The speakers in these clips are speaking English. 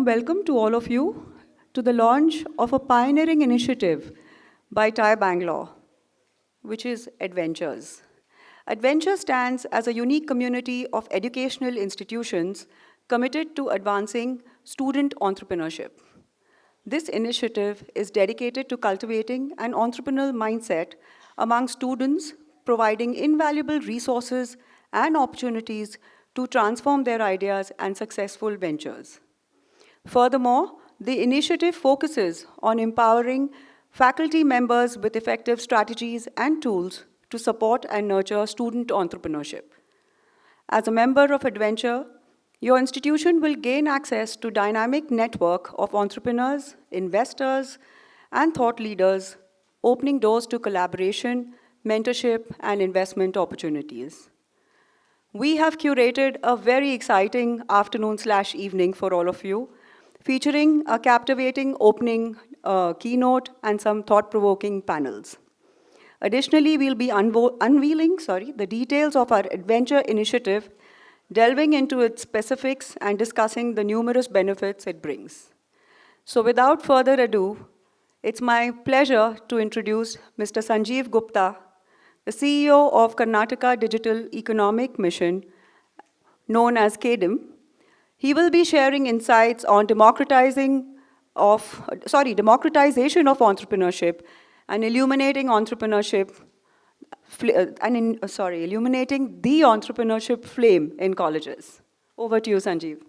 warm welcome to all of you to the launch of a pioneering initiative by TiE Bangalore, which is EdVentures. EdVentures stands as a unique community of educational institutions committed to advancing student entrepreneurship. This initiative is dedicated to cultivating an entrepreneurial mindset among students, providing invaluable resources and opportunities to transform their ideas and successful ventures. Furthermore, the initiative focuses on empowering faculty members with effective strategies and tools to support and nurture student entrepreneurship. As a member of EdVenture, your institution will gain access to a dynamic network of entrepreneurs, investors, and thought leaders, opening doors to collaboration, mentorship, and investment opportunities. We have curated a very exciting afternoon/evening for all of you, featuring a captivating opening keynote and some thought-provoking panels. Additionally, we'll be unveiling the details of our EdVenture initiative, delving into its specifics and discussing the numerous benefits it brings. So without further ado, it's my pleasure to introduce Mr. Sanjeev Gupta, the CEO of Karnataka Digital Economy Mission, known as KDEM. He will be sharing insights on democratization of entrepreneurship and illuminating illuminating the entrepreneurship flame in colleges. Over to you, Sanjeev.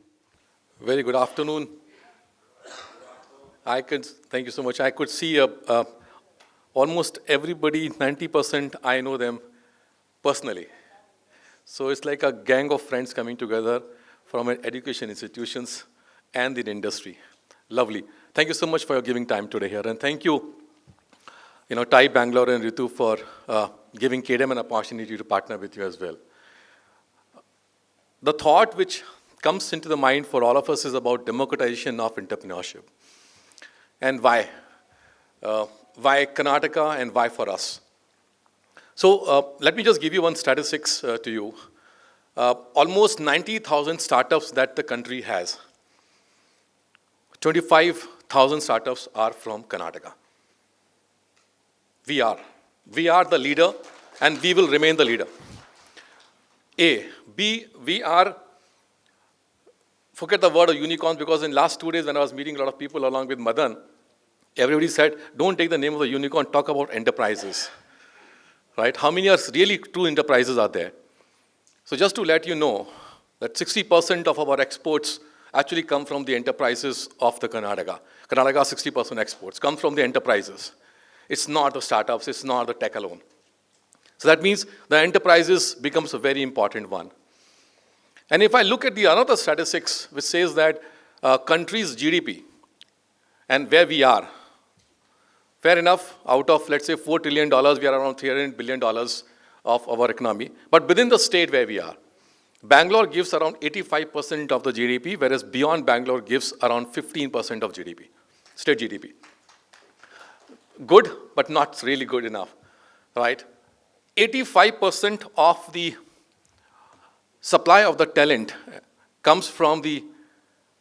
Very good afternoon. Thank you so much. I could see almost everybody, 90%, I know them personally. So it's like a gang of friends coming together from education institutions and the industry. Lovely. Thank you so much for giving time today here. And thank you, TiE Bangalore and Ritu for giving KDEM an opportunity to partner with you as well. The thought which comes into the mind for all of us is about democratization of entrepreneurship. And why? Why Karnataka and why for us? So let me just give you one statistics to you. Almost 90,000 startups that the country has. 25,000 startups are from Karnataka. We are the leader and we will remain the leader. A. B, we are, forget the word of unicorn, because in last 2 days when I was meeting a lot of people along with Madan, everybody said, don't take the name of the unicorn, talk about enterprises. Right? How many are really true enterprises are there? So just to let you know that 60% of our exports actually come from the enterprises of the Karnataka. Karnataka 60% exports come from the enterprises. It's not the startups, it's not the tech alone. So that means the enterprises becomes a very important one. And if I look at the another statistics which says that country's GDP and where we are, fair enough, out of let's say $4 trillion, we are around $300 billion of our economy. But within the state where we are, Bangalore gives around 85% of the GDP, whereas beyond Bangalore gives around 15% of GDP, state GDP. Good, but not really good enough, right? 85% of the supply of the talent comes from the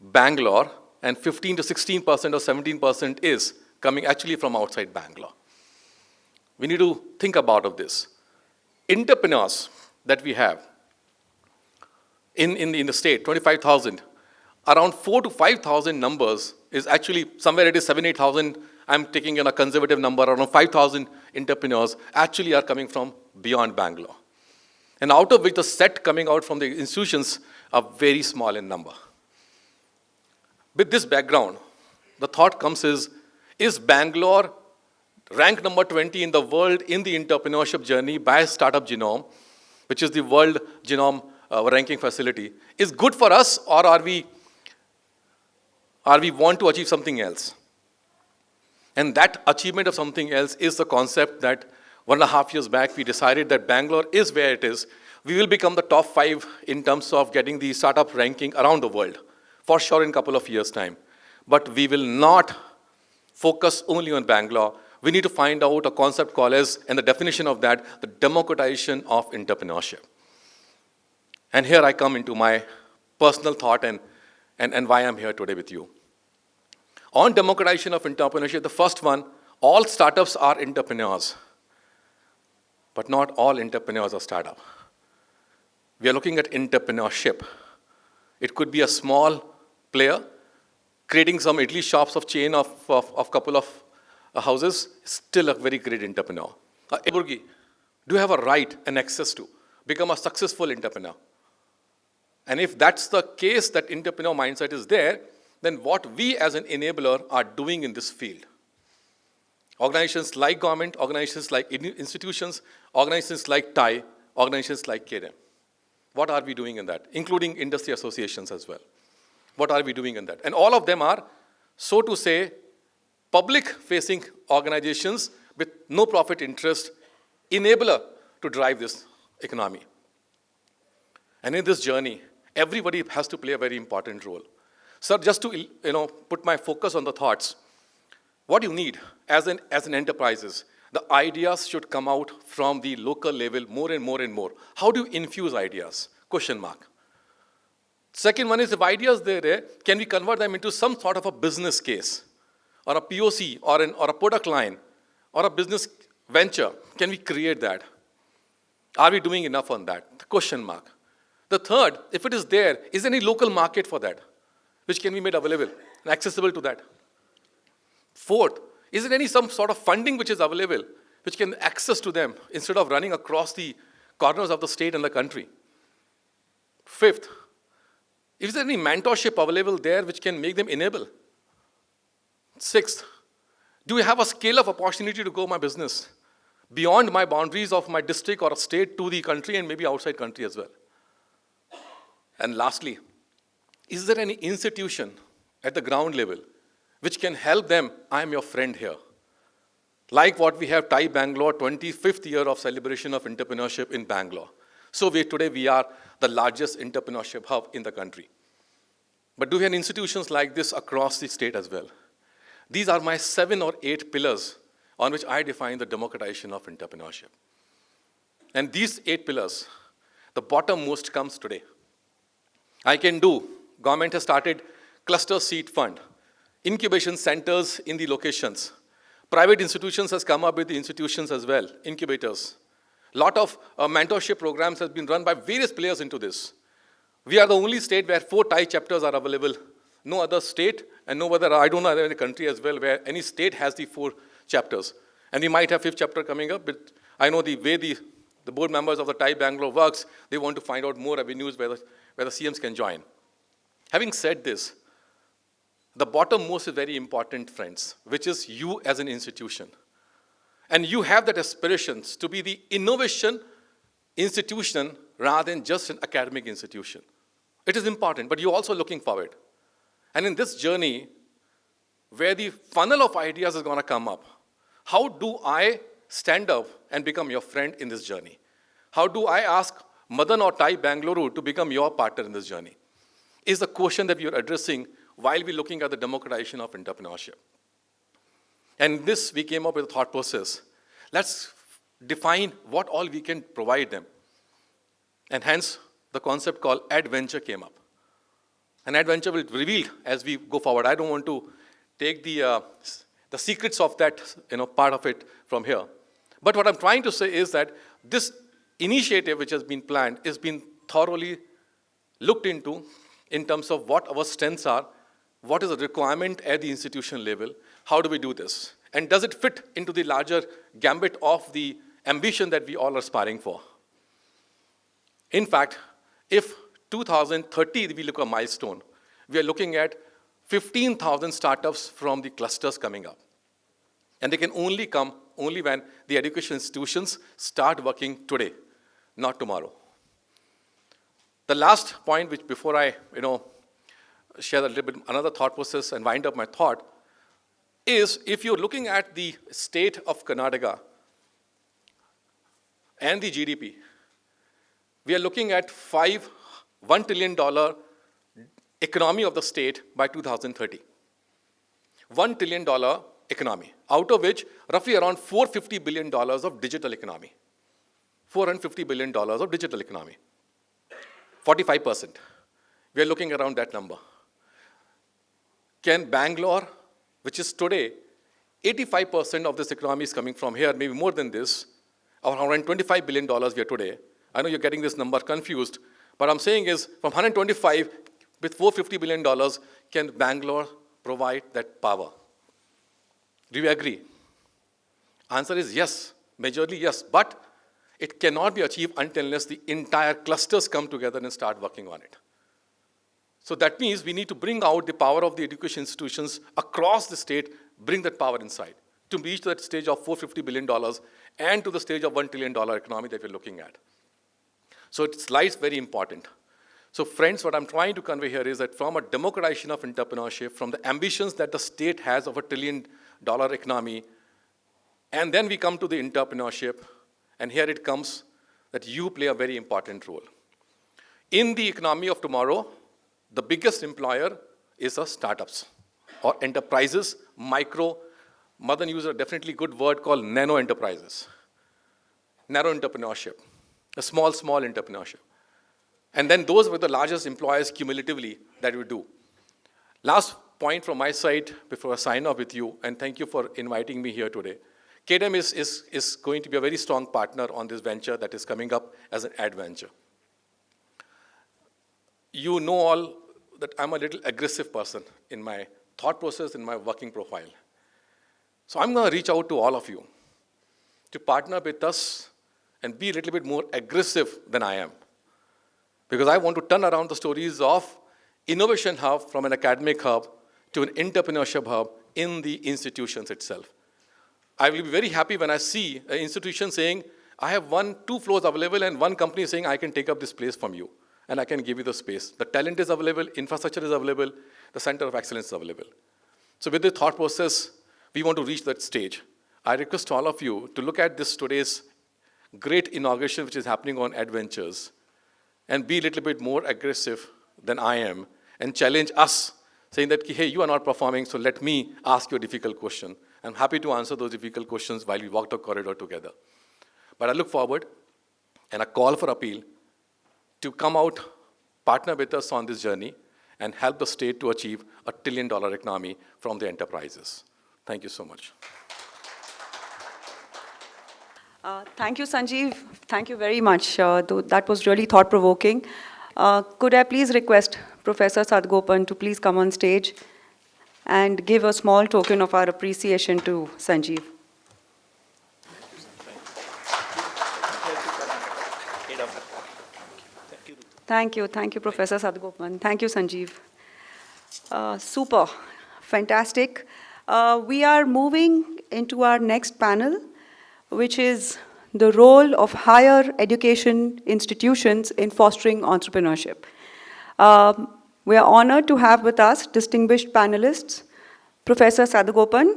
Bangalore, and 15 to 16% or 17% is coming actually from outside Bangalore. We need to think about this. Entrepreneurs that we have in the state, 25,000, around 4,000 to 5,000 numbers is actually, somewhere it is 7,000, 8,000, I'm taking a conservative number, around 5,000 entrepreneurs actually are coming from beyond Bangalore. And out of which the set coming out from the institutions are very small in number. With this background, the thought comes is Bangalore ranked number 20 in the world in the entrepreneurship journey by Startup Genome, which is the world genome ranking facility, is good for us, or are we want to achieve something else? And that achievement of something else is the concept that 1.5 years back we decided that Bangalore is where it is. We will become the top 5 in terms of getting the startup ranking around the world, for sure in a couple of years' time. But we will not focus only on Bangalore. We need to find out a concept called as, and the definition of that, the democratization of entrepreneurship. And here I come into my personal thought and why I'm here today with you. On democratization of entrepreneurship, the first one, all startups are entrepreneurs. But not all entrepreneurs are startup. We are looking at entrepreneurship. It could be a small player creating some idli shops of chain of couple of houses, still a very great entrepreneur. Burgi, do you have a right and access to become a successful entrepreneur? And if that's the case, that entrepreneur mindset is there, then what we as an enabler are doing in this field. Organizations like government, organizations like institutions, organizations like TiE, organizations like KDEM. What are we doing in that? Including industry associations as well. What are we doing in that? And all of them are, so to say, public-facing organizations with no profit interest, enabler to drive this economy. And in this journey, everybody has to play a very important role. Sir, just to put my focus on the thoughts, what you need as an enterprises, the ideas should come out from the local level more and more and more. How do you infuse ideas? Question mark. Second one is, if ideas are there, can we convert them into some sort of a business case or a POC or a product line or a business venture? Can we create that? Are we doing enough on that? Question mark. The third, if it is there, is there any local market for that which can be made available and accessible to that? Fourth, is there any some sort of funding which is available which can access to them instead of running across the corners of the state and the country? Fifth, is there any mentorship available there which can make them enable? Sixth, do we have a scale of opportunity to grow my business beyond my boundaries of my district or a state to the country and maybe outside country as well? And lastly, is there any institution at the ground level which can help them? I am your friend here. Like what we have TiE Bangalore, 25th year of celebration of entrepreneurship in Bangalore. So today we are the largest entrepreneurship hub in the country. But do we have institutions like this across the state as well? These are my 7 or 8 pillars on which I define the democratization of entrepreneurship. And these 8 pillars, the bottommost comes today. I can do, government has started cluster seed fund, incubation centers in the locations. Private institutions has come up with the institutions as well, incubators. Lot of mentorship programs have been run by various players into this. We are the only state where 4 TiE chapters are available. No other state and no other, I don't know any country as well where any state has the 4 chapters. And we might have 5th chapter coming up, but I know the way the board members of the TiE Bangalore works, they want to find out more avenues where the CMs can join. Having said this, the bottommost is very important, friends, which is you as an institution. And you have that aspirations to be the innovation institution rather than just an academic institution. It is important, but you're also looking forward. And in this journey, where the funnel of ideas is going to come up, how do I stand up and become your friend in this journey? How do I ask Madan or TiE Bangalore to become your partner in this journey? Is the question that you're addressing while we're looking at the democratization of entrepreneurship. And this, we came up with a thought process. Let's define what all we can provide them. And hence, the concept called EdVenture came up. And EdVenture will reveal as we go forward. I don't want to take the secrets of that part of it from here. But what I'm trying to say is that this initiative which has been planned is being thoroughly looked into in terms of what our strengths are, what is the requirement at the institution level, how do we do this? And does it fit into the larger gambit of the ambition that we all are aspiring for? In fact, if 2030 we look at a milestone, we are looking at 15,000 startups from the clusters coming up. And they can only come when the education institutions start working today, not tomorrow. The last point, which before I share a little bit another thought process and wind up my thought, is if you're looking at the state of Karnataka and the GDP, we are looking at $1 trillion economy of the state by 2030. $1 trillion economy, out of which roughly around $450 billion of digital economy. $450 billion of digital economy. 45%. We are looking around that number. Can Bangalore which is today, 85% of this economy is coming from here, maybe more than this, around $25 billion we are today. I know you're getting this number confused, but I'm saying is from 125 with $450 billion, can Bangalore provide that power? Do you agree? Answer is yes, majorly yes, but it cannot be achieved until unless the entire clusters come together and start working on it. So that means we need to bring out the power of the education institutions across the state, bring that power inside to reach that stage of $450 billion and to the stage of $1 trillion economy that we're looking at. So it slides very important. So friends, what I'm trying to convey here is that from a democratization of entrepreneurship, from the ambitions that the state has of $1 trillion economy, and then we come to the entrepreneurship, and here it comes that you play a very important role. In the economy of tomorrow, the biggest employer is the startups or enterprises, micro. Madan used a definitely good word called nano enterprises, narrow entrepreneurship, a small entrepreneurship. And then those were the largest employers cumulatively that we do. Last point from my side before I sign off with you, and thank you for inviting me here today. KDEM is going to be a very strong partner on this venture that is coming up as an EdVenture. You know all that I'm a little aggressive person in my thought process, in my working profile. So I'm going to reach out to all of you to partner with us and be a little bit more aggressive than I am. Because I want to turn around the stories of innovation hub from an academic hub to an entrepreneurship hub in the institutions itself. I will be very happy when I see an institution saying, I have 2 floors available and one company saying, I can take up this place from you and I can give you the space. The talent is available, infrastructure is available, the center of excellence is available. So with the thought process, we want to reach that stage. I request all of you to look at this today's great inauguration which is happening on EdVentures and be a little bit more aggressive than I am and challenge us, saying that, hey, you are not performing, so let me ask you a difficult question. I'm happy to answer those difficult questions while we walk the corridor together. But I look forward and a call for appeal to come out, partner with us on this journey, and help the state to achieve $1 trillion economy from the enterprises. Thank you so much. Thank you, Sanjeev. Thank you very much. That was really thought-provoking. Could I please request Professor Sadgopan to please come on stage and give a small token of our appreciation to Sanjeev. Thank you, Professor Sadgopan. Thank you, Sanjeev. Super, fantastic. We are moving into our next panel, which is the role of higher education institutions in fostering entrepreneurship. We are honored to have with us distinguished panelists, Professor Sadgopan,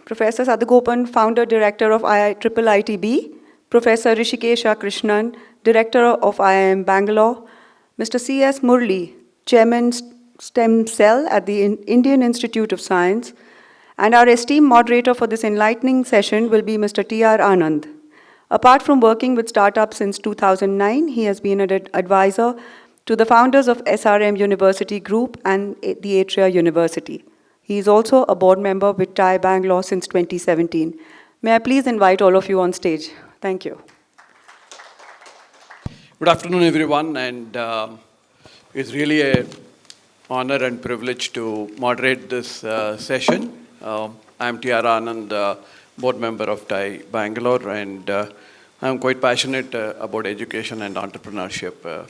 Professor Sadgopan, Founder Director of IIITB, Professor Rishikesha Krishnan, Director of IIM Bangalore, Mr. C.S. Murli, Chairman STEM Cell at the Indian Institute of Science, and our esteemed moderator for this enlightening session will be Mr. T.R. Anand. Apart from working with startups since 2009, he has been an advisor to the founders of SRM University Group and the Atria University. He is also a board member with TiE Bangalore since 2017. May I please invite all of you on stage? Thank you. Good afternoon, everyone, and it's really an honor and privilege to moderate this session. I'm T.R. Anand, board member of TiE Bangalore, and I'm quite passionate about education and entrepreneurship.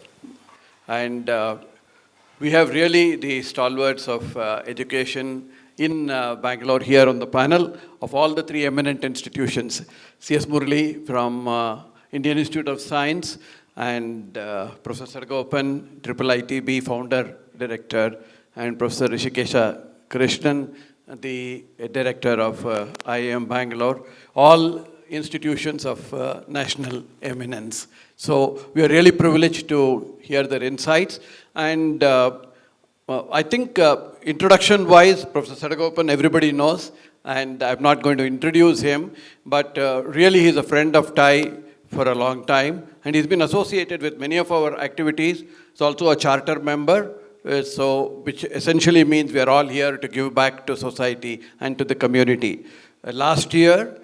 We have really the stalwarts of education in Bangalore here on the panel of all the 3 eminent institutions. C.S. Murli from Indian Institute of Science and Professor Sadgopan, IIITB founder, director, and Professor Rishikesha Krishnan, the director of IIM Bangalore, all institutions of national eminence. So we are really privileged to hear their insights. And I think introduction-wise, Professor Sadgopan, everybody knows, and I'm not going to introduce him, but really he's a friend of TiE for a long time, and he's been associated with many of our activities. He's also a charter member which essentially means we are all here to give back to society and to the community. Last year,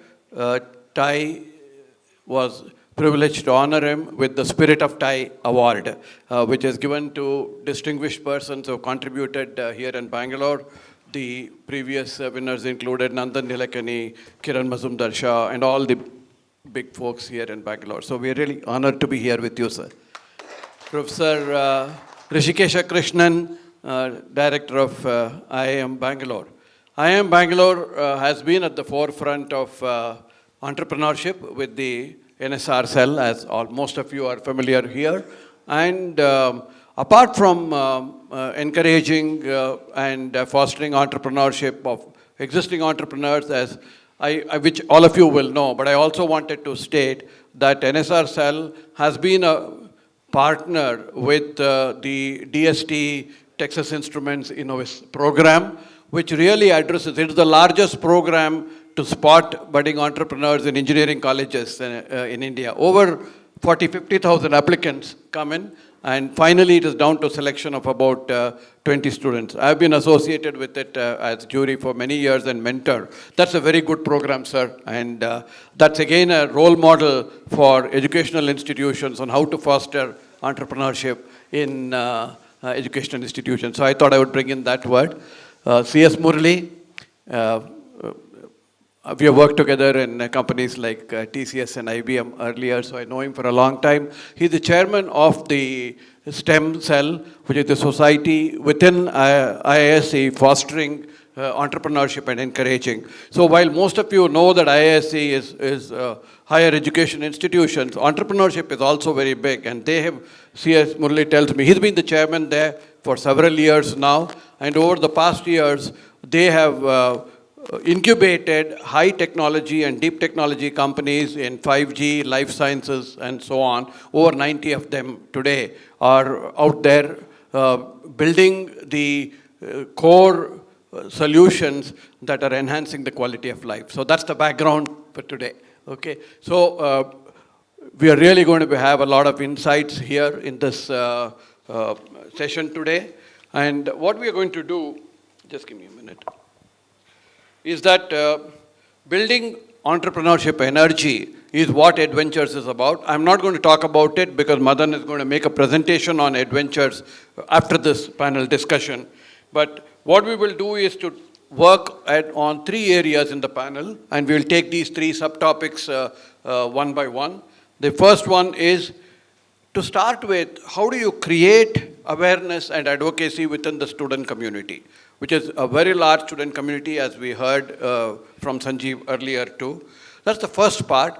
TiE was privileged to honor him with the Spirit of TiE Award, which is given to distinguished persons who contributed here in Bangalore. The previous winners included Nandan Nilekani, Kiran Mazumdar Shah, and all the big folks here in Bangalore. So we are really honored to be here with you, sir. Professor Rishikesha Krishnan, Director of IIM Bangalore. IIM Bangalore has been at the forefront of entrepreneurship with the NSR cell, as most of you are familiar here. And apart from encouraging and fostering entrepreneurship of existing entrepreneurs, as which all of you will know, but I also wanted to state that NSR cell has been a partner with the DST Texas Instruments Innovation program, which really addresses, it is the largest program to spot budding entrepreneurs in engineering colleges in India. Over 50,000 applicants come in, and finally it is down to selection of about 20 students. I've been associated with it as jury for many years and mentor. That's a very good program, sir, and that's again a role model for educational institutions on how to foster entrepreneurship in educational institutions. So I thought I would bring in that word. C.S. Murali, we have worked together in companies like TCS and IBM earlier, so I know him for a long time. He's the chairman of the STEM cell, which is the society within IISc fostering entrepreneurship and encouraging. So while most of you know that IISc is higher education institutions, entrepreneurship is also very big, and they have, C.S. Murali tells me, he's been the chairman there for several years now, and over the past years, they have incubated high technology and deep technology companies in 5G, life sciences, and so on. Over 90 of them today are out there building the core solutions that are enhancing the quality of life. So that's the background for today. Okay, so we are really going to have a lot of insights here in this session today. And what we are going to do, just give me a minute, is that building entrepreneurship energy is what EdVentures is about. I'm not going to talk about it because Madan is going to make a presentation on EdVentures after this panel discussion. But what we will do is to work on 3 areas in the panel, and we will take these 3 subtopics one by one. The first one is to start with, how do you create awareness and advocacy within the student community, which is a very large student community, as we heard from Sanjeev earlier too. That's the first part.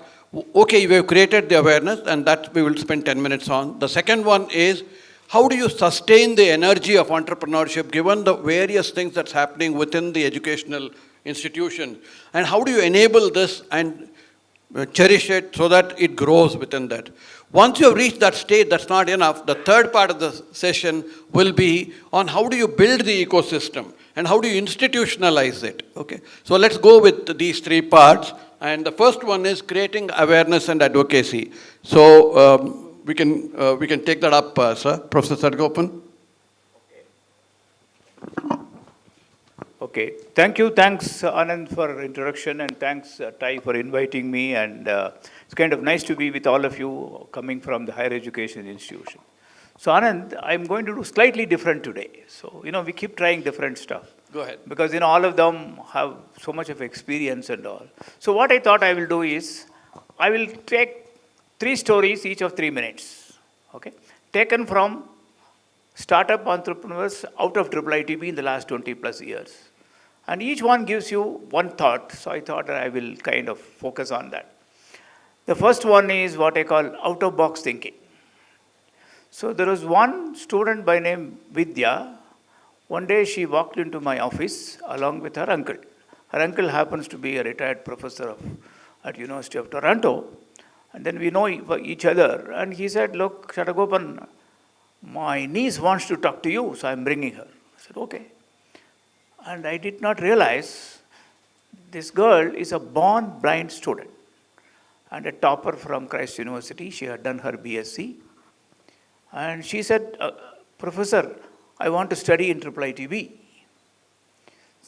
Okay, we have created the awareness, and that we will spend 10 minutes on. The second one is, how do you sustain the energy of entrepreneurship given the various things that's happening within the educational institution? And how do you enable this and cherish it so that it grows within that? Once you have reached that state, that's not enough. The third part of the session will be on how do you build the ecosystem and how do you institutionalize it. Okay, so let's go with these 3 parts. And the first one is creating awareness and advocacy. So we can take that up, sir. Professor Sargopan. Okay, thank you. Thanks, Anand, for introduction, and thanks, TiE, for inviting me. And it's kind of nice to be with all of you coming from the higher education institution. So, Anand, I'm going to do slightly different today. So, we keep trying different stuff. Go ahead. Because, all of them have so much of experience and all. So, what I thought I will do is, I will take 3 stories, each of 3 minutes. Okay, taken from startup entrepreneurs out of IIITB in the last 20 plus years. And each one gives you one thought, so I thought I will kind of focus on that. The first one is what I call out-of-box thinking. So there was one student by name Vidya. One day she walked into my office along with her uncle. Her uncle happens to be a retired professor at University of Toronto. And then we know each other. And he said, look, Shatagopan, my niece wants to talk to you, so I'm bringing her. I said, okay. And I did not realize this girl is a born blind student and a topper from Christ University. She had done her BSc. And she said, Professor, I want to study in IIITB.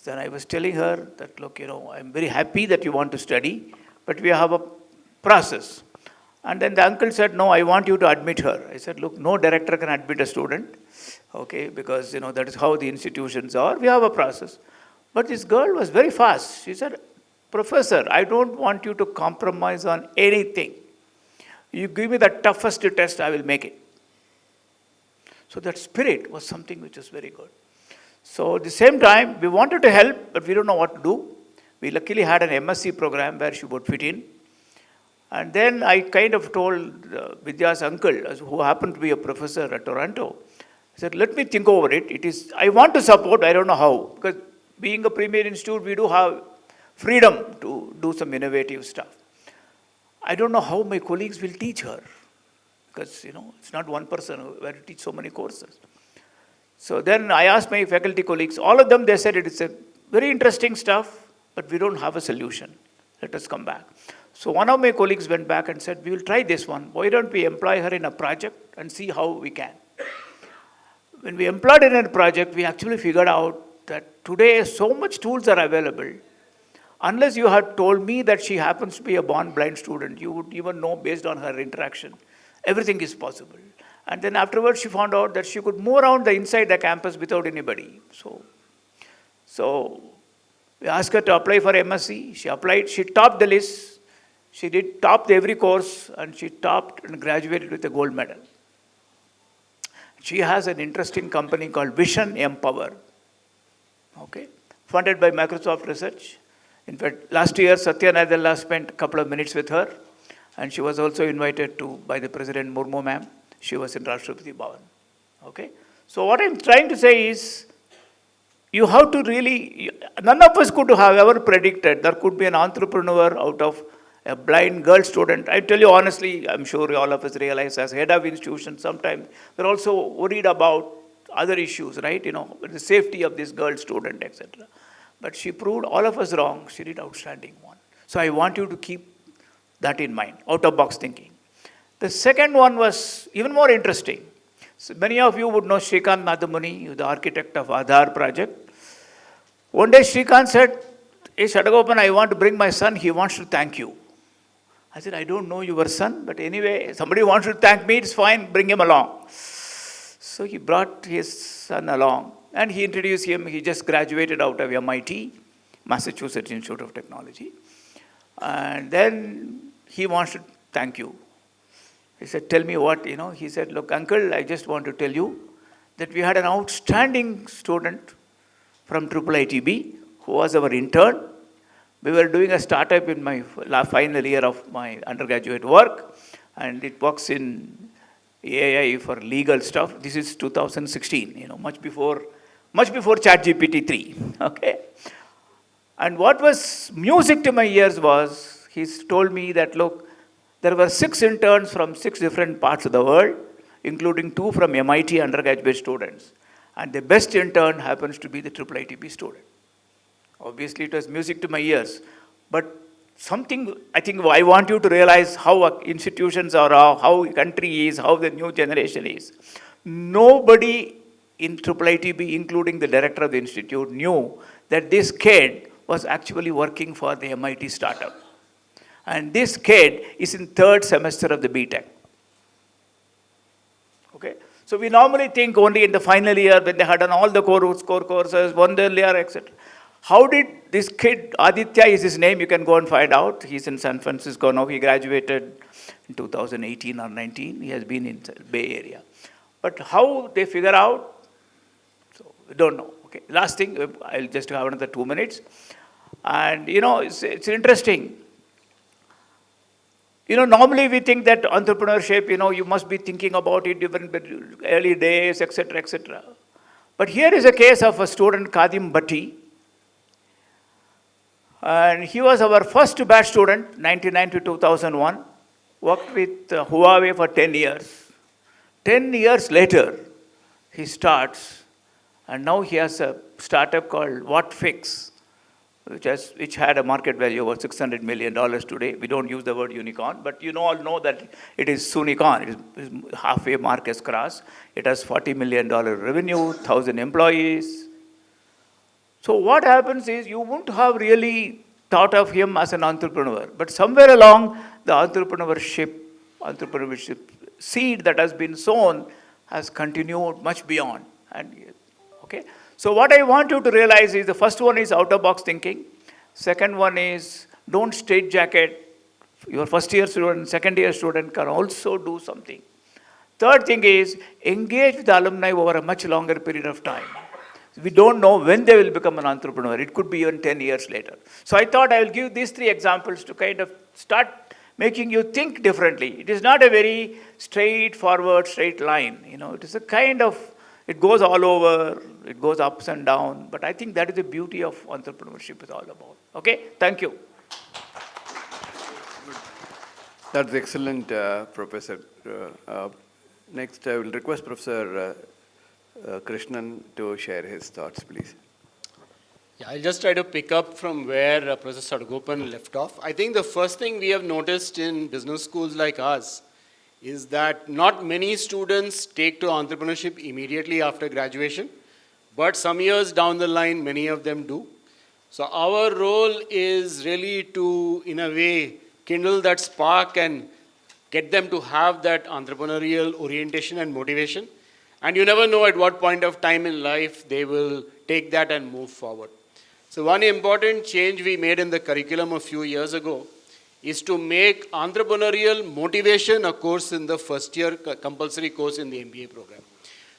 Then I was telling her that, look, I'm very happy that you want to study, but we have a process. And then the uncle said, no, I want you to admit her. I said, look, no director can admit a student, okay, because, that is how the institutions are. We have a process. But this girl was very fast. She said, Professor, I don't want you to compromise on anything. You give me the toughest test, I will make it. So that spirit was something which was very good. So at the same time, we wanted to help, but we don't know what to do. We luckily had an MSc program where she would fit in. And then I kind of told Vidya's uncle, who happened to be a professor at Toronto, I said, let me think over it. I want to support, I don't know how. Because being a premier institute, we do have freedom to do some innovative stuff. I don't know how my colleagues will teach her. Because, it's not one person who will teach so many courses. So then I asked my faculty colleagues, all of them, they said it is a very interesting stuff, but we don't have a solution. Let us come back. So one of my colleagues went back and said, we will try this one. Why don't we employ her in a project and see how we can? When we employed her in a project, we actually figured out that today so much tools are available. Unless you had told me that she happens to be a born blind student, you would even know based on her interaction. Everything is possible. And then afterwards, she found out that she could move around inside the campus without anybody. So we asked her to apply for MSc. She applied. She topped the list. She did topped every course, and she topped and graduated with a gold medal. She has an interesting company called Vision Empower, okay, funded by Microsoft Research. In fact, last year, Satya Nadella spent a couple of minutes with her, and she was also invited by the President Murmu ma'am. She was in Rashtrapati Bhavan. Okay? So what I'm trying to say is, you have to really, none of us could have ever predicted there could be an entrepreneur out of a blind girl student. I tell you honestly, I'm sure all of us realize as head of institutions, sometimes we're also worried about other issues, right? The safety of this girl student, etc. But she proved all of us wrong. She did outstanding one. So I want you to keep that in mind, out-of-box thinking. The second one was even more interesting. So many of you would know Shrikant Nadamuni, the architect of Aadhaar project. One day Shrikant said, hey Shadagopan, I want to bring my son, he wants to thank you. I said, I don't know your son, but anyway, somebody wants to thank me, it's fine, bring him along. So he brought his son along and he introduced him. He just graduated out of MIT, Massachusetts Institute of Technology. And then he wants to thank you. He said, tell me what, He said, look, uncle, I just want to tell you that we had an outstanding student from IIITB who was our intern. We were doing a startup in my final year of my undergraduate work, and it works in AI for legal stuff. This is 2016, much before ChatGPT 3, okay? And what was music to my ears was, he told me that, look, there were 6 interns from 6 different parts of the world, including 2 from MIT undergraduate students. And the best intern happens to be the IIITB student. Obviously, it was music to my ears. But something, I think I want you to realize how institutions are, how country is, how the new generation is. Nobody in IIITB, including the director of the institute, knew that this kid was actually working for the MIT startup. And this kid is in 3rd semester of the BTech. Okay? So we normally think only in the final year when they had done all the core courses, 1 year, etc. How did this kid, Aditya is his name, you can go and find out. He's in San Francisco now. He graduated in 2018 or 19. He has been in the Bay Area. But how they figure out, so we don't know. Okay. Last thing, I'll just have another 2 minutes. And it's interesting. Normally we think that entrepreneurship, you must be thinking about it even early days, etc., etc. But here is a case of a student, Kadim Bhatti. And he was our first batch student, 1999 to 2001. Worked with Huawei for 10 years. 10 years later, he starts, and now he has a startup called WhatFix, which had a market value of $600 million today. We don't use the word unicorn, but you all know that it is Sunicorn. It is halfway mark has crossed. It has $40 million revenue, 1,000 employees. So what happens is you wouldn't have really thought of him as an entrepreneur, but somewhere along the entrepreneurship seed that has been sown has continued much beyond. And okay, so what I want you to realize is the first one is out-of-box thinking. Second one is don't straitjacket. Your first-year student, second-year student can also do something. Third thing is engage with the alumni over a much longer period of time. We don't know when they will become an entrepreneur. It could be even 10 years later. So I thought I will give these three examples to kind of start making you think differently. It is not a very straightforward, straight line. It is a kind of, it goes all over, it goes ups and down. But I think that is the beauty of entrepreneurship is all about. Okay, thank you. That's excellent, Professor. Next, I will request Professor Krishnan to share his thoughts, please. Yeah, I'll just try to pick up from where Professor Sadgopan left off. I think the first thing we have noticed in business schools like ours is that not many students take to entrepreneurship immediately after graduation, but some years down the line, many of them do. So our role is really to, in a way, kindle that spark and get them to have that entrepreneurial orientation and motivation. And you never know at what point of time in life they will take that and move forward. So one important change we made in the curriculum a few years ago is to make entrepreneurial motivation a course in the first year compulsory course in the MBA program.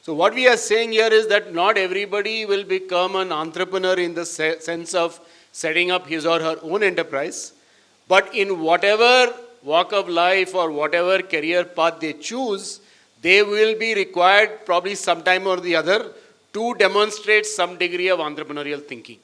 So what we are saying here is that not everybody will become an entrepreneur in the sense of setting up his or her own enterprise, but in whatever walk of life or whatever career path they choose, they will be required probably sometime or the other to demonstrate some degree of entrepreneurial thinking.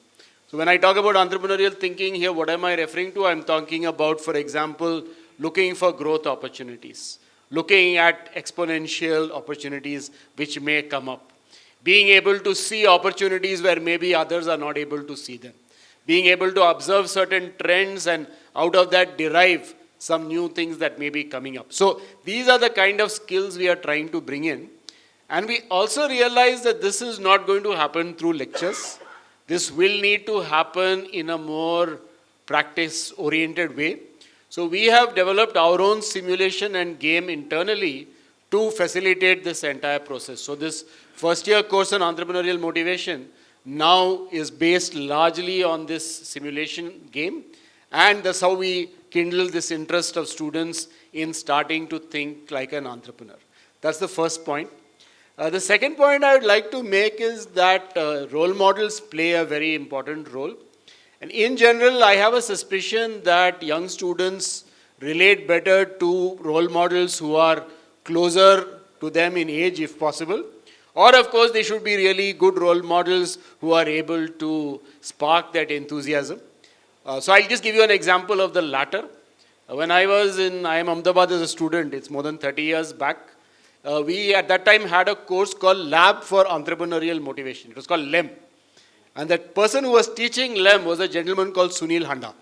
So when I talk about entrepreneurial thinking here, what am I referring to? I'm talking about, for example, looking for growth opportunities, looking at exponential opportunities which may come up, being able to see opportunities where maybe others are not able to see them, being able to observe certain trends and out of that derive some new things that may be coming up. So these are the kind of skills we are trying to bring in. And we also realize that this is not going to happen through lectures. This will need to happen in a more practice-oriented way. So we have developed our own simulation and game internally to facilitate this entire process. So this first-year course on entrepreneurial motivation now is based largely on this simulation game. And that's how we kindle this interest of students in starting to think like an entrepreneur. That's the first point. The second point I would like to make is that role models play a very important role. And in general, I have a suspicion that young students relate better to role models who are closer to them in age, if possible. Or, of course, they should be really good role models who are able to spark that enthusiasm. So I'll just give you an example of the latter. When I was in IIM Ahmedabad as a student, it's more than 30 years back, we at that time had a course called Lab for Entrepreneurial Motivation. It was called LEM. And that person who was teaching LEM was a gentleman called Sunil Handa.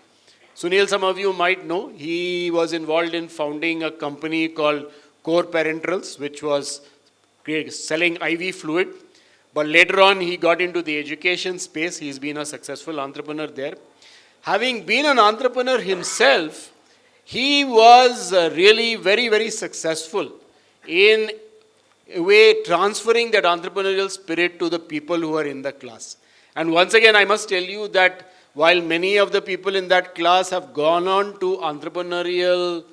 Sunil, some of you might know, he was involved in founding a company called Core Parenterals, which was selling IV fluid. But later on, he got into the education space. He's been a successful entrepreneur there. Having been an entrepreneur himself, he was really very, very successful in a way transferring that entrepreneurial spirit to the people who are in the class. And once again, I must tell you that while many of the people in that class have gone on to entrepreneurial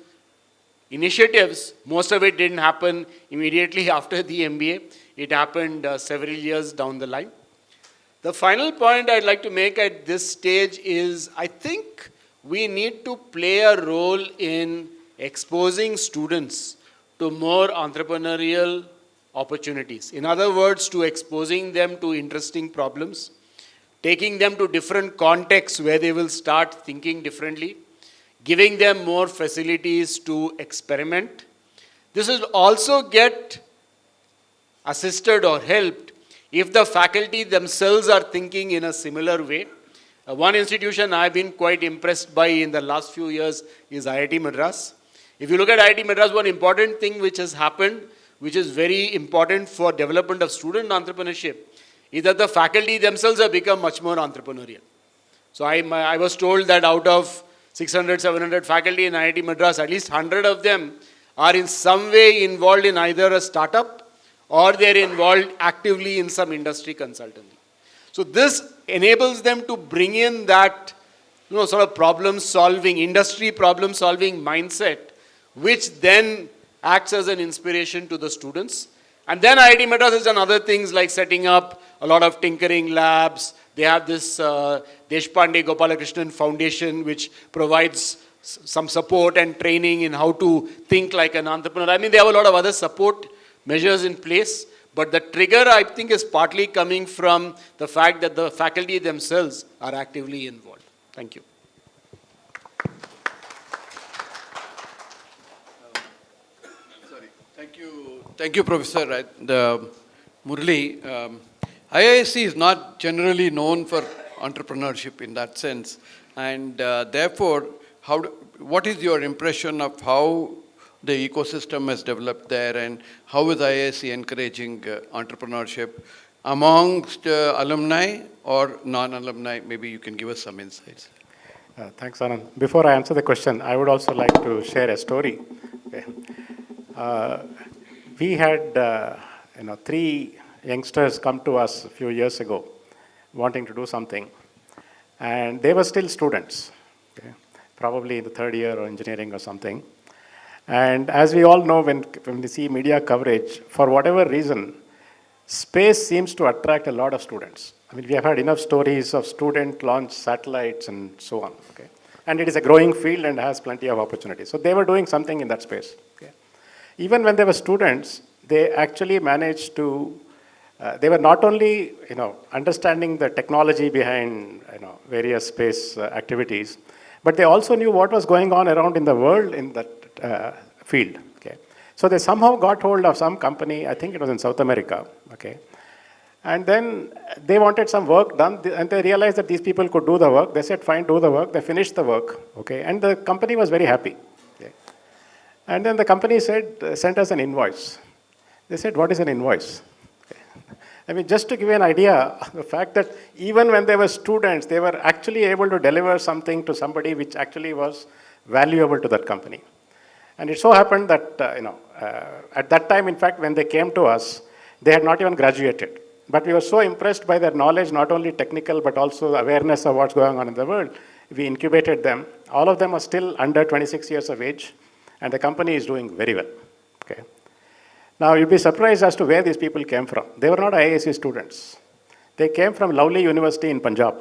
initiatives, most of it didn't happen immediately after the MBA. It happened several years down the line. The final point I'd like to make at this stage is I think we need to play a role in exposing students to more entrepreneurial opportunities. In other words, to exposing them to interesting problems, taking them to different contexts where they will start thinking differently, giving them more facilities to experiment. This will also get assisted or helped if the faculty themselves are thinking in a similar way. One institution I've been quite impressed by in the last few years is IIT Madras. If you look at IIT Madras, one important thing which has happened, which is very important for development of student entrepreneurship, is that the faculty themselves have become much more entrepreneurial. So I was told that out of 600, 700 faculty in IIT Madras, at least 100 of them are in some way involved in either a startup or they're involved actively in some industry consultancy. So this enables them to bring in that, sort of problem-solving, industry problem-solving mindset, which then acts as an inspiration to the students. And then IIT Madras has done other things like setting up a lot of tinkering labs. They have this Deshpande Gopalakrishnan Foundation, which provides some support and training in how to think like an entrepreneur. I mean, they have a lot of other support measures in place. But the trigger, I think, is partly coming from the fact that the faculty themselves are actively involved. Thank you. Thank you, Professor Murali. IISc is not generally known for entrepreneurship in that sense. And therefore, what is your impression of how the ecosystem has developed there, and how is IISc encouraging entrepreneurship amongst alumni or non-alumni? Maybe you can give us some insights. Thanks, Anand. Before I answer the question, I would also like to share a story. Okay. We had 3 youngsters come to us a few years ago wanting to do something, and they were still students, okay, probably in the 3rd year or engineering or something. And as we all know, when we see media coverage, for whatever reason, space seems to attract a lot of students. I mean, we have had enough stories of student-launched satellites and so on. Okay? And it is a growing field and has plenty of opportunities. So they were doing something in that space. Okay? Even when they were students, they actually managed to, they were not only understanding the technology behind various space activities, but they also knew what was going on around in the world in that field. Okay. So they somehow got hold of some company, I think it was in South America. Okay. And then they wanted some work done, and they realized that these people could do the work. They said, fine, do the work. They finished the work. Okay. And the company was very happy. Okay. And then the company said, sent us an invoice. They said, what is an invoice? Okay. I mean, just to give you an idea, the fact that even when they were students, they were actually able to deliver something to somebody which actually was valuable to that company. And it so happened that, at that time, in fact, when they came to us, they had not even graduated. But we were so impressed by their knowledge, not only technical, but also the awareness of what's going on in the world. We incubated them. All of them are still under 26 years of age, and the company is doing very well. Okay. Now, you'll be surprised as to where these people came from. They were not IISc students. They came from Lovely University in Punjab,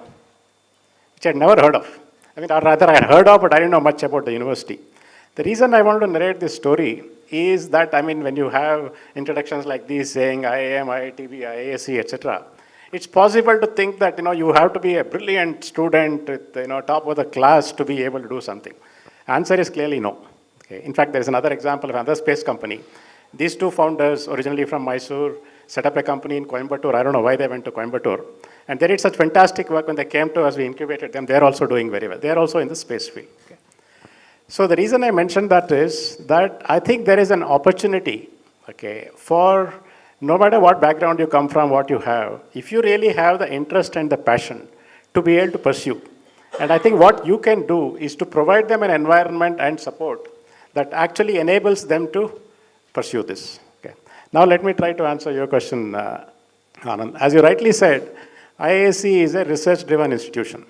which I had never heard of. I mean, or rather, I had heard of, but I didn't know much about the university. The reason I wanted to narrate this story is that, I mean, when you have introductions like these saying IIM, IITB, IISc, etc., it's possible to think that, you have to be a brilliant student with, top of the class to be able to do something. Answer is clearly no. Okay. In fact, there's another example of another space company. These 2 founders, originally from Mysore, set up a company in Coimbatore. I don't know why they went to Coimbatore. And they did such fantastic work. When they came to us, we incubated them. They're also doing very well. They're also in the space field. Okay. So the reason I mentioned that is that I think there is an opportunity, okay, for no matter what background you come from, what you have, if you really have the interest and the passion to be able to pursue. And I think what you can do is to provide them an environment and support that actually enables them to pursue this. Okay. Now let me try to answer your question, Anand. As you rightly said, IISc is a research-driven institution.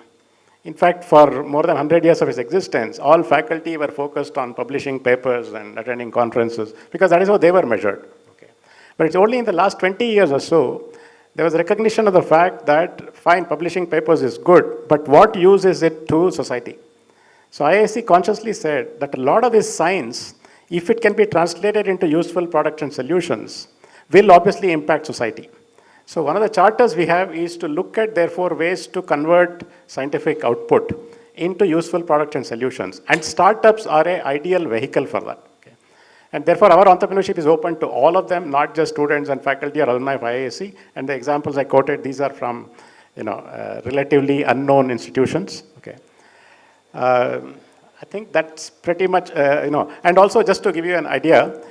In fact, for more than 100 years of its existence, all faculty were focused on publishing papers and attending conferences, because that is how they were measured. Okay. But it's only in the last 20 years or so, there was recognition of the fact that, fine, publishing papers is good, but what use is it to society? So IISc consciously said that a lot of this science, if it can be translated into useful products and solutions, will obviously impact society. So one of the charters we have is to look at, therefore, ways to convert scientific output into useful products and solutions. And startups are an ideal vehicle for that. Okay. And therefore, our entrepreneurship is open to all of them, not just students and faculty or alumni of IISc. And the examples I quoted, these are from relatively unknown institutions. Okay. I think that's pretty much, and also just to give you an idea,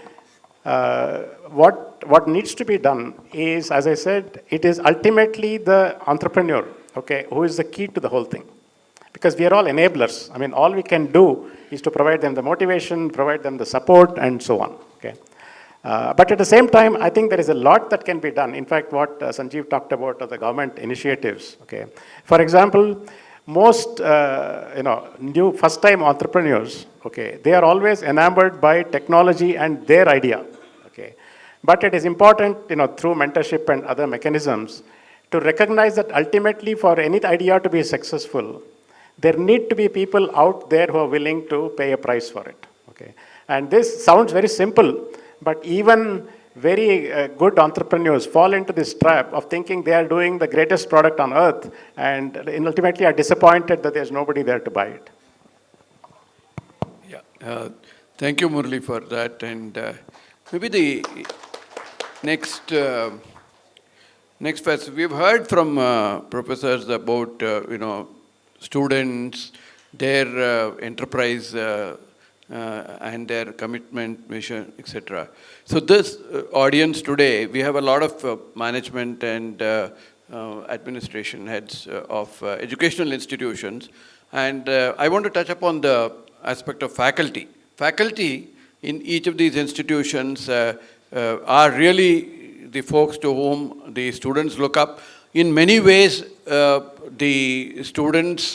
what needs to be done is, as I said, it is ultimately the entrepreneur, okay, who is the key to the whole thing. Because we are all enablers. I mean, all we can do is to provide them the motivation, provide them the support, and so on, okay. But at the same time, I think there is a lot that can be done. In fact, what Sanjeev talked about are the government initiatives, okay. For example, most new first-time entrepreneurs, okay, they are always enamored by technology and their idea, okay. But it is important, through mentorship and other mechanisms, to recognize that ultimately for any idea to be successful, there need to be people out there who are willing to pay a price for it, okay. And this sounds very simple, but even very good entrepreneurs fall into this trap of thinking they are doing the greatest product on earth and ultimately are disappointed that there's nobody there to buy it. Yeah, thank you, Murli, for that. And maybe the next phase, we've heard from professors about students, their enterprise and their commitment, mission, etc. So this audience today, we have a lot of management and administration heads of educational institutions, and I want to touch upon the aspect of faculty. Faculty in each of these institutions are really the folks to whom the students look up. In many ways, the students'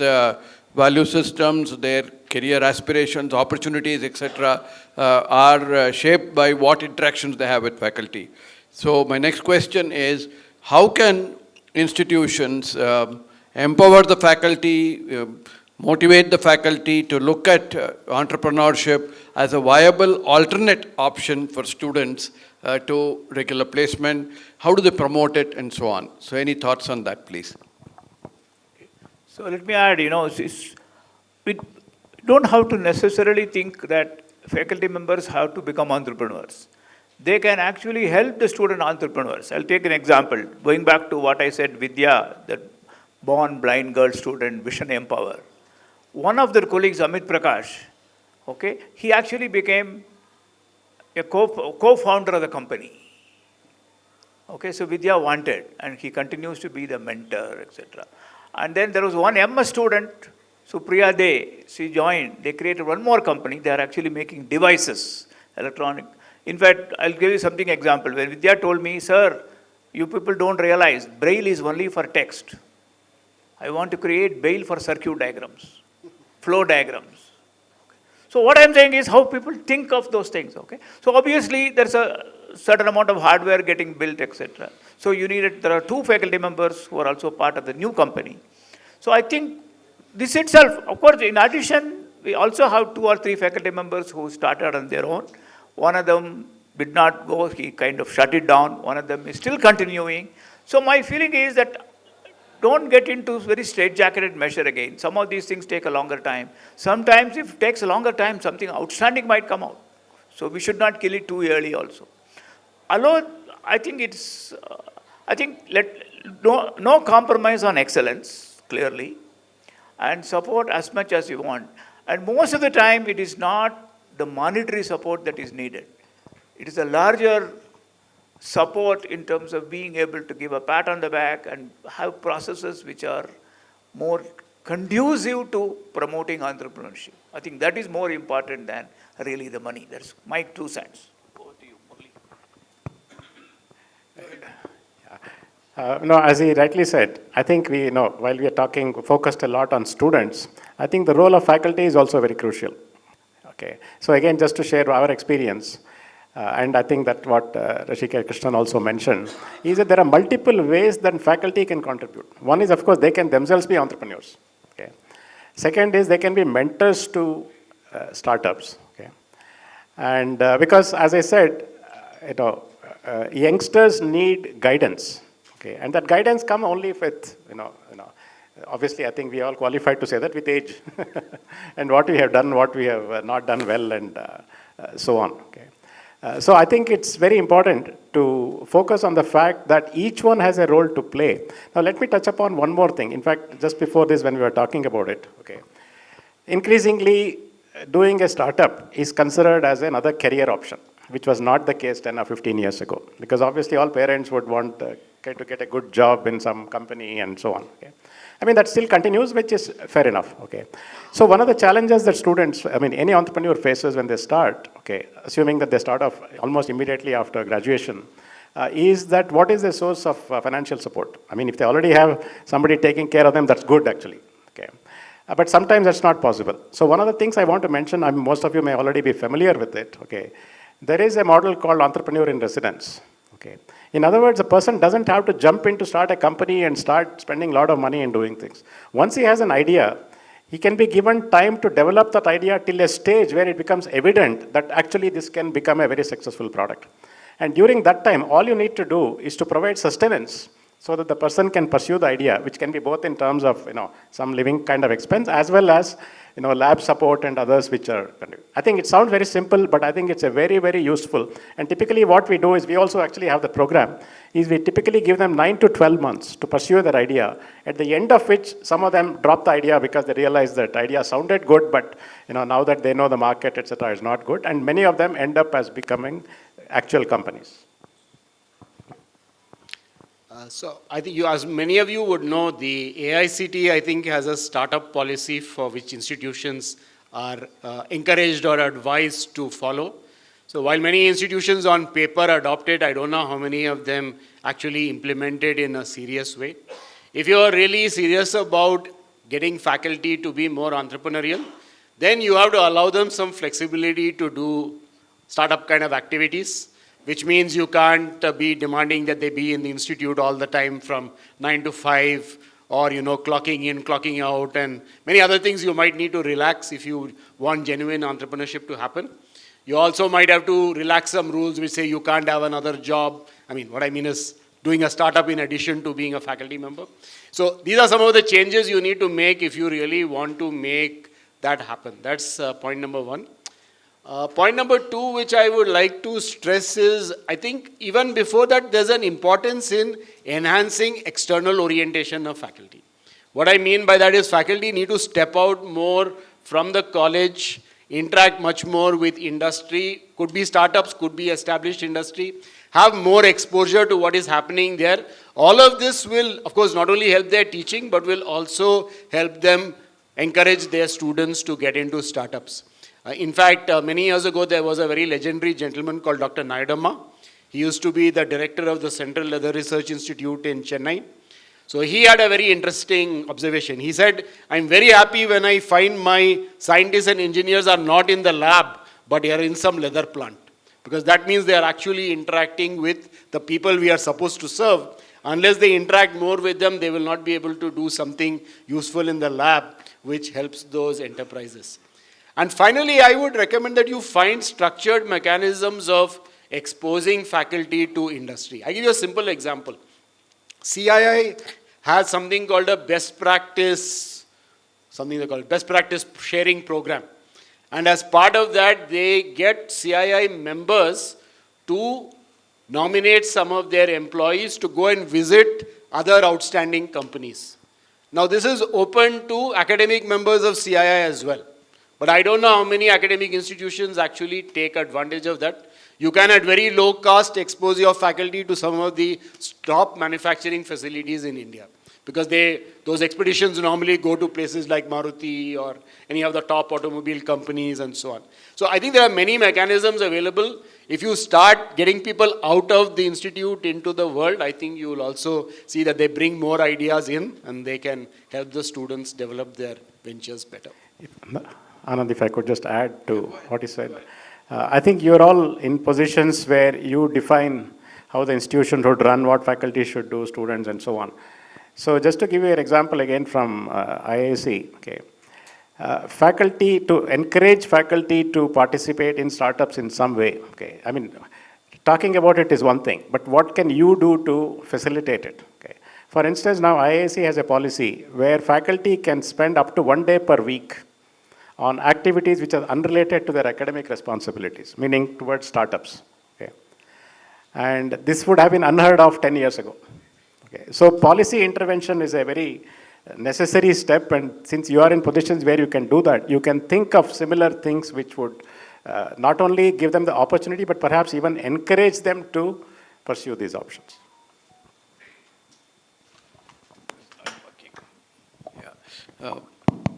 value systems, their career aspirations, opportunities, etc., are shaped by what interactions they have with faculty. So my next question is, how can institutions empower the faculty, motivate the faculty to look at entrepreneurship as a viable alternate option for students to regular placement? How do they promote it, and so on? So any thoughts on that, please? So let me add, we don't have to necessarily think that faculty members have to become entrepreneurs. They can actually help the student entrepreneurs. I'll take an example. Going back to what I said, Vidya, the born blind girl student, Vision Empower. One of their colleagues, Amit Prakash, okay, he actually became a co-founder of the company. Okay, so Vidya wanted, and he continues to be the mentor, etc. And then there was one MS student, Supriya De, she joined. They created one more company. They are actually making devices, electronic. In fact, I'll give you something example. When Vidya told me, sir, you people don't realize Braille is only for text. I want to create Braille for circuit diagrams, flow diagrams. So what I'm saying is how people think of those things, okay? So obviously there's a certain amount of hardware getting built, etc. So there are 2 faculty members who are also part of the new company. So I think this itself, of course, in addition, we also have 2 or 3 faculty members who started on their own. One of them did not go, he kind of shut it down. One of them is still continuing. So my feeling is that don't get into very straitjacketed measure again. Some of these things take a longer time. Sometimes if it takes a longer time, something outstanding might come out. So we should not kill it too early also. Although I think no compromise on excellence, clearly, and support as much as you want. And most of the time, it is not the monetary support that is needed. It is a larger support in terms of being able to give a pat on the back and have processes which are more conducive to promoting entrepreneurship. I think that is more important than really the money. That's my 2 cents. Over to you, Murli. As he rightly said, I think while we are focused a lot on students, I think the role of faculty is also very crucial. Okay. So again, just to share our experience, and I think that what Rashika Krishnan also mentioned, is that there are multiple ways that faculty can contribute. One is, of course, they can themselves be entrepreneurs. Okay. Second is they can be mentors to startups. Okay. And because, as I said, youngsters need guidance. Okay. And that guidance comes only with, obviously, I think we are all qualified to say that with age and what we have done, what we have not done well, and so on. Okay. So I think it's very important to focus on the fact that each one has a role to play. Now let me touch upon one more thing. In fact, just before this when we were talking about it, okay. Increasingly, doing a startup is considered as another career option, which was not the case 10 or 15 years ago. Because obviously all parents would want to get a good job in some company and so on. Okay? I mean, that still continues, which is fair enough. Okay? So one of the challenges that students, I mean, any entrepreneur faces when they start, okay, assuming that they start off almost immediately after graduation, is that what is the source of financial support? I mean, if they already have somebody taking care of them, that's good actually. Okay? But sometimes that's not possible. So one of the things I want to mention, I mean, most of you may already be familiar with it, okay? There is a model called entrepreneur in residence, okay? In other words, a person doesn't have to jump in to start a company and start spending a lot of money and doing things. Once he has an idea, he can be given time to develop that idea till a stage where it becomes evident that actually this can become a very successful product. And during that time, all you need to do is to provide sustenance so that the person can pursue the idea, which can be both in terms of some living kind of expense as well as lab support and others which are. I think it sounds very simple, but I think it's a very, very useful. And typically what we do is we also actually have the program, is we typically give them 9 to 12 months to pursue their idea, at the end of which some of them drop the idea because they realize that idea sounded good, but now that they know the market, etc., is not good. And many of them end up as becoming actual companies. So I think as many of you would know, the AICTE, I think, has a startup policy for which institutions are encouraged or advised to follow. So while many institutions on paper adopt it, I don't know how many of them actually implement it in a serious way. If you are really serious about getting faculty to be more entrepreneurial, then you have to allow them some flexibility to do startup kind of activities, which means you can't be demanding that they be in the institute all the time from 9 to 5 or, clocking in, clocking out, and many other things you might need to relax if you want genuine entrepreneurship to happen. You also might have to relax some rules which say you can't have another job. I mean, what I mean is doing a startup in addition to being a faculty member. So these are some of the changes you need to make if you really want to make that happen. That's point number one. Point number two, which I would like to stress is, I think even before that, there's an importance in enhancing external orientation of faculty. What I mean by that is faculty need to step out more from the college, interact much more with industry, could be startups, could be established industry, have more exposure to what is happening there. All of this will, of course, not only help their teaching, but will also help them encourage their students to get into startups. In fact, many years ago, there was a very legendary gentleman called Dr. Naidamma. He used to be the director of the Central Leather Research Institute in Chennai. So he had a very interesting observation. He said, I'm very happy when I find my scientists and engineers are not in the lab, but they are in some leather plant. Because that means they are actually interacting with the people we are supposed to serve. Unless they interact more with them, they will not be able to do something useful in the lab, which helps those enterprises. And finally, I would recommend that you find structured mechanisms of exposing faculty to industry. I give you a simple example. CII has something called a best practice sharing program. And as part of that, they get CII members to nominate some of their employees to go and visit other outstanding companies. Now, this is open to academic members of CII as well. But I don't know how many academic institutions actually take advantage of that. You can, at very low cost, expose your faculty to some of the top manufacturing facilities in India. Because those expeditions normally go to places like Maruti or any of the top automobile companies and so on. So I think there are many mechanisms available. If you start getting people out of the institute into the world, I think you will also see that they bring more ideas in and they can help the students develop their ventures better. Anand, if I could just add to what he said. I think you're all in positions where you define how the institution should run, what faculty should do, students, and so on. So just to give you an example again from IISc, okay. Faculty, to encourage faculty to participate in startups in some way, okay. I mean, talking about it is one thing, but what can you do to facilitate it, okay. For instance, now IISc has a policy where faculty can spend up to 1 day per week on activities which are unrelated to their academic responsibilities, meaning towards startups. And this would have been unheard of 10 years ago. Okay. So policy intervention is a very necessary step, and since you are in positions where you can do that, you can think of similar things which would not only give them the opportunity, but perhaps even encourage them to pursue these options.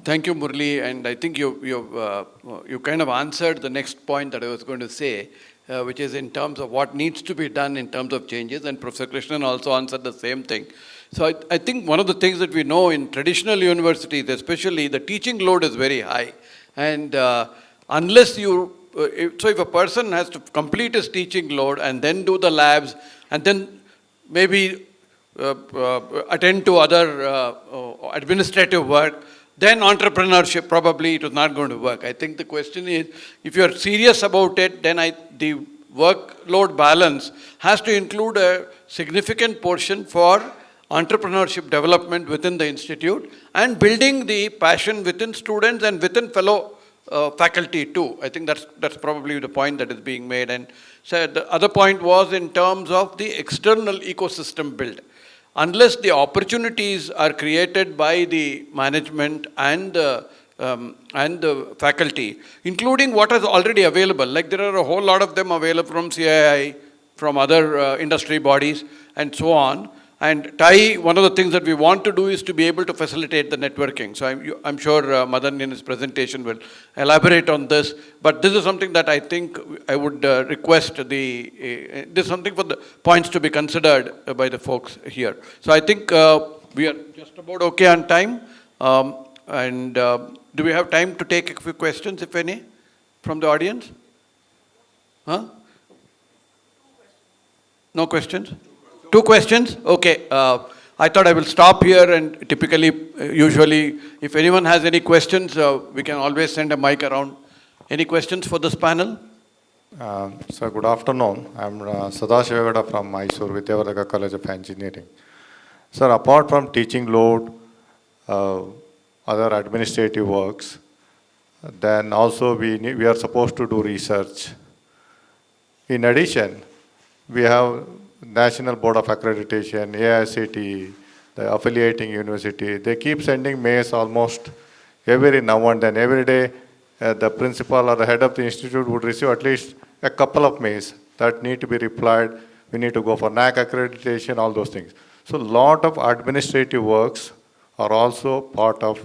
Thank you, Murli, and I think you kind of answered the next point that I was going to say, which is in terms of what needs to be done in terms of changes, and Professor Krishnan also answered the same thing. So I think one of the things that we know in traditional universities, especially, the teaching load is very high, and unless so if a person has to complete his teaching load and then do the labs and then maybe attend to other administrative work, then entrepreneurship probably it is not going to work. I think the question is, if you are serious about it, then the workload balance has to include a significant portion for entrepreneurship development within the institute and building the passion within students and within fellow faculty too. I think that's probably the point that is being made. And so the other point was in terms of the external ecosystem build. Unless the opportunities are created by the management and the faculty, including what is already available, like there are a whole lot of them available from CII, from other industry bodies, and so on. And TiE, one of the things that we want to do is to be able to facilitate the networking. So I'm sure Madan in his presentation will elaborate on this. But this is something that I think I would request this is something for the points to be considered by the folks here. So I think we are just about okay on time. Do we have time to take a few questions, if any, from the audience? Huh? No questions? 2 questions? Okay. I thought I will stop here, and typically, usually, if anyone has any questions, we can always send a mic around. Any questions for this panel? Sir, good afternoon. I'm Sadashivagada from Mysore, Vidyavardhaka College of Engineering. Sir, apart from teaching load, other administrative works, then also we are supposed to do research. In addition, we have National Board of Accreditation, AICTE, the affiliating university. They keep sending mails almost every now and then. Every day, the principal or the head of the institute would receive at least a couple of mails that need to be replied. We need to go for NAC accreditation, all those things. So a lot of administrative works are also part of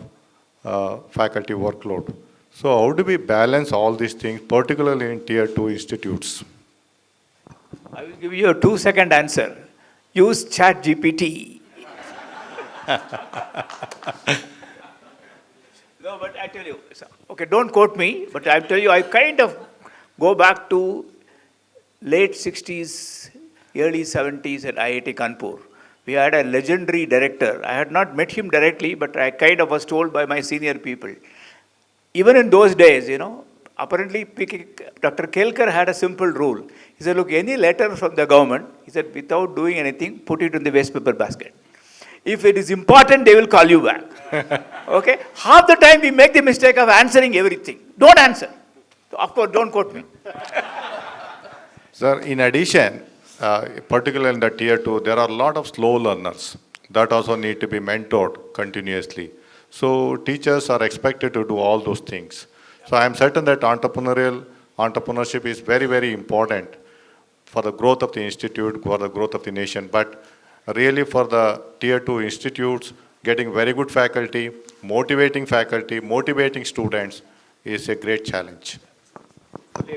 faculty workload. So how do we balance all these things, particularly in Tier 2 institutes? I will give you a 2-second answer. Use ChatGPT. No, but I tell you, okay, don't quote me, but I tell you, I kind of go back to late 60s, early 70s at IIT Kanpur. We had a legendary director. I had not met him directly, but I kind of was told by my senior people. Even in those days, apparently Dr. Kelkar had a simple rule. He said, look, any letter from the government, he said, without doing anything, put it in the waste paper basket. If it is important, they will call you back. Okay? Half the time we make the mistake of answering everything. Don't answer. Of course, don't quote me. Sir, in addition, particularly in the Tier 2, there are a lot of slow learners that also need to be mentored continuously. So teachers are expected to do all those things. So I am certain that entrepreneurship is very, very important for the growth of the institute, for the growth of the nation. But really for the Tier 2 institutes, getting very good faculty, motivating students is a great challenge.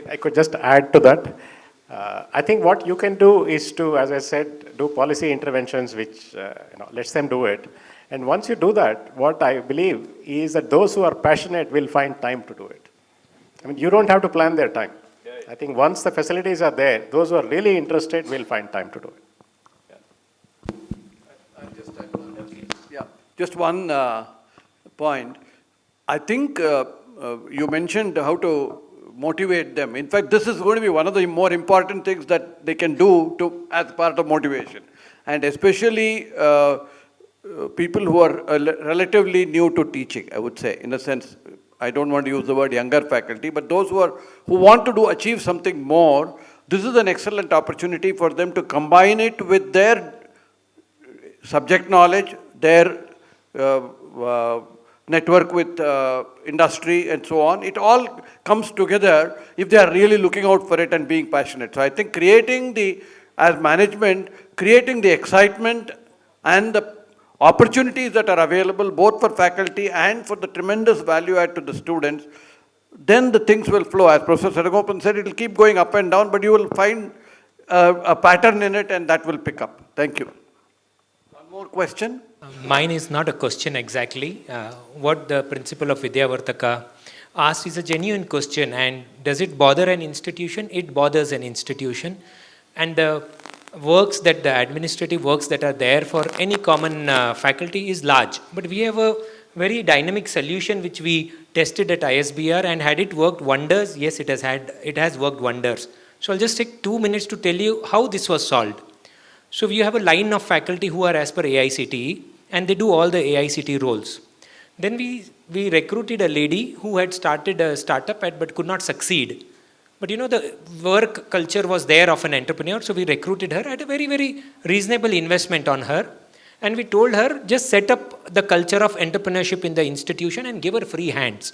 I could just add to that. I think what you can do is to, as I said, do policy interventions which lets them do it. And once you do that, what I believe is that those who are passionate will find time to do it. I mean, you don't have to plan their time. I think once the facilities are there, those who are really interested will find time to do it. Just one point. I think you mentioned how to motivate them. In fact, this is going to be one of the more important things that they can do as part of motivation. And especially people who are relatively new to teaching, I would say, in a sense. I don't want to use the word younger faculty, but those who want to achieve something more, This is an excellent opportunity for them to combine it with their subject knowledge, their network with industry and so on. It all comes together if they are really looking out for it and being passionate. So I think as management, creating the excitement and the opportunities that are available both for faculty and for the tremendous value add to the students, then the things will flow. As Professor Sadagopan said, it will keep going up and down, but you will find a pattern in it and that will pick up. Thank you. One more question? Mine is not a question exactly. What the principal of Vidyavartaka asked is a genuine question, and does it bother an institution? It bothers an institution. And the works that the administrative works that are there for any common faculty is large. But we have a very dynamic solution which we tested at ISBR, and had it worked wonders? Yes, it has worked wonders. So I'll just take 2 minutes to tell you how this was solved. So you have a line of faculty who are as per AICTE, and they do all the AICTE roles. Then we recruited a lady who had started a startup but could not succeed. But the work culture was there of an entrepreneur, so we recruited her at a very, very reasonable investment on her. And we told her, just set up the culture of entrepreneurship in the institution and give her free hands.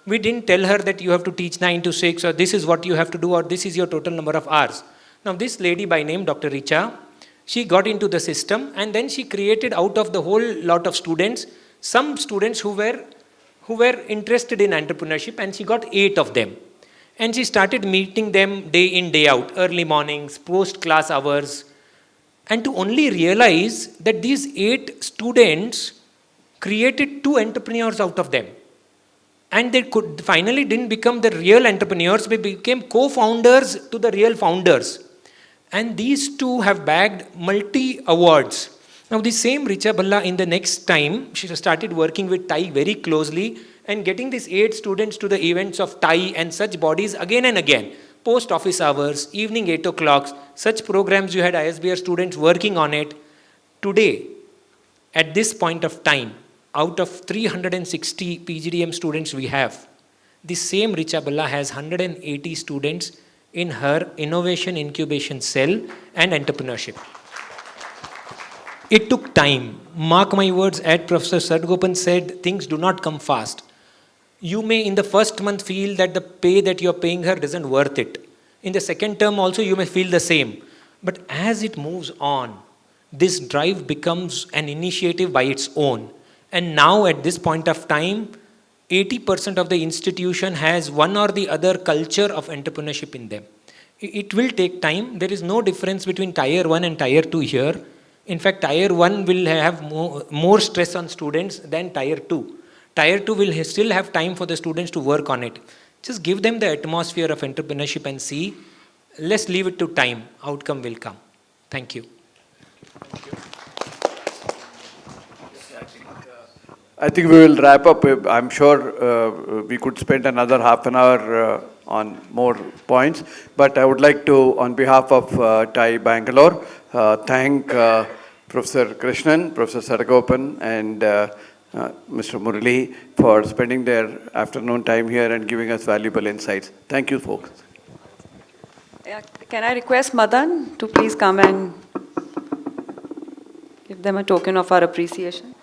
We didn't tell her that you have to teach 9 to 6, or this is what you have to do, or this is your total number of hours. Now this lady by name Dr. Richa, she got into the system, and then she created out of the whole lot of students, some students who were interested in entrepreneurship, and she got 8 of them. And she started meeting them day in, day out, early mornings, post-class hours, and to only realize that these 8 students created 2 entrepreneurs out of them. And they finally didn't become the real entrepreneurs, they became co-founders to the real founders. And these 2 have bagged multi-awards. Now the same Richa Balla, in the next time, she started working with TiE very closely and getting these 8 students to the events of TiE and such bodies again and again. Post office hours, evening 8 o'clock, such programs you had ISBR students working on it. Today, at this point of time, out of 360 PGDM students we have, the same Richa Balla has 180 students in her innovation incubation cell and entrepreneurship. It took time. Mark my words, as Professor Sadgopan said, things do not come fast. You may in the first month feel that the pay that you're paying her isn't worth it. In the second term also you may feel the same. But as it moves on, this drive becomes an initiative by its own. And now at this point of time, 80% of the institution has one or the other culture of entrepreneurship in them. It will take time. There is no difference between Tier 1 and Tier 2 here. In fact, Tier 1 will have more stress on students than Tier 2. Tier 2 will still have time for the students to work on it. Just give them the atmosphere of entrepreneurship and see. Let's leave it to time. Outcome will come. Thank you. I think we will wrap up. I'm sure we could spend another half an hour on more points. But I would like to, on behalf of TiE Bangalore, thank Professor Krishnan, Professor Sadagopan, and Mr. Murali for spending their afternoon time here and giving us valuable insights. Thank you, folks. Can I request Madan to please come and give them a token of our appreciation?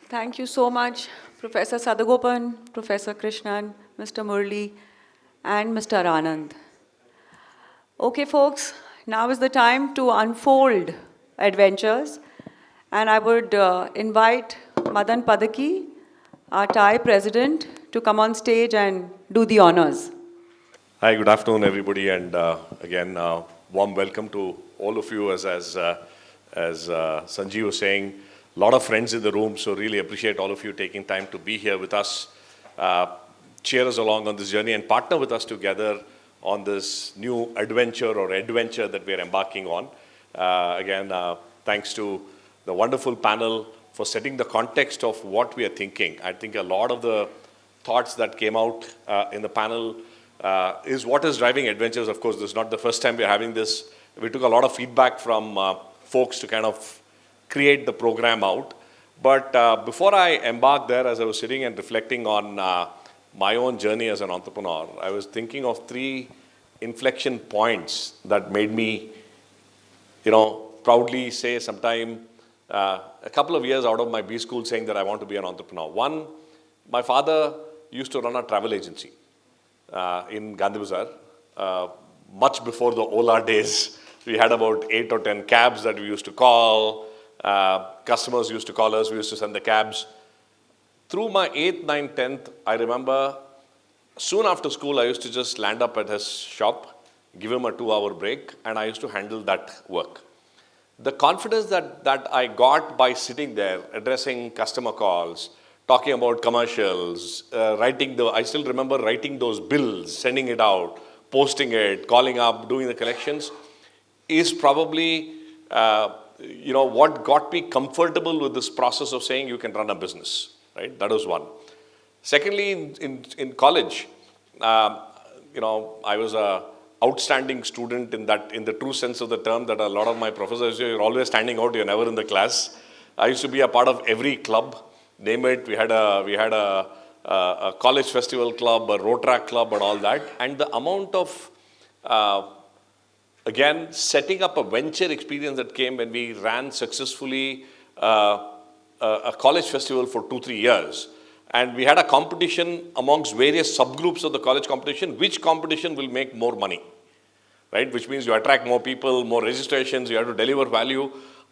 Thank you so much, Professor Sadagopan, Professor Krishnan, Mr. Murali, and Mr. Anand. Okay, folks, now is the time to unfold EdVentures, and I would invite Madan Padaki our TiE president, to come on stage and do the honors. Hi, good afternoon, everybody, and again, warm welcome to all of you. As Sanjeev was saying, a lot of friends in the room, so really appreciate all of you taking time to be here with us, cheer us along on this journey, and partner with us together on this new adventure or adventure that we are embarking on. Again, thanks to the wonderful panel for setting the context of what we are thinking. I think a lot of the thoughts that came out in the panel is what is driving EdVentures. Of course, this is not the first time we're having this. We took a lot of feedback from folks to kind of create the program out. But before I embarked there, as I was sitting and reflecting on my own journey as an entrepreneur, I was thinking of 3 inflection points that made me, proudly say sometime a couple of years out of my B school saying that I want to be an entrepreneur. One, my father used to run a travel agency in Gandhi Bazaar. Much before the Ola days, we had about 8 or 10 cabs that we used to call. Customers used to call us, we used to send the cabs. Through my 8th, 9th, 10th, I remember soon after school, I used to just land up at his shop, give him a 2-hour break, and I used to handle that work. The confidence that I got by sitting there, addressing customer calls, talking about commercials, I still remember writing those bills, sending it out, posting it, calling up, doing the collections, is probably, what got me comfortable with this process of saying you can run a business, right? That was one. Secondly, in college, I was a outstanding student in the true sense of the term, that a lot of my professors, you're always standing out, you're never in the class. I used to be a part of every club. Name it, we had a college festival club, a road track club, and all that. And the amount of, again, setting up a venture experience that came when we ran successfully a college festival for 2-3 years. And we had a competition amongst various subgroups of the college competition. Which competition will make more money, right? Which means you attract more people, more registrations, you have to deliver value.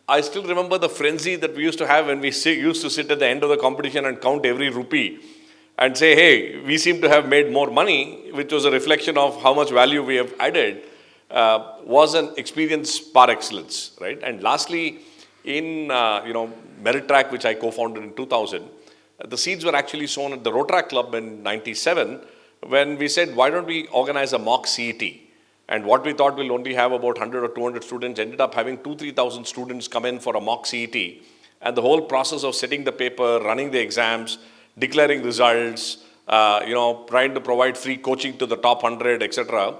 I still remember the frenzy that we used to have when we used to sit at the end of the competition and count every rupee and say, hey, we seem to have made more money, which was a reflection of how much value we have added, was an experience par excellence, right? And lastly, in Merit Track, which I co-founded in 2000, the seeds were actually sown at the Road Club in 97 when we said, why don't we organize a mock CET? And what we thought will only have about 100 or 200 students ended up having 2,000-3,000 students come in for a mock CET. And the whole process of setting the paper, running the exams, declaring results, trying to provide free coaching to the top 100, etc.,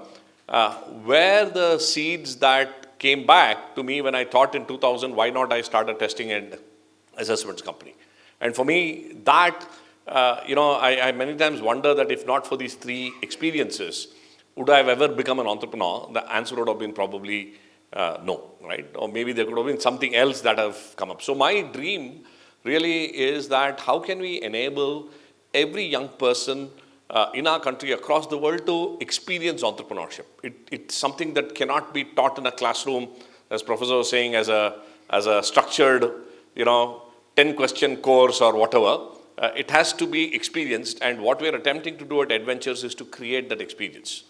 were the seeds that came back to me when I thought in 2000, why not I start a testing and assessments company? And for me, that, I many times wonder that if not for these 3 experiences, would I have ever become an entrepreneur? The answer would have been probably no, right? Or maybe there could have been something else that have come up. So my dream really is that how can we enable every young person in our country, across the world, to experience entrepreneurship? It's something that cannot be taught in a classroom, as Professor was saying, as a structured, 10-question course or whatever. It has to be experienced, and what we are attempting to do at EdVentures is to create that experience,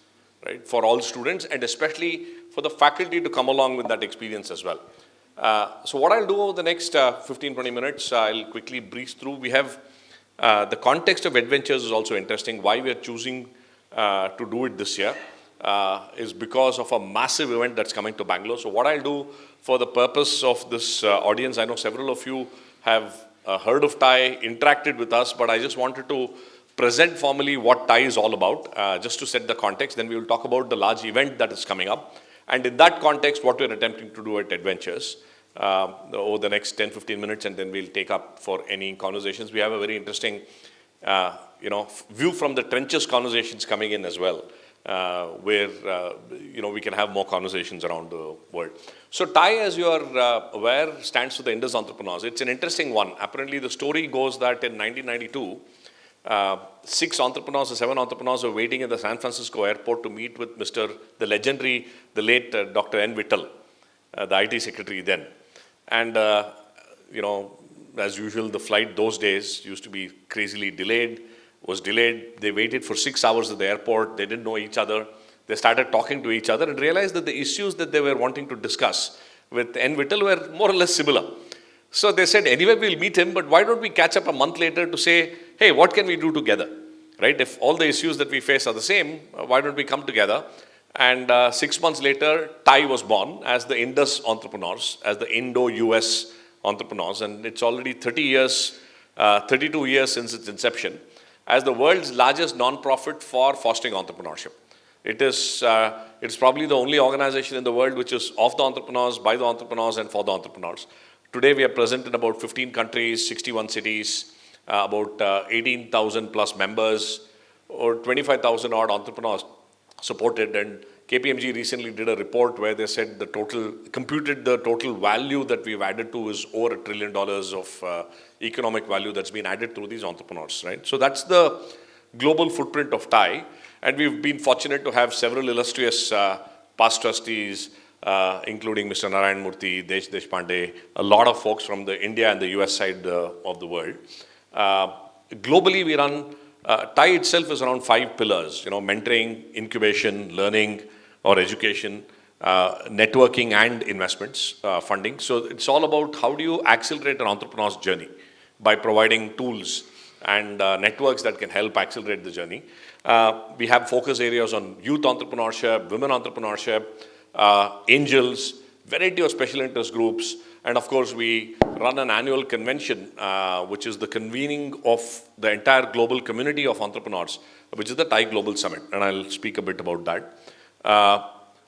right, for all students, and especially for the faculty to come along with that experience as well. So what I'll do over the next 15-20 minutes, I'll quickly breeze through. We have the context of EdVentures is also interesting. Why we are choosing to do it this year is because of a massive event that's coming to Bangalore. So what I'll do for the purpose of this audience, I know several of you have heard of TiE, interacted with us, but I just wanted to present formally what TiE is all about, just to set the context. Then we will talk about the large event that is coming up. And in that context, what we're attempting to do at EdVentures over the next 10-15 minutes, and then we'll take up for any conversations. We have a very interesting, view from the trenches conversations coming in as well, where, we can have more conversations around the world. So TiE, as you are aware, stands for the Indus Entrepreneurs. It's an interesting one. Apparently, the story goes that in 1992, 6 entrepreneurs or 7 entrepreneurs were waiting at the San Francisco airport to meet with the legendary, the late Dr. N. Vittal, the IT secretary then. And, as usual, the flight those days used to be crazily delayed, was delayed. They waited for 6 hours at the airport. They didn't know each other. They started talking to each other and realized that the issues that they were wanting to discuss with N. Vittal were more or less similar. So they said, anyway, we'll meet him, but why don't we catch up a month later to say, hey, what can we do together? Right? If all the issues that we face are the same, why don't we come together? And 6 months later, TiE was born as the Indus Entrepreneurs, as the Indo-US Entrepreneurs. And it's already 32 years since its inception, as the world's largest non-profit for fostering entrepreneurship. It's probably the only organization in the world which is of the entrepreneurs, by the entrepreneurs, and for the entrepreneurs. Today, we are present in about 15 countries, 61 cities, about 18,000 plus members, or 25,000 odd entrepreneurs supported. And KPMG recently did a report where they said computed the total value that we've added to is over $1 trillion of economic value that's been added through these entrepreneurs, right? So that's the global footprint of TiE. And we've been fortunate to have several illustrious past trustees, including Mr. Narayan Murthy, Desh Deshpande, a lot of folks from the India and the US side of the world. Globally, we run, TiE itself is around 5 pillars, mentoring, incubation, learning or education, networking and investments, funding. So it's all about how do you accelerate an entrepreneur's journey by providing tools and networks that can help accelerate the journey. We have focus areas on youth entrepreneurship, women entrepreneurship, angels, variety of special interest groups, and of course we run an annual convention, which is the convening of the entire global community of entrepreneurs, which is the TiE Global Summit, and I'll speak a bit about that.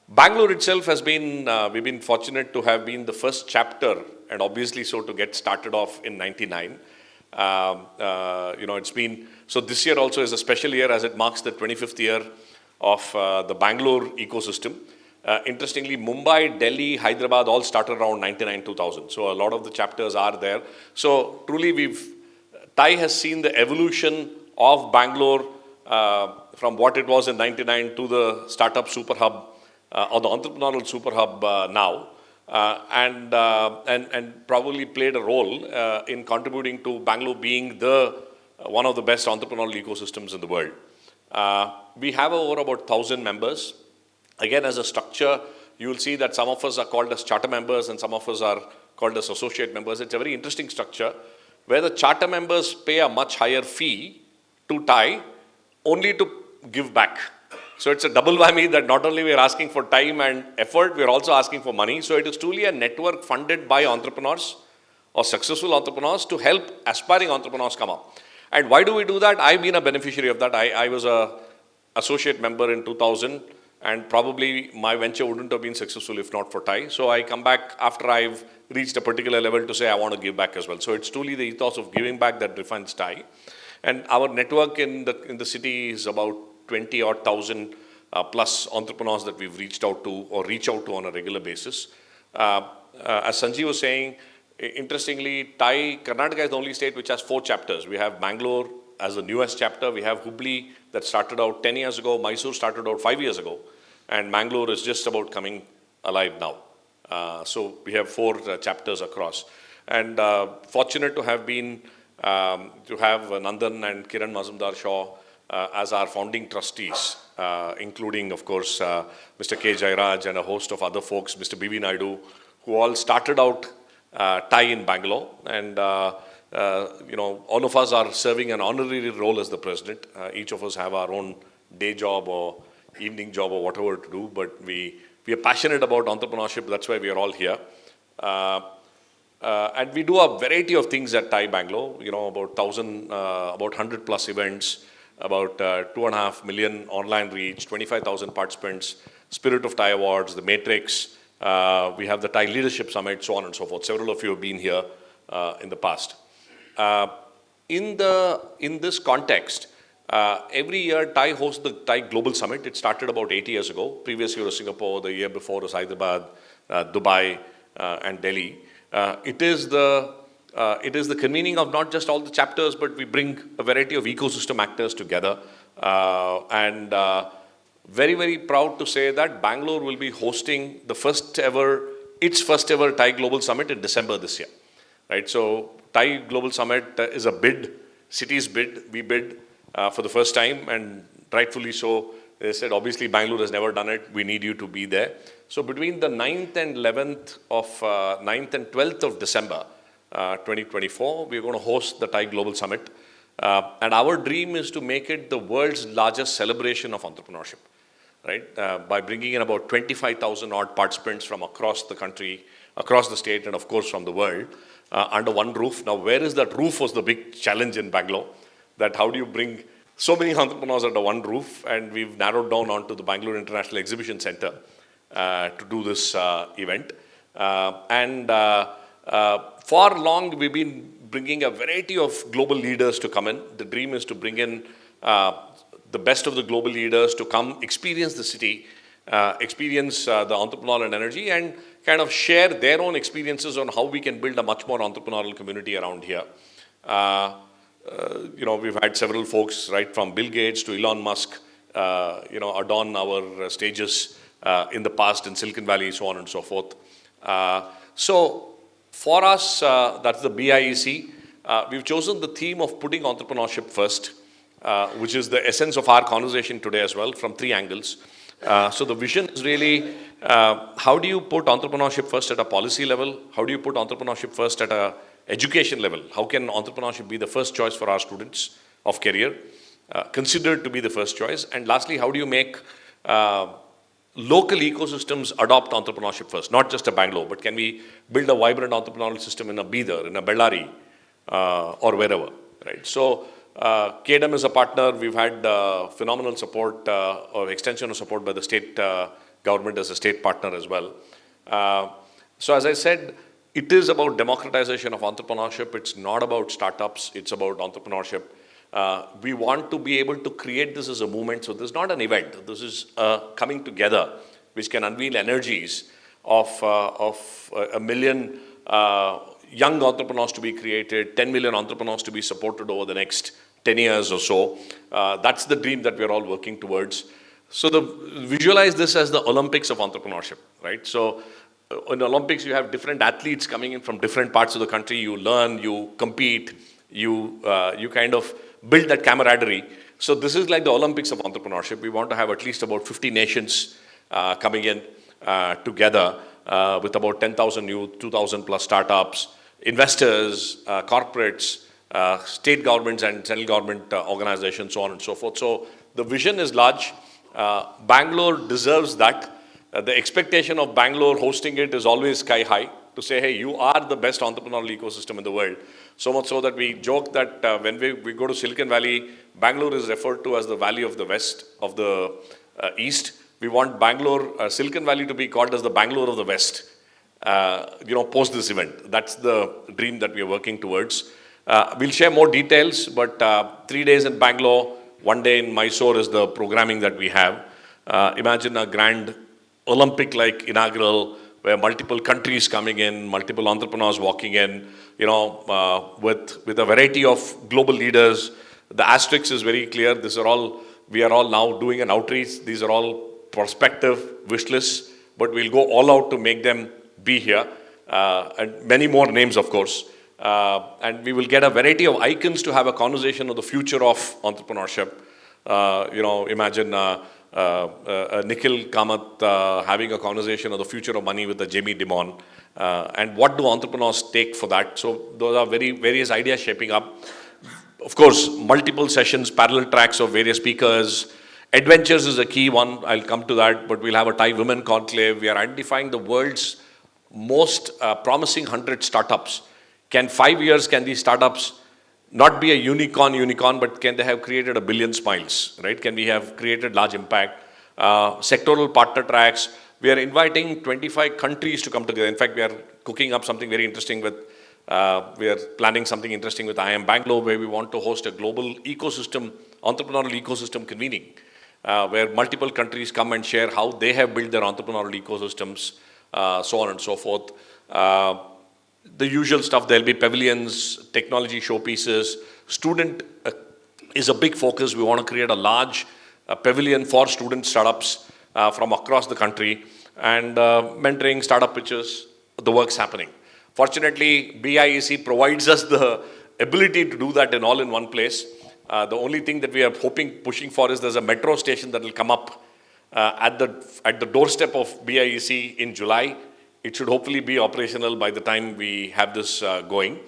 Bangalore itself has been, we've been fortunate to have been the first chapter, and obviously so to get started off in '99. It's been, so this year also is a special year as it marks the 25th year of the Bangalore ecosystem. Interestingly, Mumbai, Delhi, Hyderabad all started around 99-2000. So a lot of the chapters are there. So truly TiE has seen the evolution of Bangalore from what it was in 99 to the startup super hub or the entrepreneurial super hub now. And probably played a role in contributing to Bangalore being one of the best entrepreneurial ecosystems in the world. We have over about 1,000 members. Again, as a structure, you will see that some of us are called as charter members and some of us are called as associate members. It's a very interesting structure where the charter members pay a much higher fee to TiE only to give back. So it's a double whammy that not only we are asking for time and effort, we are also asking for money. So it is truly a network funded by entrepreneurs or successful entrepreneurs to help aspiring entrepreneurs come up. And why do we do that? I've been a beneficiary of that. I was an associate member in 2000, and probably my venture wouldn't have been successful if not for TiE. So I come back after I've reached a particular level to say I want to give back as well. So it's truly the ethos of giving back that defines TiE. And our network in the city is about 20-odd thousand plus entrepreneurs that we've reached out to or reach out to on a regular basis. As Sanjeev was saying, interestingly, Karnataka is the only state which has 4 chapters. We have Bangalore as the newest chapter. We have Hubli that started out 10 years ago. Mysore started out 5 years ago. And Bangalore is just about coming alive now. So we have 4 chapters across. And fortunate to have been, to have Nandan and Kiran Mazumdar-Shaw as our founding trustees, including, of course, Mr. K. Jairaj and a host of other folks, Mr. B.V. Naidu, who all started out TiE in Bangalore. And, all of us are serving an honorary role as the president. Each of us have our own day job or evening job or whatever to do, but we are passionate about entrepreneurship. That's why we are all here. And we do a variety of things at TiE Bangalore, about 100 plus events, about 2.5 million online reach, 25,000 participants, Spirit of TiE Awards, the Matrix, we have the TiE Leadership Summit, so on and so forth. Several of you have been here in the past. In this context, every year TiE hosts the TiE Global Summit. It started about 8 years ago. Previous year was Singapore, the year before was Hyderabad, Dubai, and Delhi. It is the convening of not just all the chapters, but we bring a variety of ecosystem actors together. And very, very proud to say that Bangalore will be hosting its first ever TiE Global Summit in December this year. Right? So TiE Global Summit is a bid, city's bid. We bid for the first time, and rightfully so. They said, obviously, Bangalore has never done it. We need you to be there. So between the 9th and 12th of December 2024, we're going to host the TiE Global Summit. And our dream is to make it the world's largest celebration of entrepreneurship, right? By bringing in about 25,000 odd participants from across the country, across the state, and of course from the world, under one roof. Now, where is that roof was the big challenge in Bangalore. That how do you bring so many entrepreneurs under one roof? And we've narrowed down onto the Bangalore International Exhibition Center to do this event. For long, we've been bringing a variety of global leaders to come in. The dream is to bring in the best of the global leaders to come experience the city, experience the entrepreneurial energy, and kind of share their own experiences on how we can build a much more entrepreneurial community around here. We've had several folks, right, from Bill Gates to Elon Musk, adorn our stages in the past in Silicon Valley, so on and so forth. So for us, that's the BIEC. We've chosen the theme of putting entrepreneurship first, which is the essence of our conversation today as well, from three angles. So the vision is really, how do you put entrepreneurship first at a policy level? How do you put entrepreneurship first at a education level? How can entrepreneurship be the first choice for our students of career, considered to be the first choice? And lastly, how do you make local ecosystems adopt entrepreneurship first, not just a Bangalore, but can we build a vibrant entrepreneurial system in a Bidar, in a Bellary, or wherever, right? So KDEM is a partner. We've had phenomenal support or extension of support by the state government as a state partner as well. So as I said, it is about democratization of entrepreneurship. It's not about startups. It's about entrepreneurship. We want to be able to create this as a movement. So this is not an event. This is coming together, which can unveil energies of a million young entrepreneurs to be created, 10 million entrepreneurs to be supported over the next 10 years or so. That's the dream that we're all working towards. So visualize this as the Olympics of entrepreneurship, right? So in the Olympics, you have different athletes coming in from different parts of the country. You learn, you compete, you kind of build that camaraderie. So this is like the Olympics of entrepreneurship. We want to have at least about 50 nations coming in together with about 10,000 youth, 2,000 plus startups, investors, corporates, state governments and central government organizations, so on and so forth. So the vision is large. Bangalore deserves that. The expectation of Bangalore hosting it is always sky high, to say, hey, you are the best entrepreneurial ecosystem in the world. So much so that we joke that when we go to Silicon Valley, Bangalore is referred to as the Valley of the West, of the East. We want Bangalore, Silicon Valley to be called as the Bangalore of the West, post this event. That's the dream that we are working towards. We'll share more details, but 3 days in Bangalore, 1 day in Mysore is the programming that we have. Imagine a grand Olympic-like inaugural where multiple countries coming in, multiple entrepreneurs walking in, with a variety of global leaders. The asterisk is very clear. We are all now doing an outreach. These are all prospective wish lists, but we'll go all out to make them be here, and many more names, of course. And we will get a variety of icons to have a conversation of the future of entrepreneurship. Imagine Nikhil Kamath having a conversation of the future of money with Jamie Dimon. And what do entrepreneurs take for that? So those are various ideas shaping up. Of course, multiple sessions, parallel tracks of various speakers. EdVentures is a key one. I'll come to that, but we'll have a TiE Women Conclave. We are identifying the world's most promising 100 startups. Can 5 years, can these startups not be a unicorn, but can they have created 1 billion smiles, right? Can we have created large impact? Sectoral partner tracks. We are inviting 25 countries to come together. In fact, we are cooking up something very interesting we are planning something interesting with IIM Bangalore, where we want to host a global ecosystem, entrepreneurial ecosystem convening, where multiple countries come and share how they have built their entrepreneurial ecosystems, so on and so forth. The usual stuff, there'll be pavilions, technology showpieces. Student is a big focus. We want to create a large pavilion for student startups from across the country, and mentoring, startup pitches, the work's happening. Fortunately, BIEC provides us the ability to do that all in one place. The only thing that we are pushing for is there's a metro station that will come up at the doorstep of BIEC in July. It should hopefully be operational by the time we have this going.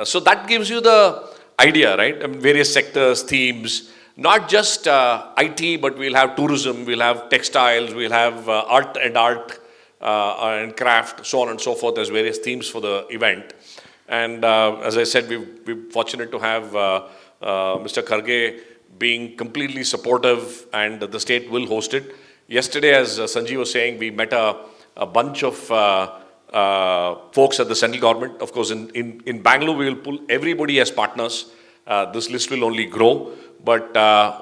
So that gives you the idea, right? I mean, various sectors, themes, not just IT, but we'll have tourism, we'll have textiles, we'll have art and craft, so on and so forth. There's various themes for the event. And as I said, we're fortunate to have Mr. Kharge being completely supportive, and the state will host it. Yesterday, as Sanjeev was saying, we met a bunch of folks at the central government. Of course, in Bangalore, we will pull everybody as partners. This list will only grow. But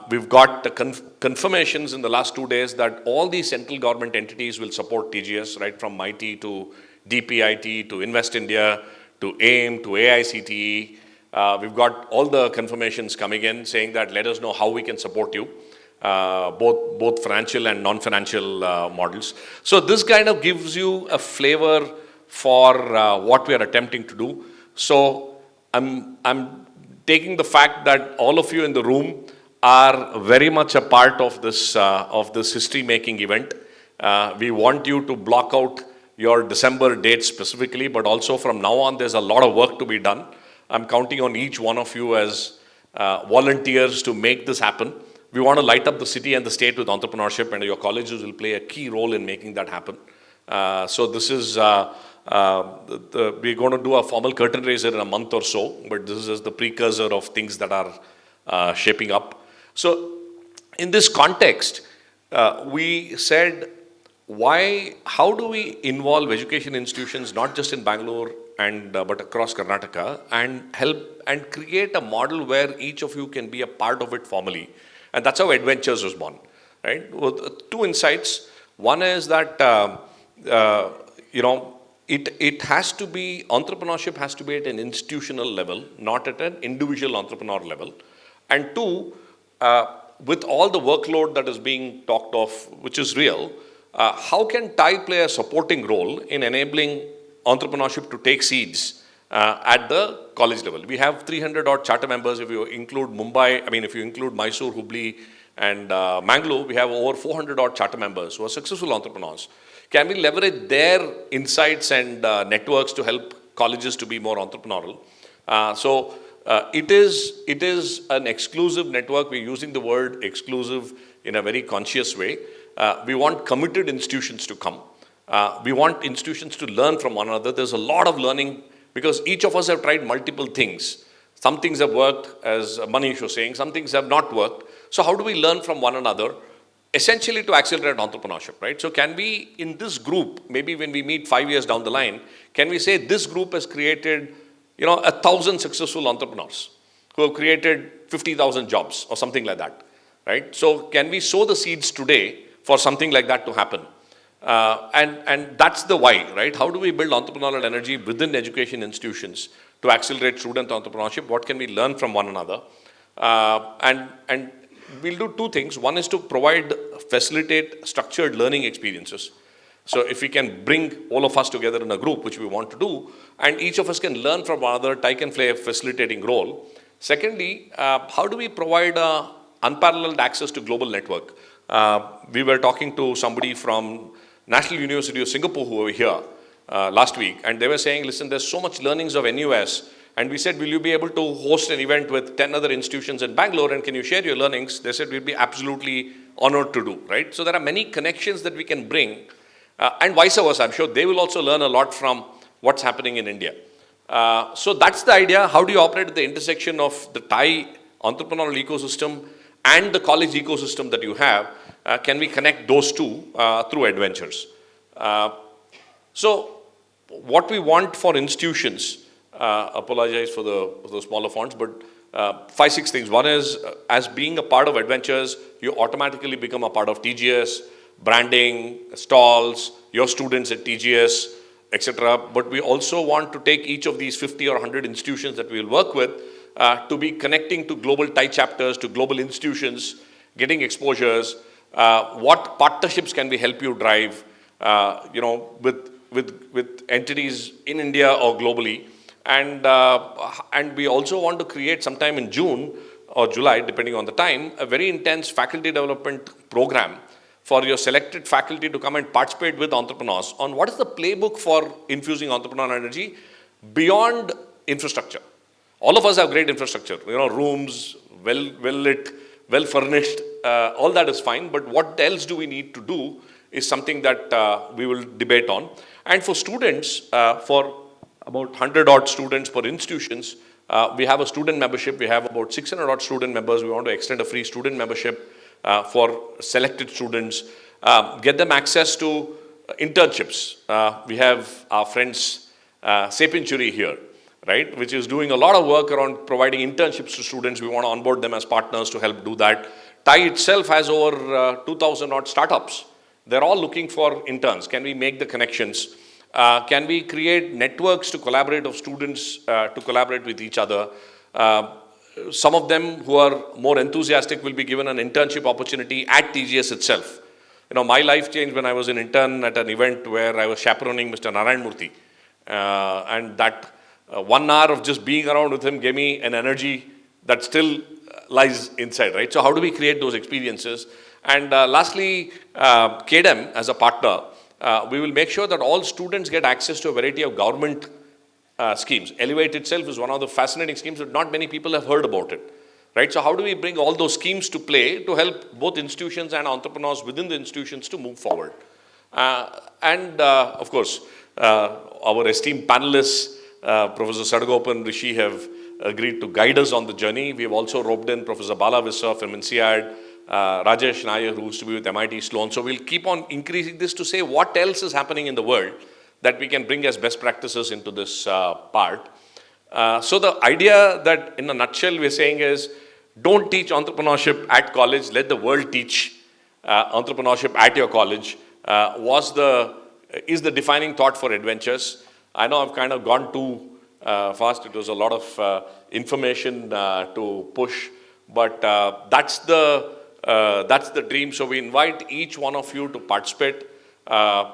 we've got the confirmations in the last 2 days that all these central government entities will support TGS, right from MIT to DPIT to Invest India to AIM to AICTE. We've got all the confirmations coming in saying that let us know how we can support you, both financial and non-financial models. So this kind of gives you a flavor for what we are attempting to do. So I'm taking the fact that all of you in the room are very much a part of this history-making event. We want you to block out your December date specifically, but also from now on, there's a lot of work to be done. I'm counting on each one of you as volunteers to make this happen. We want to light up the city and the state with entrepreneurship, and your colleges will play a key role in making that happen. So this is, we're going to do a formal curtain raiser in a month or so, but this is the precursor of things that are shaping up. So in this context, we said, how do we involve education institutions, not just in Bangalore but across Karnataka, and help and create a model where each of you can be a part of it formally. And that's how EdVentures was born, right? Well, two insights. One is that, it has to be, entrepreneurship has to be at an institutional level, not at an individual entrepreneur level. And two, with all the workload that is being talked of, which is real, how can TiE play a supporting role in enabling entrepreneurship to take seeds at the college level? We have 300 odd charter members. If you include if you include Mysore, Hubli, and Mangalore, we have over 400 odd charter members who are successful entrepreneurs. Can we leverage their insights and networks to help colleges to be more entrepreneurial? So it is an exclusive network. We're using the word exclusive in a very conscious way. We want committed institutions to come. We want institutions to learn from one another. There's a lot of learning because each of us have tried multiple things. Some things have worked, as Manish was saying, some things have not worked. So how do we learn from one another, essentially to accelerate entrepreneurship, right? So can we, in this group, maybe when we meet 5 years down the line, can we say this group has created, 1,000 successful entrepreneurs who have created 50,000 jobs or something like that, right? So can we sow the seeds today for something like that to happen? And that's the why, right? How do we build entrepreneurial energy within education institutions to accelerate student entrepreneurship? What can we learn from one another? And we'll do two things. One is to facilitate structured learning experiences. So if we can bring all of us together in a group, which we want to do, and each of us can learn from one another, TiE can play a facilitating role. Secondly, how do we provide unparalleled access to global network? We were talking to somebody from National University of Singapore who were here last week, and they were saying, listen, there's so much learnings of NUS, and we said, will you be able to host an event with 10 other institutions in Bangalore, and can you share your learnings? They said, we'd be absolutely honored to do, right? So there are many connections that we can bring, and vice versa. I'm sure they will also learn a lot from what's happening in India. So that's the idea. How do you operate at the intersection of the TiE entrepreneurial ecosystem and the college ecosystem that you have? Can we connect those two through EdVentures? So what we want for institutions, apologize for the smaller fonts, but 5-6 things. One is, as being a part of EdVentures, you automatically become a part of TGS, branding, stalls, your students at TGS, etc. But we also want to take each of these 50 or 100 institutions that we will work with to be connecting to global TiE chapters, to global institutions, getting exposures. What partnerships can we help you drive, with with entities in India or globally. And we also want to create sometime in June or July, depending on the time, a very intense faculty development program for your selected faculty to come and participate with entrepreneurs on what is the playbook for infusing entrepreneurial energy beyond infrastructure. All of us have great infrastructure, rooms, well lit, well furnished, all that is fine, but what else do we need to do is something that we will debate on. And for students, for about 100 odd students per institutions, we have a student membership. We have about 600 odd student members. We want to extend a free student membership for selected students, get them access to internships. We have our friends Sapinchuri here, right, which is doing a lot of work around providing internships to students. We want to onboard them as partners to help do that. TiE itself has over 2,000 odd startups. They're all looking for interns. Can we make the connections? Can we create networks to collaborate of students to collaborate with each other? Some of them who are more enthusiastic will be given an internship opportunity at TGS itself. My life changed when I was an intern at an event where I was chaperoning Mr. Narayan Murthy. And that 1 hour of just being around with him gave me an energy that still lies inside, right? So how do we create those experiences? And lastly, KDEM as a partner, we will make sure that all students get access to a variety of government schemes. Elevate itself is one of the fascinating schemes that not many people have heard about it, right? So how do we bring all those schemes to play to help both institutions and entrepreneurs within the institutions to move forward? Of course, our esteemed panelists, Professor Sadagopan, Rishi have agreed to guide us on the journey. We have also roped in Professor Bala Vissa from INSEAD, Rajesh Nair, who used to be with MIT Sloan. So we'll keep on increasing this to say what else is happening in the world that we can bring as best practices into this part. So the idea that in a nutshell we're saying is, don't teach entrepreneurship at college, let the world teach entrepreneurship at your college, is the defining thought for EdVentures. I know I've kind of gone too fast. It was a lot of information to push, but that's the dream. So we invite each one of you to participate.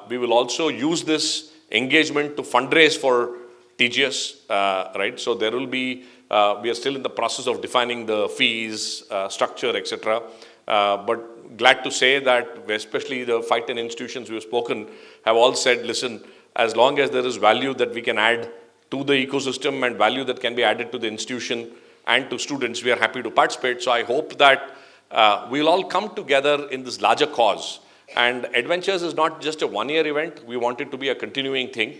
We will also use this engagement to fundraise for TGS, right? So there will be, we are still in the process of defining the fees, structure, etc. But glad to say that especially the 5-10 institutions we've spoken have all said, listen, as long as there is value that we can add to the ecosystem and value that can be added to the institution and to students, we are happy to participate. So I hope that we'll all come together in this larger cause. And EdVentures is not just a one-year event. We want it to be a continuing thing.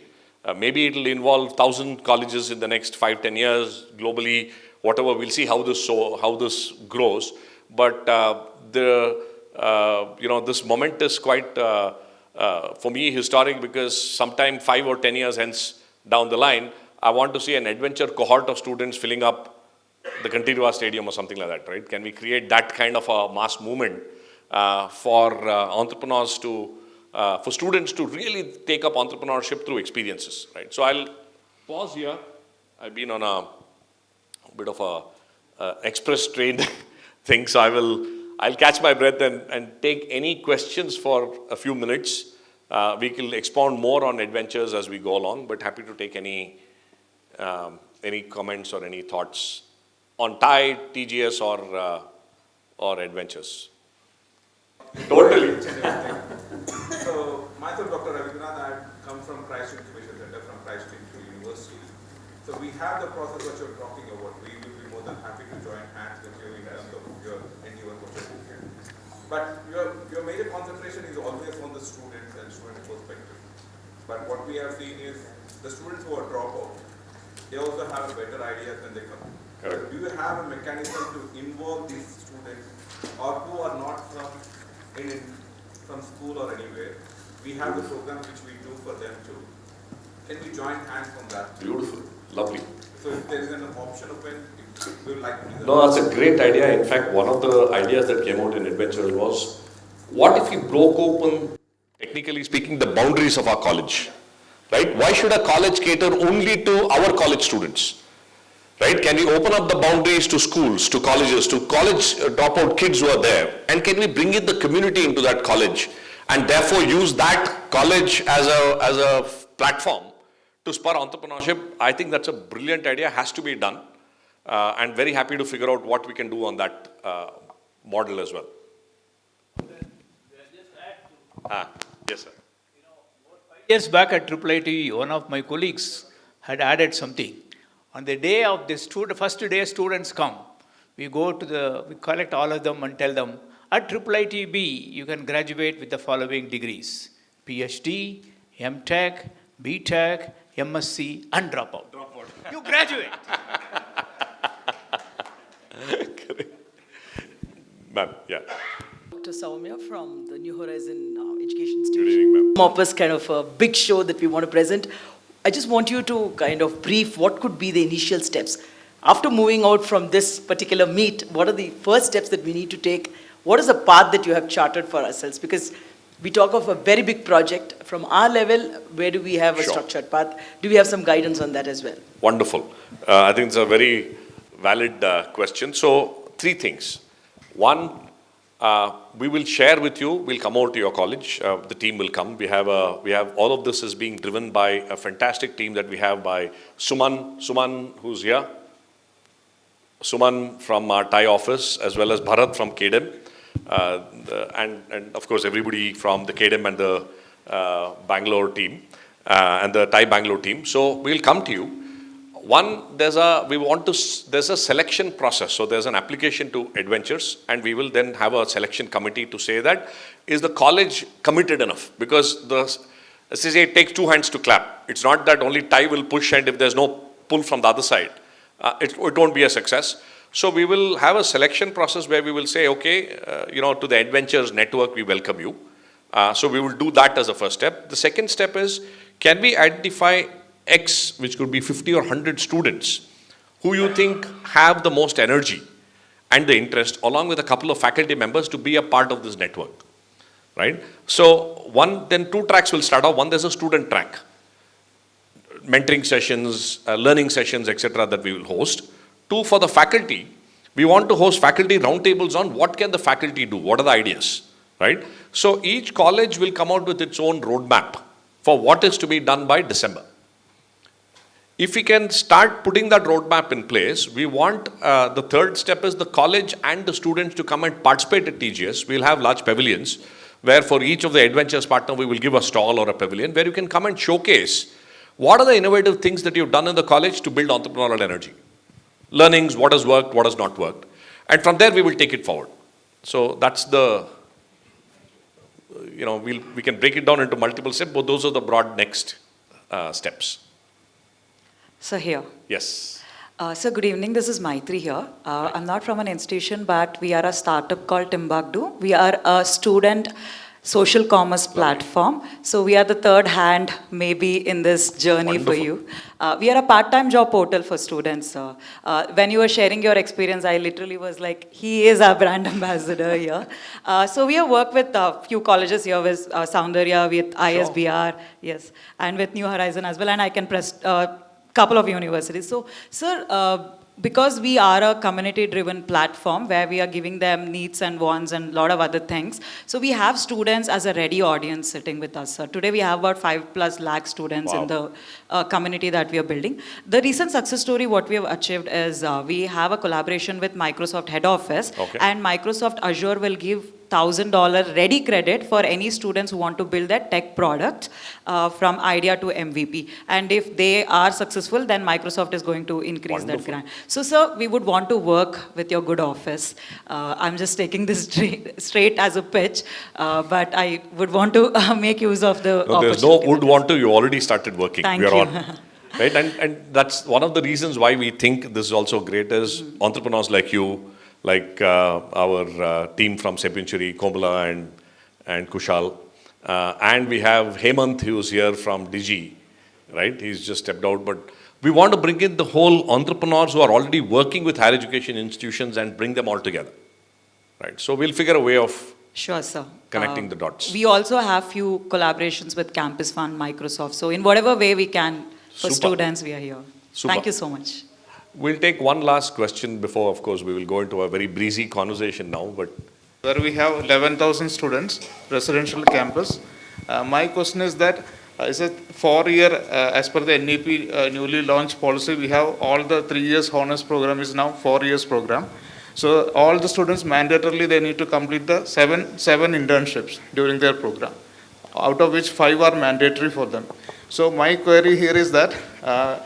Maybe it'll involve 1,000 colleges in the next 5-10 years globally, whatever. We'll see how this grows. But this moment is quite, for me, historic, because sometime 5 or 10 years hence down the line, I want to see an adventure cohort of students filling up the Kantirwa Stadium or something like that, right? Can we create that kind of a mass movement for entrepreneurs to, for students to really take up entrepreneurship through experiences, right? So I'll pause here. I've been on a bit of a express train thing, so I'll catch my breath and take any questions for a few minutes. We can expound more on EdVentures as we go along, but happy to take any comments or any thoughts on TiE, TGS, or EdVentures. Totally. So, myself, Dr. Ravindran, I've come from Christ Incubation Center from Christ University. So we have the process that you're talking about. We will be more than happy to join hands with you in terms of your endeavor, what you're doing. But your major concentration is always on the students and student perspective. But what we have seen is the students who are dropout, they also have better ideas when they come. Correct. Do you have a mechanism to involve these students or who are not from school or anywhere? We have the program which we do for them too. Can we join hands on that? Beautiful. Lovely. So if there is an option open, we would like to do that. No, that's a great idea. In fact, one of the ideas that came out in EdVentures was, what if we broke open, technically speaking, the boundaries of our college, right? Why should a college cater only to our college students, right? Can we open up the boundaries to schools, to colleges, to college dropout kids who are there? And can we bring in the community into that college and therefore use that college as a platform to spur entrepreneurship. I think that's a brilliant idea, has to be done. And very happy to figure out what we can do on that model as well. Yes, sir. Years back at IIIT, one of my colleagues had added something. On the day of the first day students come, we collect all of them and tell them, at IIIT-B, you can graduate with the following degrees: PhD, MTech, BTech, MSc, and dropout. You graduate. Ma'am, yeah. Dr. Soumya from the New Horizon Education Good evening, ma'am. Institution. Of us kind of a big show that we want to present. I just want you to kind of brief what could be the initial steps. After moving out from this particular meet, what are the first steps that we need to take? What is the path that you have charted for ourselves? Because we talk of a very big project. From our level, where do we have a structured path? Do we have some guidance on that as well? Wonderful. I think it's a very valid question. So, 3 things. One, we will share with you, we'll come over to your college, the team will come. We have all of this is being driven by a fantastic team that we have by Suman, who's here. Suman from our TiE office, as well as Bharat from KDEM. And of course everybody from the KDEM and the Bangalore team and the TiE Bangalore team. So we'll come to you. One, there's a selection process. So there's an application to EdVentures, and we will then have a selection committee to say that, is the college committed enough? Because as I say, it takes 2 hands to clap. It's not that only TiE will push, and if there's no pull from the other side, it won't be a success. So we will have a selection process where we will say, okay, to the EdVentures network, we welcome you. So we will do that as a first step. The second step is, can we identify X, which could be 50 or 100 students, who you think have the most energy and the interest, along with a couple of faculty members, to be a part of this network, right? So then 2 tracks will start off. One, there's a student track, mentoring sessions, learning sessions, etc., that we will host. 2, for the faculty, we want to host faculty roundtables on what can the faculty do, what are the ideas, right? So each college will come out with its own roadmap for what is to be done by December. If we can start putting that roadmap in place, we want the third step is the college and the students to come and participate at TGS. We'll have large pavilions where for each of the EdVentures partner, we will give a stall or a pavilion where you can come and showcase what are the innovative things that you've done in the college to build entrepreneurial energy. Learnings, what has worked, what has not worked. And from there, we will take it forward. So that's we can break it down into multiple steps, but those are the broad next steps. So here. Yes. So good evening, this is Maitri here. I'm not from an institution, but we are a startup called Timbuktu. We are a student social commerce platform. So we are the third hand maybe in this journey for you. We are a part-time job portal for students. When you were sharing your experience, I literally was like, he is our brand ambassador here. So we have worked with a few colleges here with Soundarya, with ISBR, yes, and with New Horizon as well, and I can press couple of universities. So, sir, because we are a community-driven platform where we are giving them needs and wants and a lot of other things, so we have students as a ready audience sitting with us. Today we have about 5+ lakh students in the community that we are building. The recent success story, what we have achieved is we have a collaboration with Microsoft head office, and Microsoft Azure will give $1,000 ready credit for any students who want to build their tech product from idea to MVP. And if they are successful, then Microsoft is going to increase that grant. So, sir, we would want to work with your good office. I'm just taking this straight as a pitch, but I would want to make use of the opportunity. There's no would want to, you already started working. Thank we are you. on. Right? And that's one of the reasons why we think this is also great is entrepreneurs like you, like our team from Sepenchuri, Komala and Kushal. And we have Hemant, who's here from Digi, right? He's just stepped out. But we want to bring in the whole entrepreneurs who are already working with higher education institutions and bring them all together, right? So we'll figure a way of sure, sir. Connecting the dots. We also have few collaborations with Campus Fund, Microsoft. So in whatever way we can for students, we are here. Super. Thank you so much. We'll take one last question before, of course, we will go into a very breezy conversation now. But where we have 11,000 students, residential campus. My question is that It's a 4-year, as per the NEP newly launched policy, we have all the 3 years honors program is now 4 years program. So all the students mandatorily they need to complete the seven internships during their program, out of which 5 are mandatory for them. So my query here is that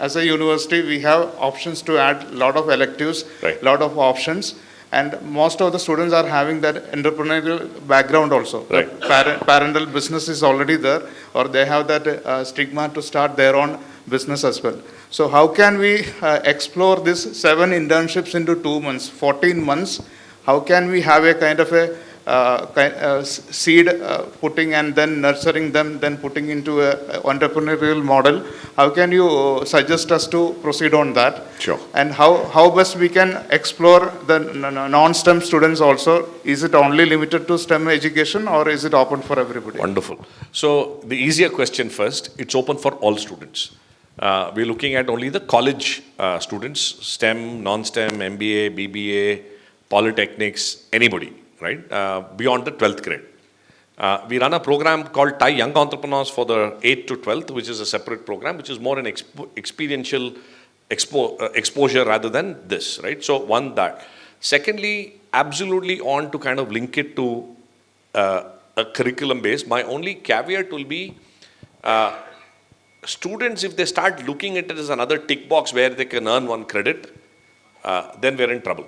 as a university we have options to add a lot of electives, lot of options, and most of the students are having that entrepreneurial background also. Right. Parental business is already there, or they have that stigma to start their own business as well. So how can we explore this 7 internships into 2 months, 14 months? How can we have a kind of a seed putting and then nurturing them, then putting into a entrepreneurial model? How can you suggest us to proceed on that? Sure. And how best we can explore the non-STEM students also? Is it only limited to STEM education, or is it open for everybody? Wonderful. So the easier question first, it's open for all students. We're looking at only the college students, STEM, non-STEM, MBA, BBA, polytechnics, anybody, right? Beyond the 12th grade. We run a program called TiE Young Entrepreneurs for the 8th to 12th, which is a separate program, which is more an experiential exposure rather than this, right? So one, that. Secondly, absolutely on to kind of link it to a curriculum base. My only caveat will be students, if they start looking at it as another tick box where they can earn 1 credit, then we're in trouble,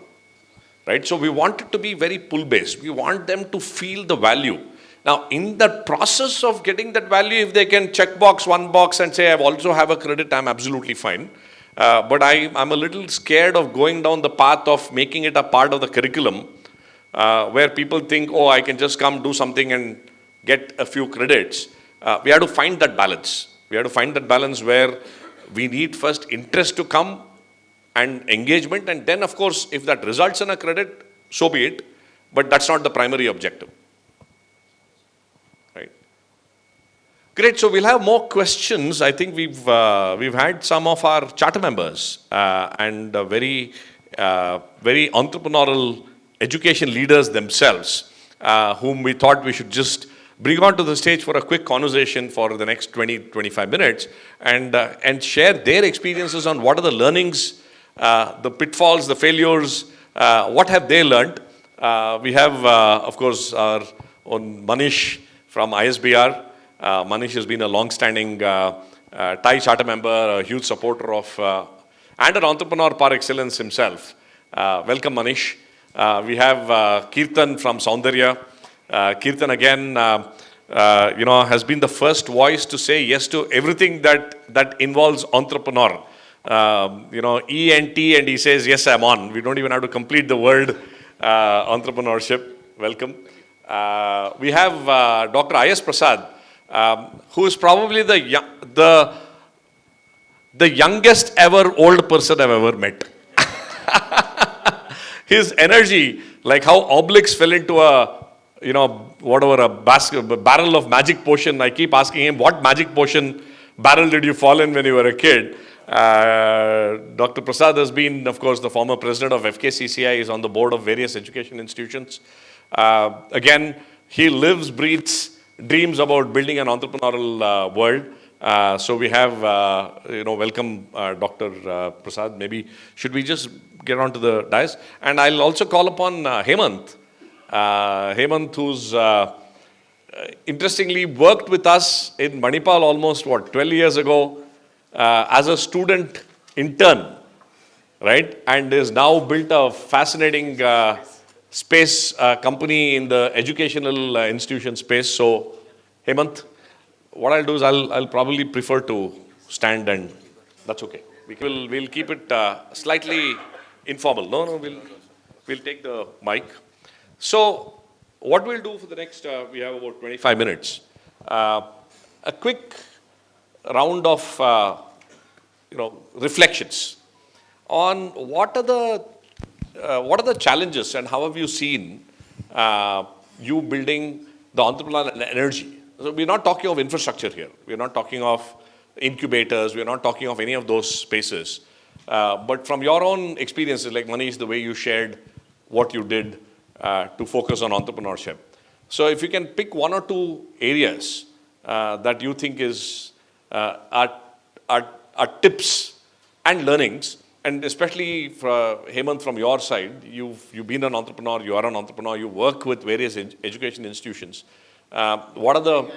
right? So we want it to be very pull-based. We want them to feel the value. Now, in the process of getting that value, if they can check box 1 box and say, I also have a credit, I'm absolutely fine. But I'm a little scared of going down the path of making it a part of the curriculum, where people think, oh, I can just come do something and get a few credits. We have to find that balance. We have to find that balance where we need first interest to come and engagement, and then of course if that results in a credit, so be it, but that's not the primary objective, right? Great. So we'll have more questions. I think we've had some of our charter members and very entrepreneurial education leaders themselves, whom we thought we should just bring onto the stage for a quick conversation for the next 20-25 minutes and share their experiences on what are the learnings, the pitfalls, the failures, what have they learned. We have, of course, our own Manish from ISBR. Manish has been a long-standing TiE charter member, a huge supporter of, and an entrepreneur par excellence himself. Welcome, Manish. We have Kirtan from Saundarya. Kirtan again, has been the first voice to say yes to everything that involves entrepreneur. E and T, and he says, yes, I'm on. We don't even have to complete the word entrepreneurship. Welcome. We have Dr. I.S. Prasad, who is probably the youngest ever old person I've ever met. His energy, like how Obelix fell into a barrel of magic potion. I keep asking him, what magic potion barrel did you fall in when you were a kid? Dr. Prasad has been, of course, the former president of FKCCI, is on the board of various education institutions. Again, he lives, breathes, dreams about building an entrepreneurial world. So we have, welcome Dr. Prasad. Maybe should we just get onto the dais? And I'll also call upon Hemant. Hemant, who's interestingly worked with us in Manipal almost, 12 years ago as a student intern, right? And is now built a fascinating space company in the educational institution space. So, Hemant, what I'll do is I'll probably prefer to stand, and that's okay. We'll keep it slightly informal. No, we'll take the mic. So, what we'll do for the next, we have about 25 minutes. A quick round of, reflections on what are the challenges and how have you seen you building the entrepreneurial energy. So we're not talking of infrastructure here. We're not talking of incubators. We're not talking of any of those spaces. But from your own experiences, like Manish, the way you shared what you did to focus on entrepreneurship. So if you can pick 1 or 2 areas that you think is are tips and learnings, and especially for Hemant from your side, you've been an entrepreneur, you are an entrepreneur, you work with various education institutions. What are the,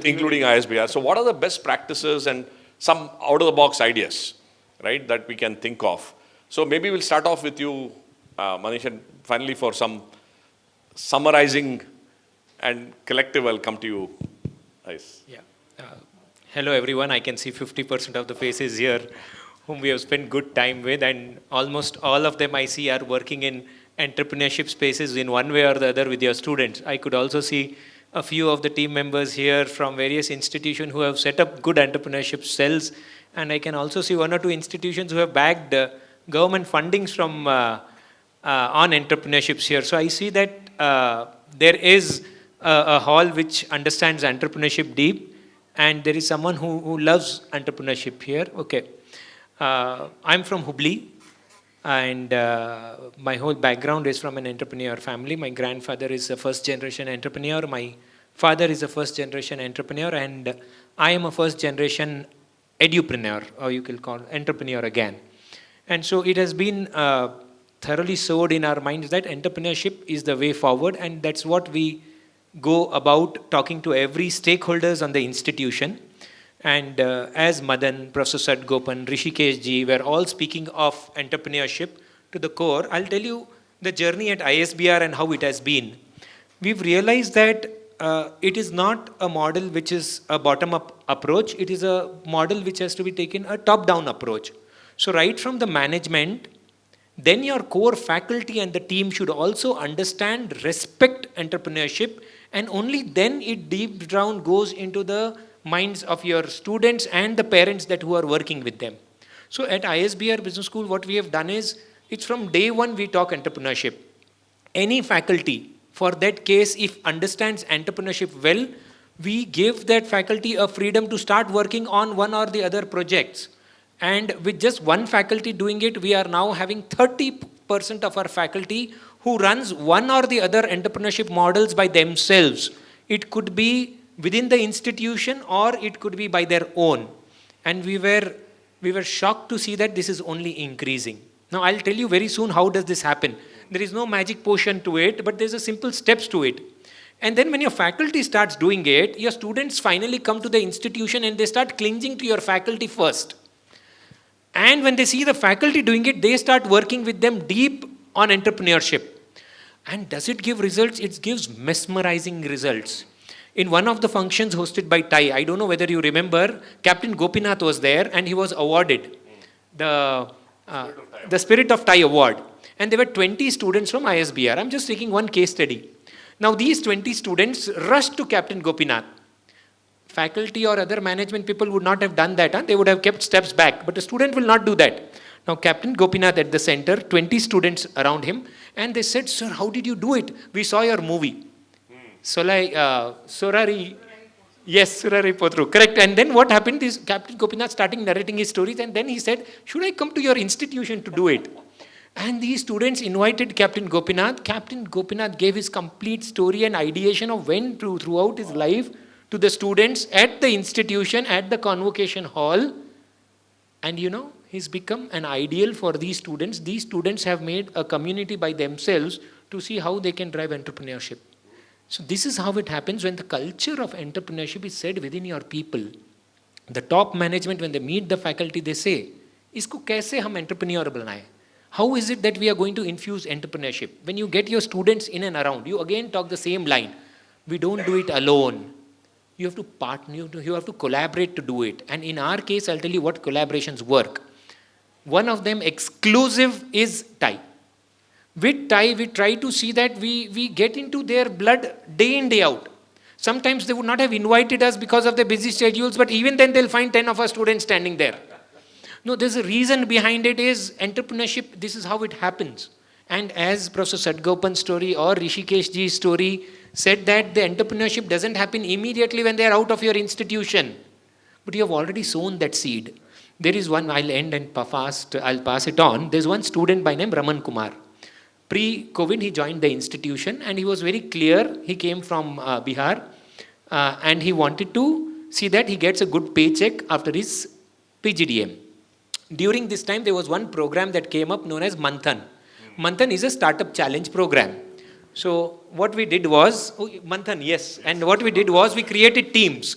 including ISBR, so what are the best practices and some out-of-the-box ideas, right, that we can think of? So maybe we'll start off with you, Manish, and finally for some summarizing and collective, I'll come to you. Nice. Yeah. Hello everyone, I can see 50% of the faces here whom we have spent good time with, and almost all of them I see are working in entrepreneurship spaces in one way or the other with your students. I could also see a few of the team members here from various institutions who have set up good entrepreneurship cells, and I can also see one or two institutions who have bagged government fundings from on entrepreneurships here. So I see that there is a hall which understands entrepreneurship deep, and there is someone who loves entrepreneurship here. Okay. I'm from Hubli, and my whole background is from an entrepreneur family. My grandfather is a first generation entrepreneur. My father is a first generation entrepreneur, and I am a first generation edupreneur, or you can call entrepreneur again. And so it has been thoroughly sowed in our minds that entrepreneurship is the way forward, and that's what we go about talking to every stakeholders on the institution. And as Madan, Professor Sadgopan, Rishikesh ji were all speaking of entrepreneurship to the core, I'll tell you the journey at ISBR and how it has been. We've realized that it is not a model which is a bottom-up approach. It is a model which has to be taken a top-down approach. So right from the management, then your core faculty and the team should also understand, respect entrepreneurship, and only then it deep down goes into the minds of your students and the parents that who are working with them. So at ISBR Business School, what we have done is, it's from day one we talk entrepreneurship. Any faculty, for that case, if understands entrepreneurship well, we give that faculty a freedom to start working on one or the other projects. And with just one faculty doing it, we are now having 30% of our faculty who runs one or the other entrepreneurship models by themselves. It could be within the institution or it could be by their own. And we were shocked to see that this is only increasing. Now I'll tell you very soon how does this happen. There is no magic potion to it, but there's a simple steps to it. And then when your faculty starts doing it, your students finally come to the institution and they start clinging to your faculty first. And when they see the faculty doing it, they start working with them deep on entrepreneurship. And does it give results? It gives mesmerizing results. In one of the functions hosted by TiE, I don't know whether you remember, Captain Gopinath was there and he was awarded the Spirit of TiE Award. And there were 20 students from ISBR. I'm just taking one case study. Now these 20 students rushed to Captain Gopinath. Faculty or other management people would not have done that. Huh? They would have kept steps back. But a student will not do that. Now Captain Gopinath at the center, 20 students around him. And they said, sir, how did you do it? We saw your movie. Surari Potru, correct. And then what happened is Captain Gopinath starting narrating his stories, and then he said, should I come to your institution to do it? And these students invited Captain Gopinath. Captain Gopinath gave his complete story and ideation of when throughout his life to the students at the institution, at the convocation hall. And you know, he's become an ideal for these students. These students have made a community by themselves to see how they can drive entrepreneurship. So this is how it happens when the culture of entrepreneurship is said within your people. The top management, when they meet the faculty, they say, "Isko kaise hum entrepreneur banaye?" How is it that we are going to infuse entrepreneurship? When you get your students in and around, you again talk the same line. We don't do it alone. You have to partner, you have to collaborate to do it. And in our case, I'll tell you what collaborations work. One of them exclusive is TiE. With TiE, we try to see that we get into their blood day in, day out. Sometimes they would not have invited us because of their busy schedules, but even then they'll find 10 of our students standing there. No, there's a reason behind it is entrepreneurship, this is how it happens. And as Professor Sadgopan's story or Rishikesh ji's story said that the entrepreneurship doesn't happen immediately when they're out of your institution. But you have already sown that seed. There is one, I'll end and I'll pass it on. There's one student by name Raman Kumar. Pre-COVID, he joined the institution and he was very clear. He came from Bihar and he wanted to see that he gets a good paycheck after his PGDM. During this time, there was one program that came up known as Manthan. Manthan is a startup challenge program. So what we did was, Manthan, yes, and what we did was we created teams.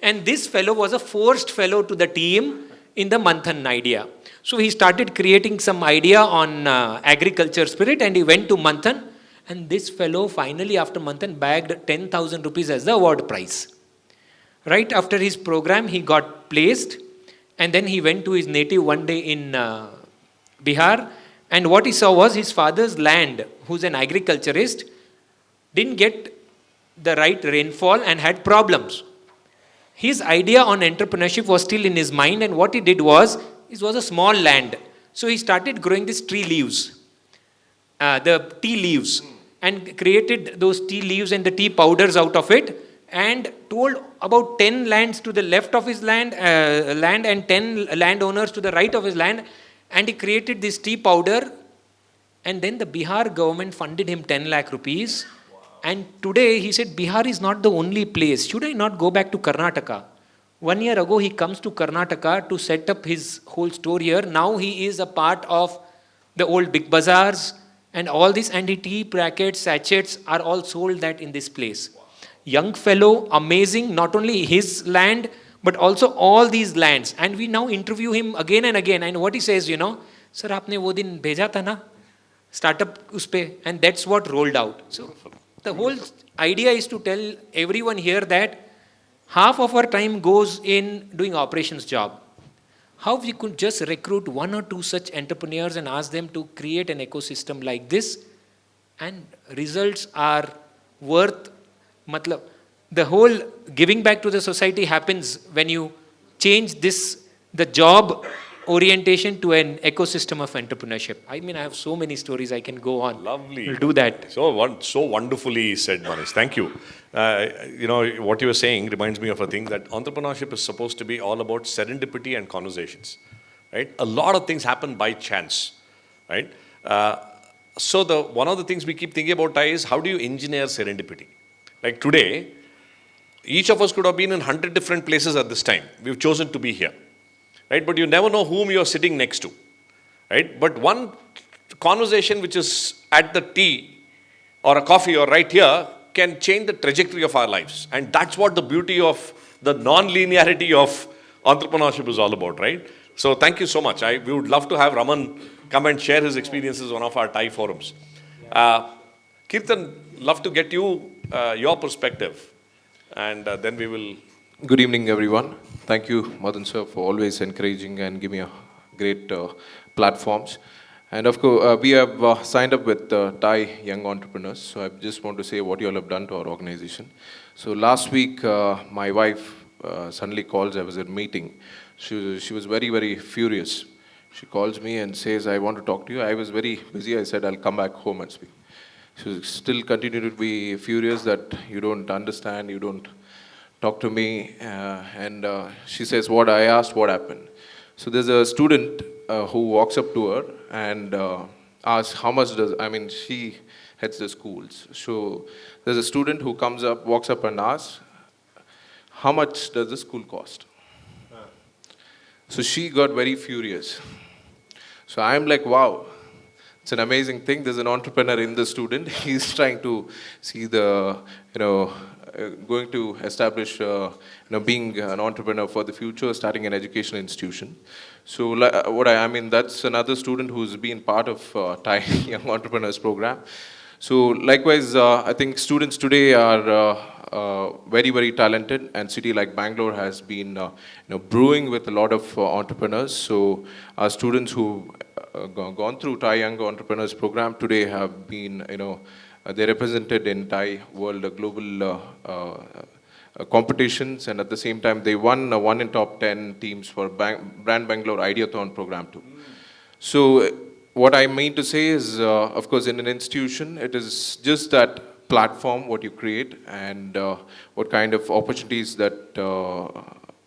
And this fellow was a forced fellow to the team in the Manthan idea. So he started creating some idea on agriculture spirit and he went to Manthan. And this fellow finally after Manthan bagged 10,000 rupees as the award prize. Right after his program, he got placed. And then he went to his native one day in Bihar. And what he saw was his father's land, who's an agriculturist, didn't get the right rainfall and had problems. His idea on entrepreneurship was still in his mind, and what he did was, it was a small land. So he started growing these tree leaves, the tea leaves, and created those tea leaves and the tea powders out of it, and told about 10 lands to the left of his land and 10 landowners to the right of his land, and he created this tea powder, and then the Bihar government funded him 10 lakh rupees. And today he said, Bihar is not the only place. Should I not go back to Karnataka? 1 year ago, he comes to Karnataka to set up his whole store here. Now he is a part of the old big bazaars and all this, and the tea packets, sachets are all sold that in this place. Young fellow, amazing, not only his land, but also all these lands. And we now interview him again and again. And what he says, sir, aapne wo din bheja tha na? Startup uspe. And that's what rolled out. So the whole idea is to tell everyone here that half of our time goes in doing operations job. How we could just recruit 1 or 2 such entrepreneurs and ask them to create an ecosystem like this, and results are worth, the whole giving back to the society happens when you change the job orientation to an ecosystem of entrepreneurship. I mean, I have so many stories I can go on. Lovely. We'll do that. So wonderfully said, Manish. Thank you. What you were saying reminds me of a thing that entrepreneurship is supposed to be all about serendipity and conversations, right? A lot of things happen by chance, right? So one of the things we keep thinking about, TiE, is how do you engineer serendipity? Like today, each of us could have been in 100 different places at this time. We've chosen to be here, right? But you never know whom you're sitting next to, right? But one conversation which is at the tea or a coffee or right here can change the trajectory of our lives. And that's what the beauty of the non-linearity of entrepreneurship is all about, right? So thank you so much. We would love to have Raman come and share his experiences on one of our TiE forums. Kirtan, love to get your perspective, and then we will. Good evening, everyone. Thank you, Madan sir, for always encouraging and giving a great platforms. And of course, we have signed up with TiE Young Entrepreneurs. So I just want to say what you all have done to our organization. So last week, my wife suddenly calls. I was at a meeting. She was very, very furious. She calls me and says, I want to talk to you. I was very busy. I said, I'll come back home and speak. She still continued to be furious that you don't understand, you don't talk to me. And she says, what I asked, what happened? So there's a student who walks up to her and asks, how much she heads the schools. So there's a student who walks up and asks, how much does the school cost? So she got very furious. So I'm like, wow, it's an amazing thing. There's an entrepreneur in the student. He's trying to see going to establish, being an entrepreneur for the future, starting an educational institution. So that's another student who's been part of TiE Young Entrepreneurs program. So likewise, I think students today are very, very talented, and city like Bangalore has been brewing with a lot of entrepreneurs. So our students who gone through TiE Young Entrepreneurs program today have been, they're represented in TiE World Global competitions, and at the same time they won one in top 10 teams for Brand Bangalore Ideathon program too. So what I mean to say is, of course, in an institution, it is just that platform, what you create, and what kind of opportunities that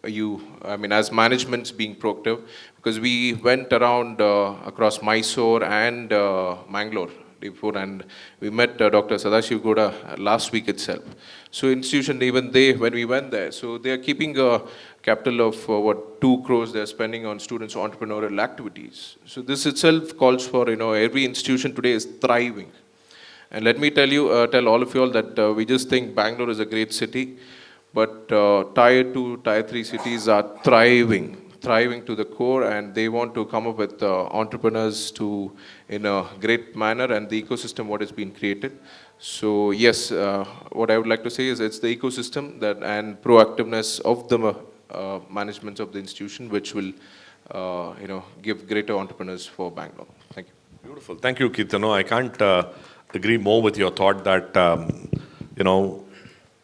as managements being proactive, because we went around across Mysore and Mangalore day before, and we met Dr. Sadashiv Gowda last week itself. So institution, even they, when we went there, so they are keeping a capital of 2 crores they're spending on students' entrepreneurial activities. So this itself calls for, every institution today is thriving. And let me tell you, tell all of you all that we just think Bangalore is a great city, but Tier 2, Tier 3 cities are thriving to the core, and they want to come up with entrepreneurs in a great manner, and the ecosystem what has been created. So yes, what I would like to say is it's the ecosystem and proactiveness of the management of the institution which will give greater entrepreneurs for Bangalore. Thank you. Beautiful. Thank you, Keertano. I can't agree more with your thought that,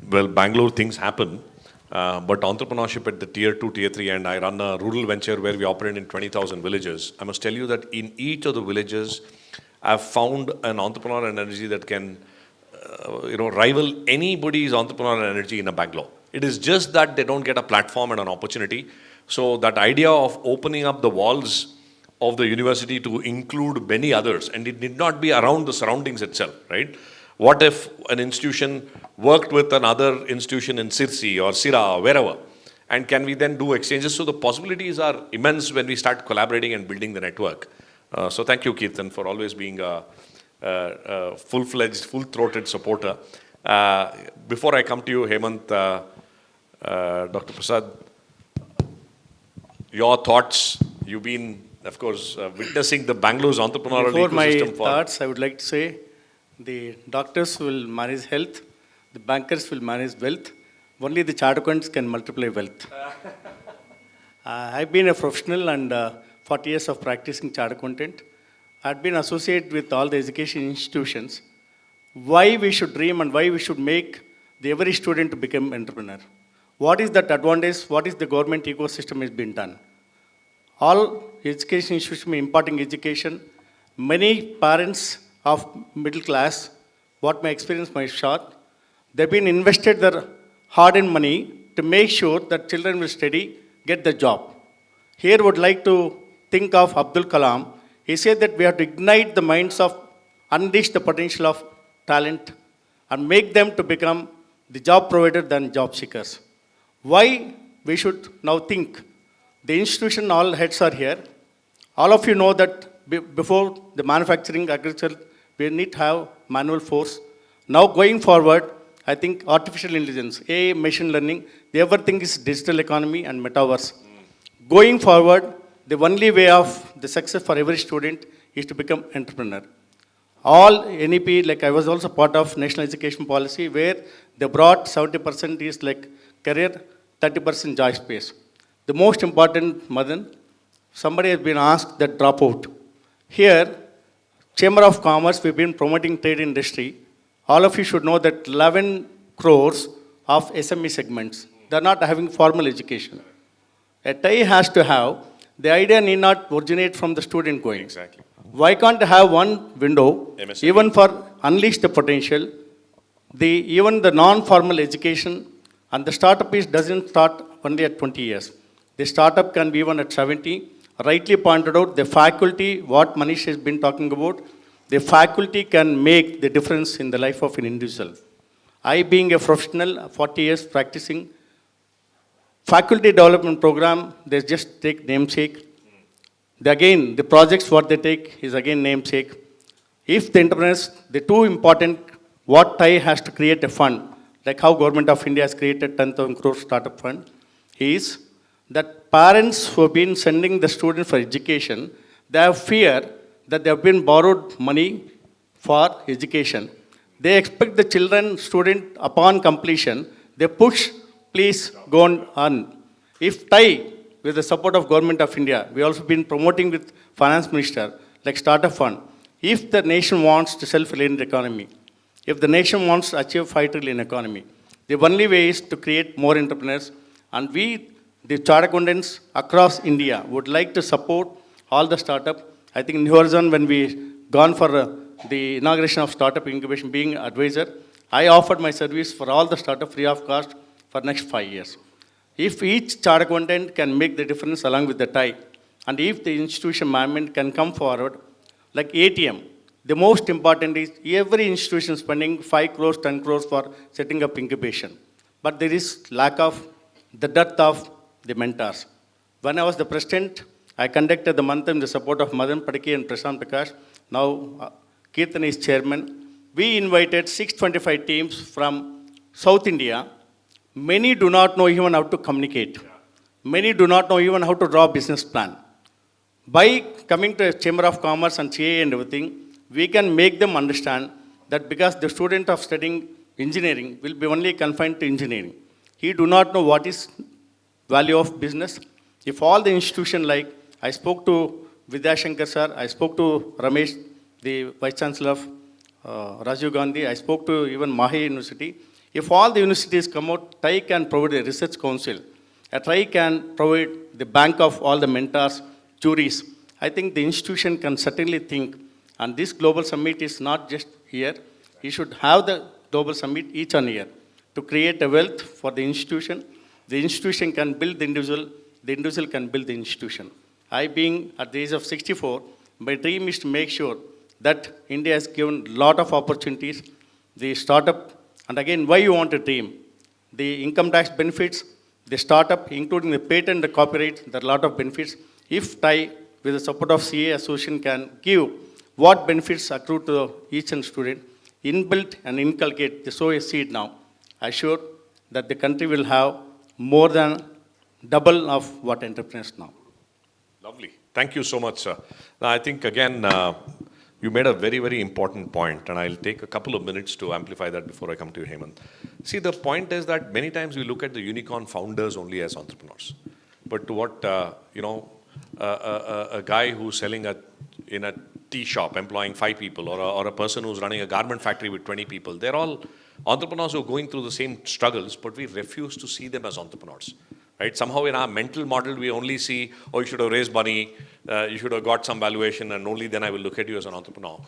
Bangalore things happen, but entrepreneurship at the Tier 2, Tier 3, and I run a rural venture where we operate in 20,000 villages. I must tell you that in each of the villages, I've found an entrepreneurial energy that can, rival anybody's entrepreneurial energy in a Bangalore. It is just that they don't get a platform and an opportunity. So that idea of opening up the walls of the university to include many others, and it need not be around the surroundings itself, right? What if an institution worked with another institution in Sirsi or Sira or wherever? And can we then do exchanges? So the possibilities are immense when we start collaborating and building the network. So thank you, Keertan, for always being a full-fledged, full-throated supporter. Before I come to you, Hemant, Dr. Prasad, your thoughts. You've been, of course, witnessing the Bangalore's entrepreneurial Before ecosystem. Before my thoughts, I would like to say the doctors will manage health, the bankers will manage wealth, only the chartered accountants can multiply wealth. I've been a professional and 40 years of practicing chartered accountant. I've been associated with all the education institutions. Why we should dream and why we should make every student to become entrepreneur. What is that advantage? What is the government ecosystem has been done? All education institutions imparting education. Many parents of middle class, what my experience might short, they've been invested their hard-earned money to make sure that children will study, get the job. Here would like to think of Abdul Kalam. He said that we have to ignite the minds of, unleash the potential of talent and make them to become the job provider than job seekers. Why we should now think? The institution, all heads are here. All of you know that before the manufacturing, agriculture, we need to have manual force. Now going forward, I think artificial intelligence, AI, machine learning, everything is digital economy and metaverse. Going forward, the only way of the success for every student is to become entrepreneur. All NEP, like I was also part of National Education Policy, where they brought 70% is like career, 30% joy space. The most important, Madan, somebody has been asked that dropout. Here, Chamber of Commerce, we've been promoting trade industry. All of you should know that 11 crores of SME segments, they're not having formal education. A TiE has to have, the idea need not originate from the student going. Exactly. Why can't have one window, MSME. even for unleash the potential, even the non-formal education, and the startup doesn't start only at 20 years. The startup can be even at 70. Rightly pointed out, the faculty, what Manish has been talking about, the faculty can make the difference in the life of an individual. I, being a professional, 40 years practicing, faculty development program, they just take namesake. Again, the projects what they take is again namesake. If the entrepreneurs, the two important, what TiE has to create a fund, like how Government of India has created 10,000 crore startup fund, is that parents who have been sending the students for education, they have fear that they have been borrowed money for education. They expect the children, student, upon completion, they push, please go and earn. If TiE, with the support of Government of India, we also been promoting with Finance Minister, like startup fund. If the nation wants to self-reliant economy, if the nation wants to achieve 5 trillion economy, the only way is to create more entrepreneurs. And we, the chartered accountants across India, would like to support all the startup. I think in Horizon, when we gone for the inauguration of startup incubation, being advisor, I offered my service for all the startup free of cost for next 5 years. If each chartered accountant can make the difference along with the TiE, and if the institution management can come forward, like ATM, The most important is every institution spending 5 crores, 10 crores for setting up incubation. But there is lack of the depth of the mentors. When I was the president, I conducted the month in the support of Madan Padaki and Prashant Prakash. Now, Kirtan is chairman. We invited 625 teams from South India. Many do not know even how to communicate. Many do not know even how to draw a business plan. By coming to Chamber of Commerce and CA and everything, we can make them understand that because the student of studying engineering will be only confined to engineering. He do not know what is value of business. If all the institution like, I spoke to Vidyashankar sir, I spoke to Ramesh, the Vice Chancellor of Rajiv Gandhi, I spoke to even Mahi University. If all the universities come out, TiE can provide a research council. TiE can provide the bank of all the mentors, juries. I think the institution can certainly think, and this global summit is not just here. You should have the global summit each and year to create a wealth for the institution. The institution can build the individual can build the institution. I, being at the age of 64, my dream is to make sure that India has given a lot of opportunities. The startup, and again, why you want to dream? The income tax benefits, the startup, including the patent, the copyright, there are a lot of benefits. If TiE, with the support of CA Association, can give what benefits accrue to each and student, inbuilt and inculcate, the sow a seed now, I assure that the country will have more than double of what entrepreneurs now. Lovely. Thank you so much, sir. Now, I think, again, you made a very, very important point, and I'll take a couple of minutes to amplify that before I come to you, Hemant. See, the point is that many times we look at the unicorn founders only as entrepreneurs. But to what, a guy who's selling in a tea shop, employing 5 people, or a person who's running a garment factory with 20 people, they're all entrepreneurs who are going through the same struggles, but we refuse to see them as entrepreneurs. Right? Somehow in our mental model, we only see, oh, you should have raised money, you should have got some valuation, and only then I will look at you as an entrepreneur.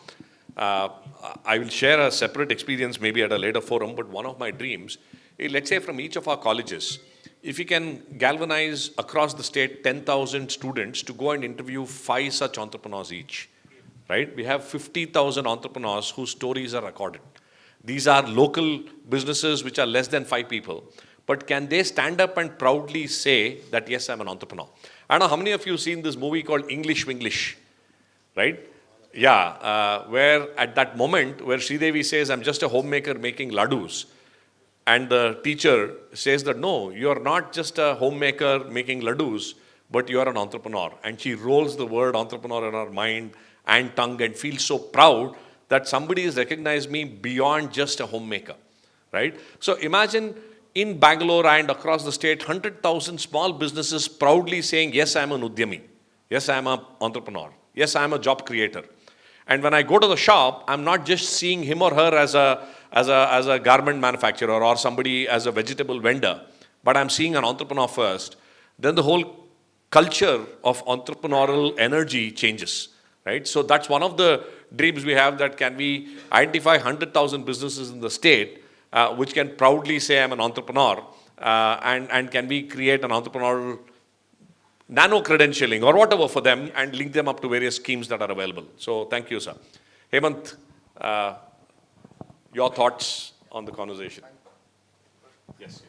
I will share a separate experience maybe at a later forum, but one of my dreams, let's say from each of our colleges, if we can galvanize across the state 10,000 students to go and interview 5 such entrepreneurs each, right? We have 50,000 entrepreneurs whose stories are recorded. These are local businesses which are less than 5 people. But can they stand up and proudly say that, yes, I'm an entrepreneur? I don't know how many of you have seen this movie called English Winglish, right? Yeah, where at that moment where Sridevi says, I'm just a homemaker making laddus, and the teacher says that, no, you're not just a homemaker making laddus, but you're an entrepreneur. And she rolls the word entrepreneur in her mind and tongue and feels so proud that somebody has recognized me beyond just a homemaker, right? So imagine in Bangalore and across the state, 100,000 small businesses proudly saying, yes, I'm an Udyami. Yes, I'm an entrepreneur. Yes, I'm a job creator. And when I go to the shop, I'm not just seeing him or her as a garment manufacturer or somebody as a vegetable vendor, but I'm seeing an entrepreneur first. Then the whole culture of entrepreneurial energy changes, right? So that's one of the dreams we have, that can we identify 100,000 businesses in the state which can proudly say I'm an entrepreneur, and can we create an entrepreneurial nano-credentialing or whatever for them and link them up to various schemes that are available. So thank you, sir. Hemant, your thoughts on the conversation? Yes.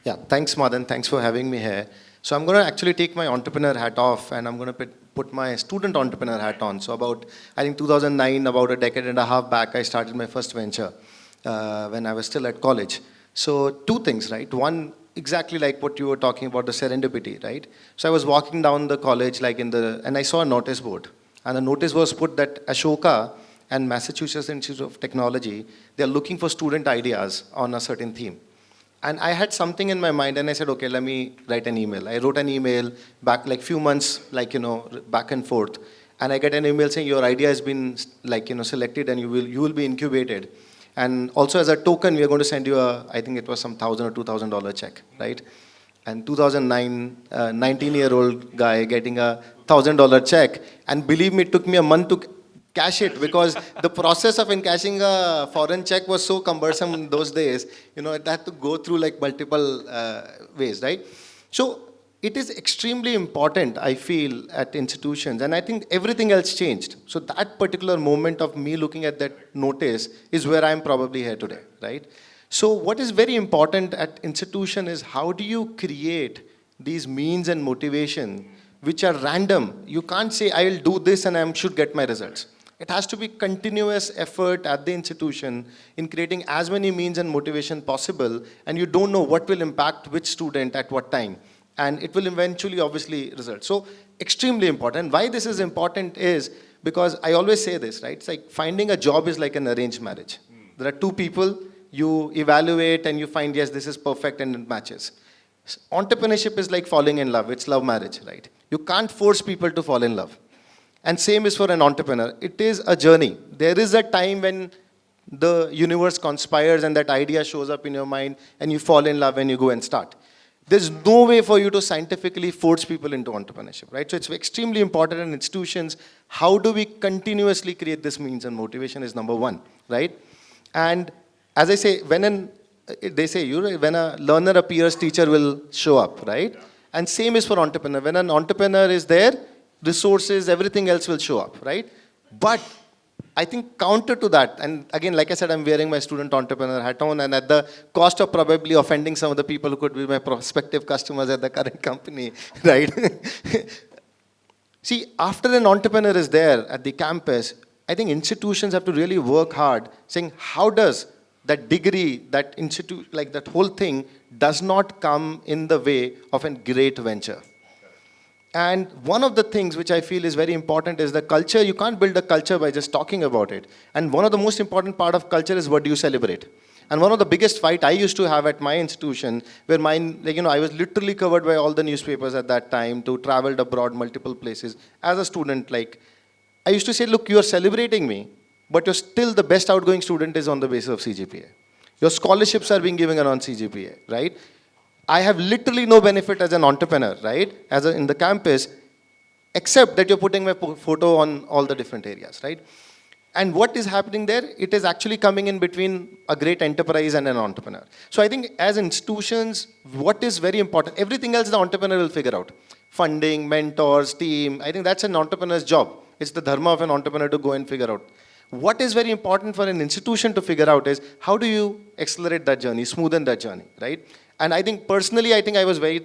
Yeah, thanks, Madan. Thanks for having me here. So I'm going to actually take my entrepreneur hat off, and I'm going to put my student entrepreneur hat on. So about, I think 2009, about a decade and a half back, I started my first venture when I was still at college. So 2 things, right? One, exactly like what you were talking about, the serendipity, right? So I was walking down the college, and I saw a notice board. And the notice was put that Ashoka and Massachusetts Institute of Technology, they're looking for student ideas on a certain theme. And I had something in my mind, and I said, okay, let me write an email. I wrote an email back like few months, back and forth. And I get an email saying your idea has been selected and you will be incubated. And also as a token, we are going to send you I think it was some $1,000 or $2,000 check, right? And 2009, 19-year-old guy getting a $1,000 check. And believe me, it took me a month to cash it, because the process of encashing a foreign check was so cumbersome in those days. It had to go through like multiple ways, right? So it is extremely important, I feel, at institutions, and I think everything else changed. So that particular moment of me looking at that notice is where I'm probably here today, right? So what is very important at institution is how do you create these means and motivation which are random. You can't say, I will do this and I should get my results. It has to be continuous effort at the institution in creating as many means and motivation possible, and you don't know what will impact which student at what time. And it will eventually obviously result. So extremely important. Why this is important is because I always say this, right? It's like finding a job is like an arranged marriage. There are two people, you evaluate and you find, yes, this is perfect and it matches. Entrepreneurship is like falling in love. It's love marriage, right? You can't force people to fall in love. And same is for an entrepreneur. It is a journey. There is a time when the universe conspires and that idea shows up in your mind and you fall in love and you go and start. There's no way for you to scientifically force people into entrepreneurship, right? So it's extremely important in institutions. How do we continuously create this means and motivation is number one, right? And as I say, when a learner appears, teacher will show up, right? And same is for entrepreneur. When an entrepreneur is there, resources, everything else will show up, right? But I think counter to that, and again, like I said, I'm wearing my student entrepreneur hat on, and at the cost of probably offending some of the people who could be my prospective customers at the current company, right? See, after an entrepreneur is there at the campus, I think institutions have to really work hard, saying how does that degree, that institute, like that whole thing does not come in the way of a great venture. And one of the things which I feel is very important is the culture. You can't build a culture by just talking about it. And one of the most important part of culture is what do you celebrate. And one of the biggest fight I used to have at my institution, where mine, I was literally covered by all the newspapers at that time, to traveled abroad multiple places. As a student, I used to say, look, you are celebrating me, but you're still the best outgoing student is on the basis of CGPA. Your scholarships are being given on CGPA, right? I have literally no benefit as an entrepreneur, right? In the campus, except that you're putting my photo on all the different areas, right? And what is happening there? It is actually coming in between a great enterprise and an entrepreneur. So I think as institutions, what is very important, everything else the entrepreneur will figure out. Funding, mentors, team, I think that's an entrepreneur's job. It's the dharma of an entrepreneur to go and figure out. What is very important for an institution to figure out is how do you accelerate that journey, smoothen that journey, right? And I think personally, I was very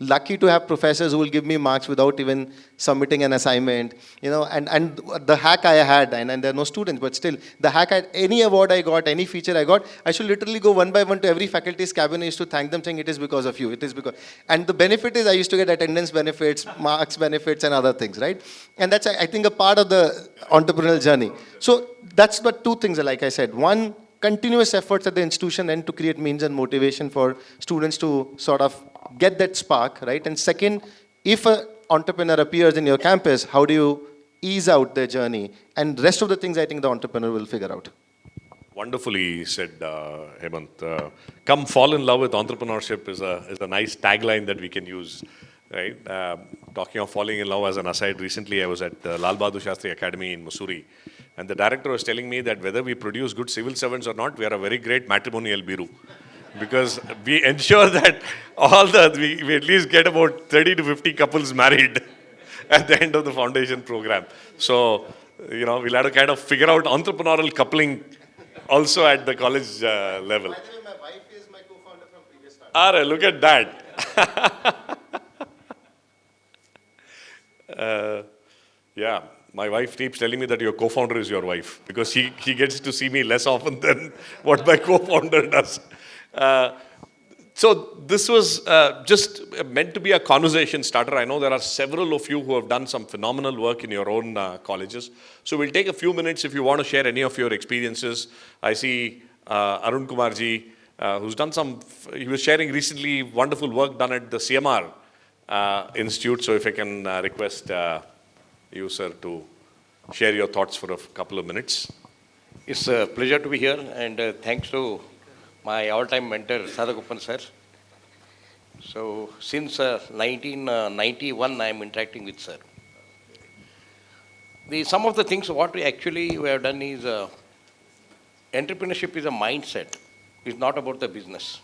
lucky to have professors who will give me marks without even submitting an assignment, and the hack I had, and there are no students, but still, the hack I had, any award I got, any feature I got, I should literally go one by one to every faculty's cabin. I used to thank them saying it is because of you, it is because, and the benefit is I used to get attendance benefits, marks benefits and other things, right? And that's, I think, a part of the entrepreneurial journey. So that's the two things, like I said. One, continuous efforts at the institution and to create means and motivation for students to sort of get that spark, right? And second, if an entrepreneur appears in your campus, how do you ease out their journey? And rest of the things I think the entrepreneur will figure out. Wonderfully said, Hemant. Come fall in love with entrepreneurship is a nice tagline that we can use, right? Talking of falling in love, as an aside, recently I was at Lal Bahadur Shastri Academy in Mussoorie. And the director was telling me that whether we produce good civil servants or not, we are a very great matrimonial bureau. Because we ensure that we at least get about 30 to 50 couples married at the end of the foundation program. So, we'll have to kind of figure out entrepreneurial coupling also at the college level. By the way, my wife is my co-founder from previous startup. Look at that. Yeah. My wife keeps telling me that your co-founder is your wife because he gets to see me less often than what my co-founder does. So this was just meant to be a conversation starter. I know there are several of you who have done some phenomenal work in your own colleges. So we'll take a few minutes if you want to share any of your experiences. I see Arun Kumarji, who's done he was sharing recently wonderful work done at the CMR Institute. So if I can request you, sir, to share your thoughts for a couple of minutes. It's a pleasure to be here, and thanks to my all-time mentor, Sadagoppan sir. So, since 1991, I am interacting with sir. Some of the things what we have done is, entrepreneurship is a mindset. It's not about the business.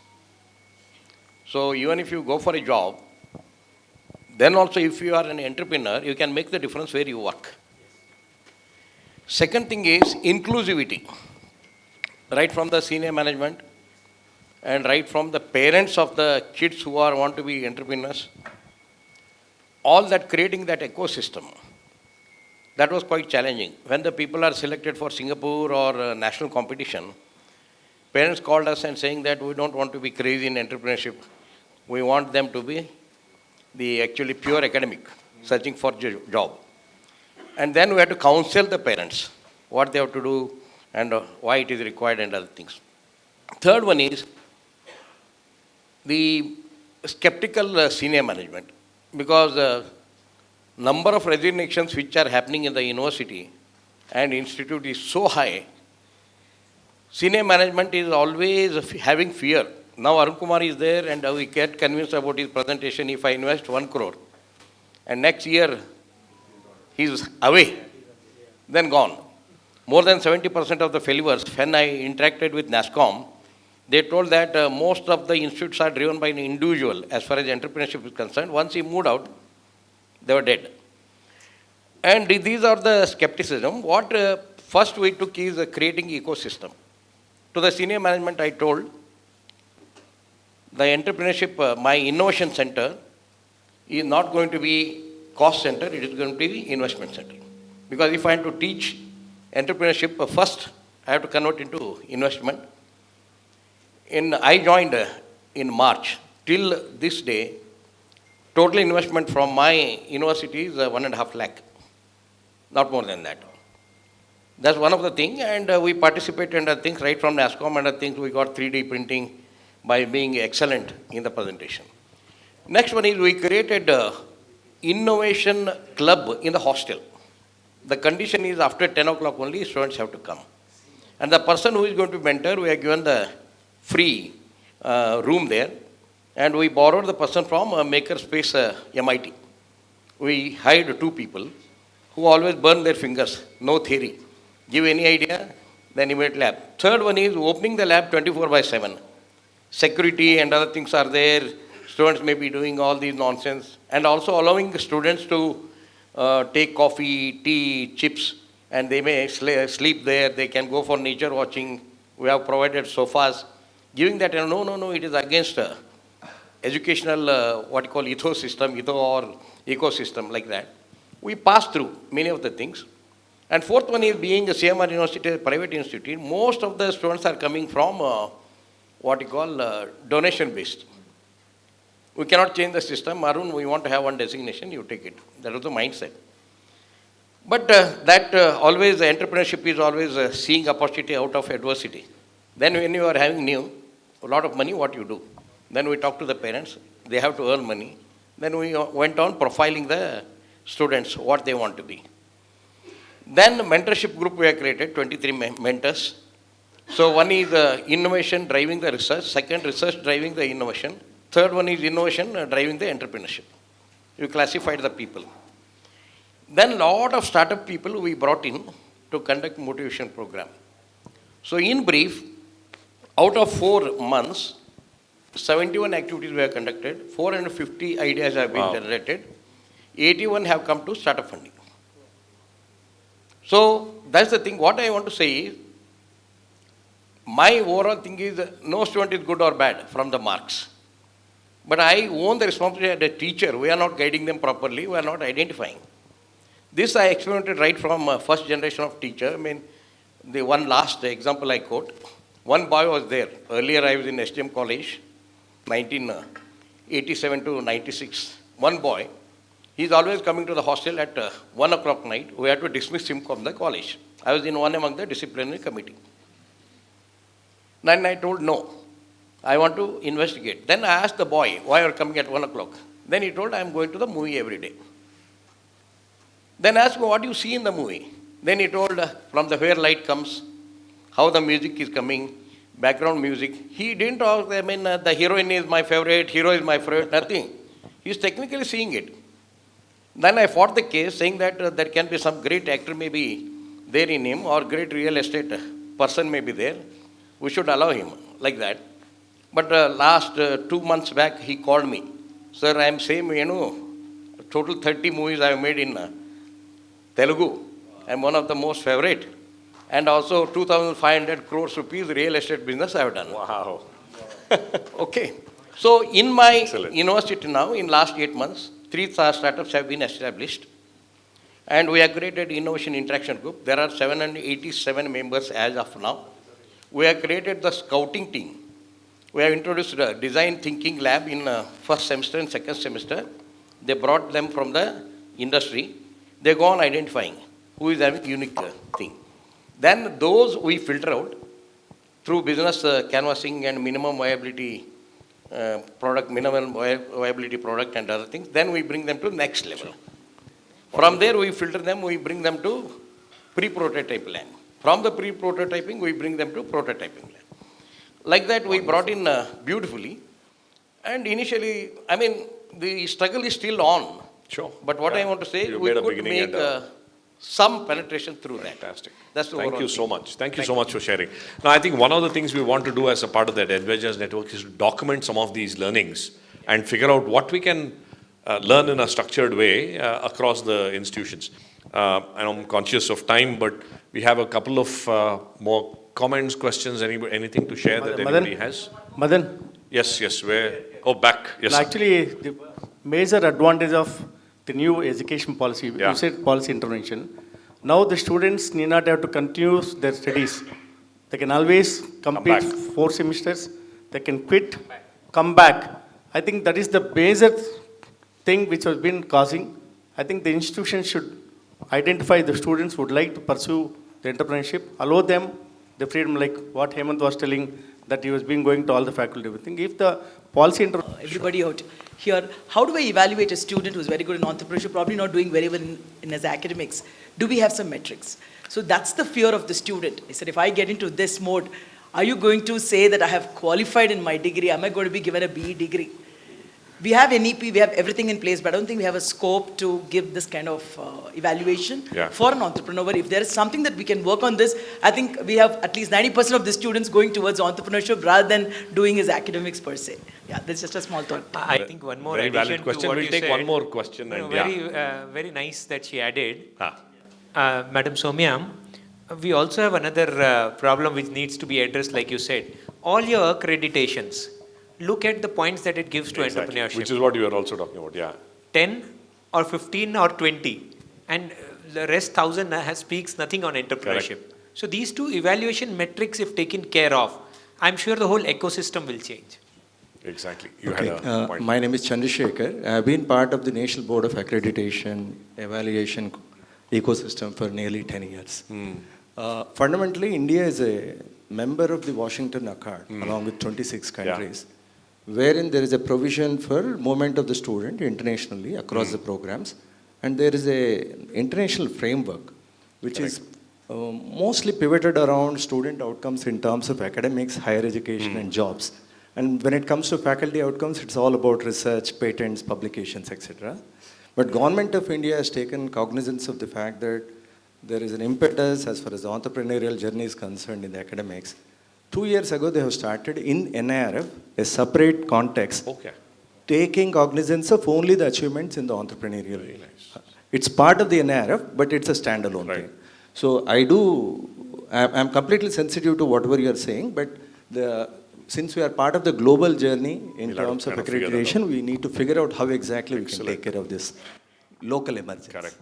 So, even if you go for a job, then also if you are an entrepreneur, you can make the difference where you work. Second thing is inclusivity. Right from the senior management and right from the parents of the kids who want to be entrepreneurs, all that creating that ecosystem, that was quite challenging. When the people are selected for Singapore or national competition, parents called us and saying that we don't want to be crazy in entrepreneurship. We want them to be the actually pure academic, searching for job. And then we had to counsel the parents, what they have to do and why it is required and other things. Third one is the skeptical senior management, because number of resignations which are happening in the university and institute is so high, senior management is always having fear. Now Arun Kumar is there and we get convinced about his presentation. If I invest 1 crore and next year he's away, then gone. More than 70% of the failures, when I interacted with NASCOM, they told that most of the institutes are driven by an individual as far as entrepreneurship is concerned. Once he moved out, they were dead. And these are the skepticism. What first we took is creating ecosystem. To the senior management, I told, the entrepreneurship, my innovation center is not going to be cost center, it is going to be investment center. Because if I have to teach entrepreneurship, first I have to convert into investment. I joined in March. Till this day, total investment from my university is 1.5 lakh. Not more than that. That's one of the things, and we participate in the things right from NASCOM and the things we got 3D printing by being excellent in the presentation. Next one is we created a innovation club in the hostel. The condition is after 10 o'clock only students have to come. And the person who is going to mentor, we are given the free room there, and we borrowed the person from Makerspace MIT. We hired 2 people who always burn their fingers, no theory. Give any idea, then immediate lab. Third one is opening the lab 24/7. Security and other things are there. Students may be doing all these nonsense. And also allowing the students to take coffee, tea, chips, and they may sleep there. They can go for nature watching. We have provided sofas. Giving that, no, it is against educational, what you call ethosystem, or ecosystem like that. We pass through many of the things. And fourth one is being a CMR University, a private institute, most of the students are coming from what you call donation based. We cannot change the system. Arun, we want to have one designation, you take it. That was the mindset. But always, entrepreneurship is always seeing opportunity out of adversity. Then when you are having a lot of money, what you do? Then we talk to the parents, they have to earn money. Then we went on profiling the students, what they want to be. Then the mentorship group we have created, 23 mentors. So one is innovation driving the research, second research driving the innovation, third one is innovation driving the entrepreneurship. You classified the people. Then a lot of startup people we brought in to conduct motivation program. So in brief, out of 4 months, 71 activities were conducted, 450 ideas have been generated, 81 have come to startup funding. So that's the thing. What I want to say is, my overall thing is no student is good or bad from the marks. But I own the responsibility as a teacher. We are not guiding them properly. We are not identifying. This I experimented right from first generation of teacher. I mean, the one last example I quote. One boy was there. Earlier I was in STM college, 1987 to 96. One boy, he's always coming to the hostel at 1 o'clock night. We had to dismiss him from the college. I was in one among the disciplinary committee. Then I told, no, I want to investigate. Then I asked the boy, why are you coming at 1 o'clock? Then he told, I am going to the movie every day. Then I asked him, what do you see in the movie? Then he told, from the where light comes, how the music is coming, background music. He didn't talk, I mean, the heroine is my favorite, hero is my favorite, nothing. He's technically seeing it. Then I fought the case, saying that there can be some great actor may be there in him, or great real estate person may be there. We should allow him, like that. But last 2 months back, he called me. Sir, I am same, total 30 movies I have made in Telugu. I'm one of the most favorite. And also 2,500 crores rupees real estate business I have done. Wow. Okay. So in my Excellent. university now, in last 8 months, 3 startups have been established. And we have created Innovation Interaction Group. There are 787 members as of now. We have created the scouting team. We have introduced a design thinking lab in first semester and second semester. They brought them from the industry. They go on identifying who is having unique thing. Then those we filter out through business canvassing and minimum viability product and other things. Then we bring them to next level. From there we filter them, we bring them to pre-prototype land. From the pre-prototyping, we bring them to prototyping land. Like that, we brought in beautifully. And initially, I mean, the struggle is still on. Sure. But what I want to say, we could make some penetration through that. Fantastic. That's the Thank you so thing. much. Thank you so much for sharing. Now, I think one of the things we want to do as a part of that EdVentures network is to document some of these learnings and figure out what we can learn in a structured way across the institutions. And I'm conscious of time, but we have a couple of more comments, questions, anything to share that anybody has? Madan? Yes, where? Oh, back, yes. Actually, the major advantage of the new education policy, you said policy intervention. Now the students need not have to continue their studies. They can always complete 4 semesters, they can quit, come back. I think that is the major thing which has been causing. I think the institution should identify the students who would like to pursue the entrepreneurship, allow them the freedom, like what Hemant was telling, that he was been going to all the faculty, everything. If the policy everybody out here, how do I evaluate a student who's very good in entrepreneurship, probably not doing very well in his academics? Do we have some metrics? So that's the fear of the student. I said, if I get into this mode, are you going to say that I have qualified in my degree? Am I going to be given a BE degree? We have NEP, we have everything in place, but I don't think we have a scope to give this kind of evaluation for an entrepreneur. If there is something that we can work on this, I think we have at least 90% of the students going towards entrepreneurship rather than doing his academics per se. Yeah, that's just a small thought. I think one more very addition valid question. To what We'll you take said, one more question. No, and very nice that she added. Madam Somya, we also have another problem which needs to be addressed, like you said. All your accreditations, look at the points that it gives to entrepreneurship. Which is what you are also talking about, 10 or 15 or 20. And the rest 1,000 speaks nothing on entrepreneurship. Correct. So these two evaluation metrics, if taken care of, I'm sure the whole ecosystem will change. Exactly. You had a point. My name is Chandrasekhar. I've been part of the National Board of Accreditation Evaluation ecosystem for nearly 10 years. Fundamentally, India is a member of the Washington Accord along with 26 countries. Wherein there is a provision for movement of the student internationally across the programs, and there is a international framework which is mostly pivoted around student outcomes in terms of academics, higher education and jobs. And when it comes to faculty outcomes, it's all about research, patents, publications, etc. But Government of India has taken cognizance of the fact that there is an impetus as far as the entrepreneurial journey is concerned in the academics. 2 years ago, they have started in NIRF, a separate context, taking cognizance of only the achievements in the entrepreneurial. It's part of the NIRF, but it's a standalone thing. So I'm completely sensitive to whatever you're saying, but since we are part of the global journey in terms of accreditation, we need to figure out how exactly we can take care of this local emergency. Correct.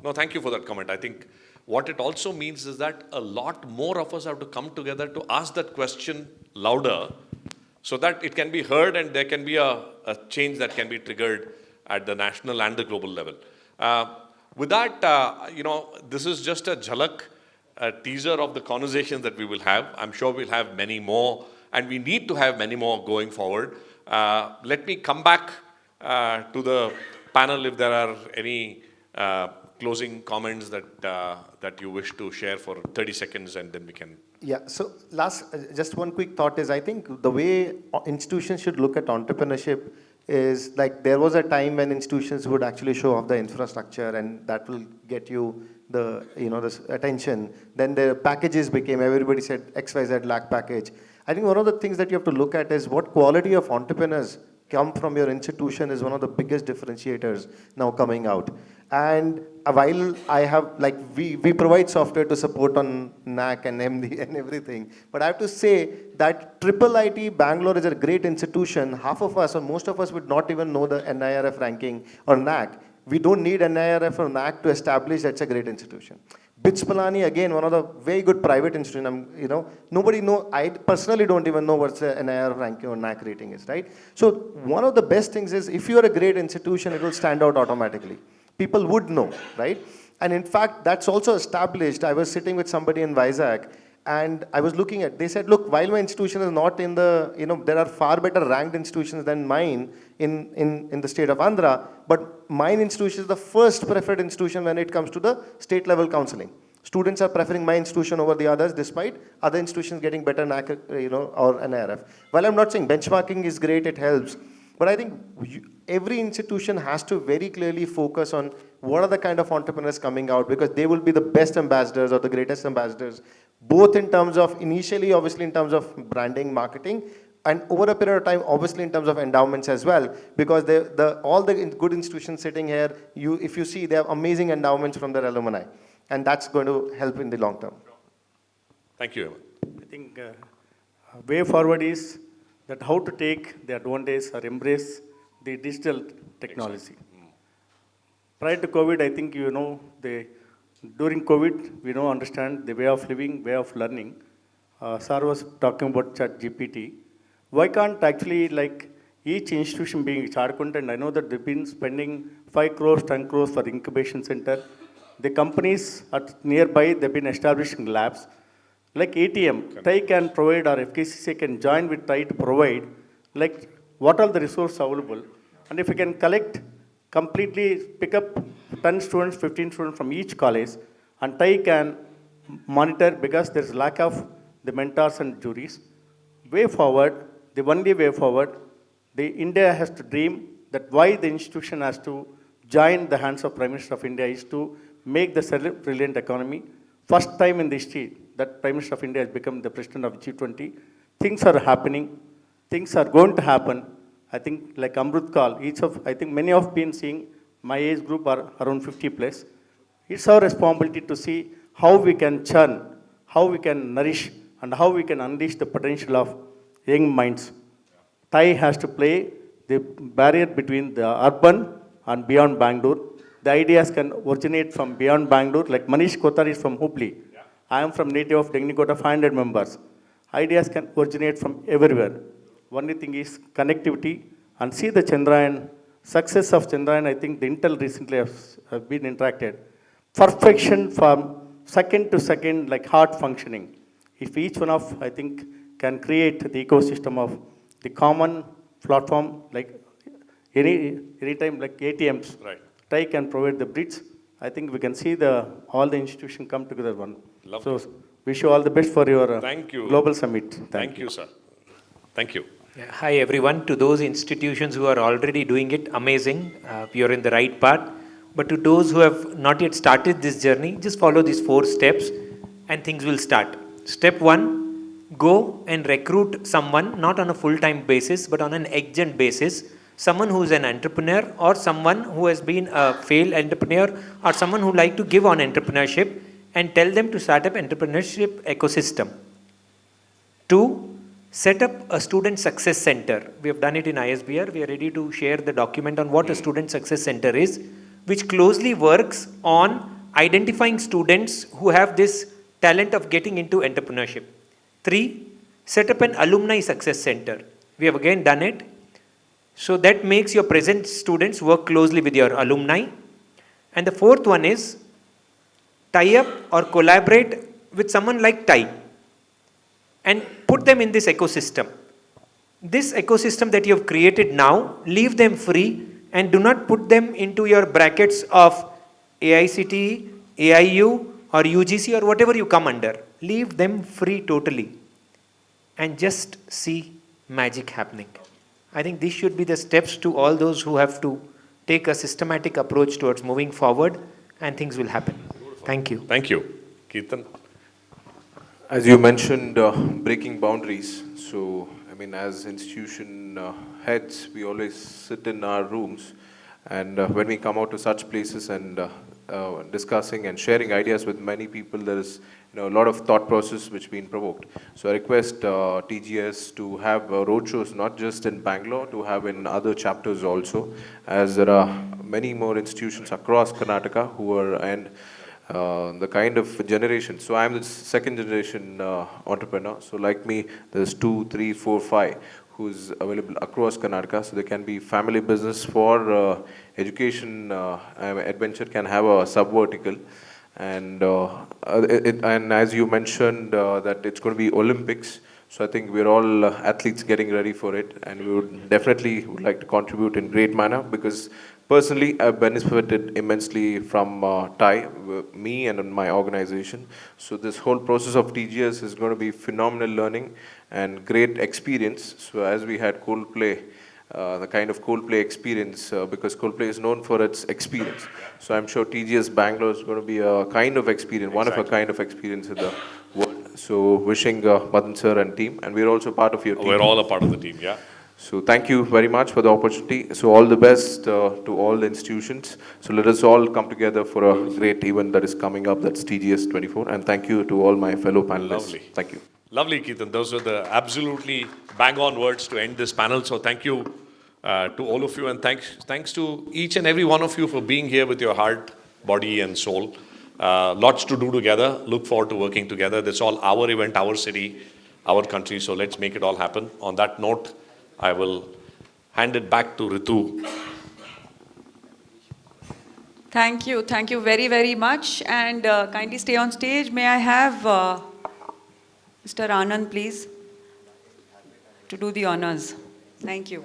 No, thank you for that comment. I think what it also means is that a lot more of us have to come together to ask that question louder so that it can be heard and there can be a change that can be triggered at the national and the global level. With that, this is just a jhalak, a teaser of the conversations that we will have. I'm sure we'll have many more, and we need to have many more going forward. Let me come back to the panel if there are any closing comments that you wish to share for 30 seconds, and then we can... Yeah, so just one quick thought is, I think the way institutions should look at entrepreneurship is like there was a time when institutions would actually show off the infrastructure and that will get you the attention. Then the packages became, everybody said XYZ lakh package. I think one of the things that you have to look at is what quality of entrepreneurs come from your institution is one of the biggest differentiators now coming out. And while I have, like, we provide software to support on NAC and MD and everything, but I have to say that IIIT Bangalore is a great institution. Half of us or most of us would not even know the NIRF ranking or NAC. We don't need NIRF or NAC to establish that's a great institution. BITS Pilani, again, one of the very good private institutions, nobody know, I personally don't even know what's the NIRF ranking or NAC rating is, right? So one of the best things is if you're a great institution, it will stand out automatically. People would know, right? And in fact, that's also established. I was sitting with somebody in Vizag, and I was looking at, they said, look, while my institution is not in the, there are far better ranked institutions than mine in the state of Andhra, but mine institution is the first preferred institution when it comes to the state level counseling. Students are preferring my institution over the others despite other institutions getting better NAC, or NIRF. While I'm not saying benchmarking is great, it helps, but I think every institution has to very clearly focus on what are the kind of entrepreneurs coming out, because they will be the best ambassadors or the greatest ambassadors, both in terms of initially, obviously in terms of branding, marketing, and over a period of time, obviously in terms of endowments as well, because all the good institutions sitting here, if you see, they have amazing endowments from their alumni, and that's going to help in the long term. Thank you. I think way forward is that how to take the advantage or embrace the digital technology. Prior to COVID, I think during COVID, we don't understand the way of living, way of learning. Sir was talking about ChatGPT. Why can't actually, like, each institution being Jharkhand, and I know that they've been spending 5 crores, 10 crores for incubation center. The companies nearby, they've been establishing labs. Like ATM, TiE can provide, or FKCCI can join with TiE to provide, like, what are the resources available. And if we can collect, completely pick up 10 students, 15 students from each college, and TiE can monitor, because there's lack of the mentors and juries. Way forward, the only way forward, India has to dream that why the institution has to join the hands of Prime Minister of India is to make the self-reliant economy. First time in the history that Prime Minister of India has become the president of G20. Things are happening. Things are going to happen. I think like Amrut Kal, I think many of been seeing, my age group are around 50 plus. It's our responsibility to see how we can churn, how we can nourish, and how we can unleash the potential of young minds. TiE has to play the barrier between the urban and beyond Bangalore. The ideas can originate from beyond Bangalore, like Manish Kothari is from Hubli. Yeah. I am from native of Dengnikota, 500 members. Ideas can originate from everywhere. Only thing is connectivity, and see the Chandrayaan, success of Chandrayaan. I think the Intel recently have been interacted. Perfection from second to second, like heart functioning. If each one of, I think, can create the ecosystem of the common platform, like anytime, like ATMs, right. TiE can provide the bridge. I think we can see all the institutions come together one. Lovely. So wish you all the best for your Thank you. global summit. Thank you, sir. Thank you. Yeah, hi everyone. To those institutions who are already doing it, amazing. We are in the right path. But to those who have not yet started this journey, just follow these 4 steps and things will start. Step 1, go and recruit someone, not on a full-time basis, but on an agent basis. Someone who is an entrepreneur, or someone who has been a failed entrepreneur, or someone who like to give on entrepreneurship, and tell them to start up entrepreneurship ecosystem. 2, set up a student success center. We have done it in ISBR. We are ready to share the document on what a student success center is, which closely works on identifying students who have this talent of getting into entrepreneurship. 3, set up an alumni success center. We have again done it. So that makes your present students work closely with your alumni. And the 4th one is tie up or collaborate with someone like TiE and put them in this ecosystem. This ecosystem that you have created now, leave them free and do not put them into your brackets of AICTE, AIU or UGC or whatever you come under. Leave them free totally and just see magic happening. I think these should be the steps to all those who have to take a systematic approach towards moving forward, and things will happen. Thank you. Thank you. Kirtan? As you mentioned, breaking boundaries. So mean, as institution heads, we always sit in our rooms, and when we come out to such places and discussing and sharing ideas with many people, there is a lot of thought process which being provoked. So I request TGS to have roadshows not just in Bangalore, to have in other chapters also, as there are many more institutions across Karnataka who are and the kind of generation. So I'm the second generation entrepreneur. So like me, there's 2, 3, 4, 5 who's available across Karnataka. So there can be family business for education. EdVenture can have a sub-vertical. And as you mentioned that it's going to be Olympics. So I think we're all athletes getting ready for it. And we would like to contribute in great manner, because personally, I've benefited immensely from TiE, me and my organization. So this whole process of TGS is going to be phenomenal learning and great experience. So as we had Coldplay, the kind of Coldplay experience, because Coldplay is known for its experience. So I'm sure TGS Bangalore is going to be a kind of experience, one of a kind of experience in the world. So wishing Madan sir and team, and we're also part of your team. We're all a part of the team, yeah. So thank you very much for the opportunity. So all the best to all the institutions. So let us all come together for a great event that is coming up, that's TGS 24. And thank you to all my fellow panelists. Lovely. Thank you. Lovely, Keithan. Those were the absolutely bang-on words to end this panel. So thank you to all of you, and thanks to each and every one of you for being here with your heart, body, and soul. Lots to do together. Look forward to working together. That's all our event, our city, our country. So let's make it all happen. On that note, I will hand it back to Ritu. Thank you very, very much. And kindly stay on stage. May I have Mr. Anand, please, to do the honors. Thank you.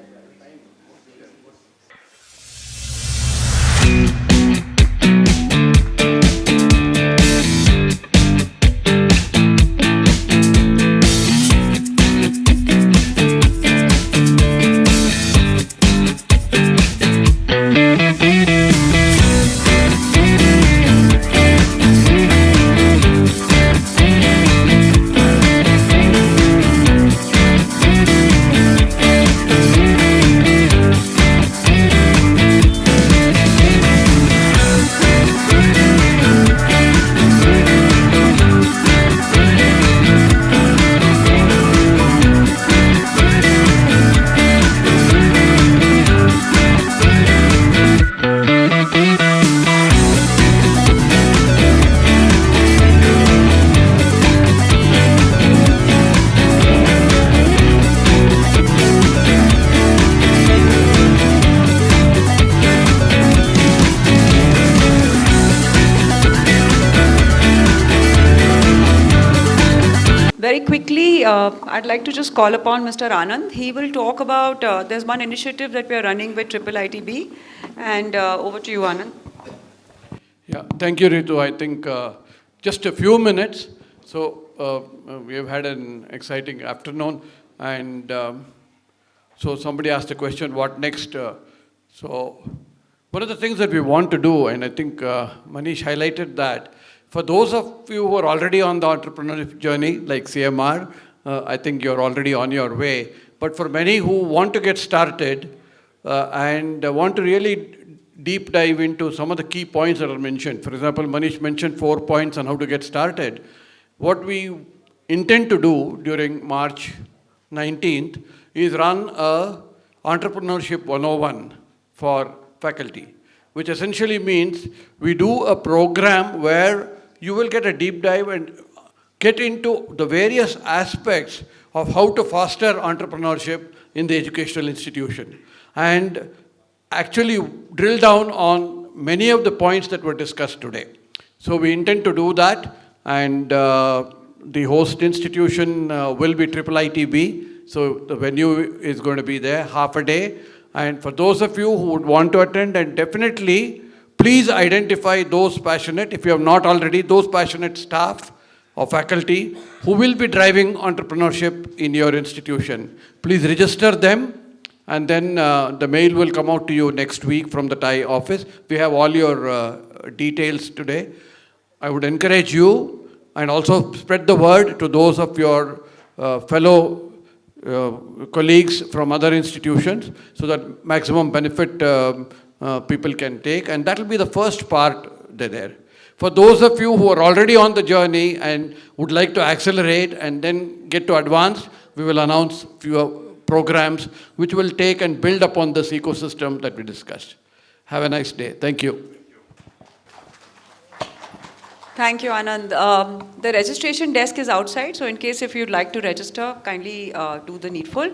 Very quickly, I'd like to just call upon Mr. Anand. He will talk about, there's one initiative that we are running with IIITB, and over to you, Anand. Yeah, thank you, Ritu. I think just a few minutes. So we have had an exciting afternoon, and so somebody asked a question, what next? So one of the things that we want to do, and I think Manish highlighted that, for those of you who are already on the entrepreneurship journey, like CMR, I think you're already on your way. But for many who want to get started and want to really deep dive into some of the key points that are mentioned. For example, Manish mentioned 4 points on how to get started. What we intend to do during March 19th is run a Entrepreneurship 101 for faculty, which essentially means we do a program where you will get a deep dive and get into the various aspects of how to foster entrepreneurship in the educational institution, and actually drill down on many of the points that were discussed today. So we intend to do that, and the host institution will be IIITB, so the venue is going to be there, half a day. And for those of you who would want to attend, and definitely please identify those passionate, if you have not already, those passionate staff or faculty who will be driving entrepreneurship in your institution. Please register them, and then the mail will come out to you next week from the TiE office. We have all your details today. I would encourage you, and also spread the word to those of your fellow colleagues from other institutions so that maximum benefit people can take. And that will be the first part there. For those of you who are already on the journey and would like to accelerate and then get to advanced, we will announce few programs which will take and build upon this ecosystem that we discussed. Have a nice day. Thank you. Thank you, Anand. The registration desk is outside, so in case if you'd like to register, kindly do the needful.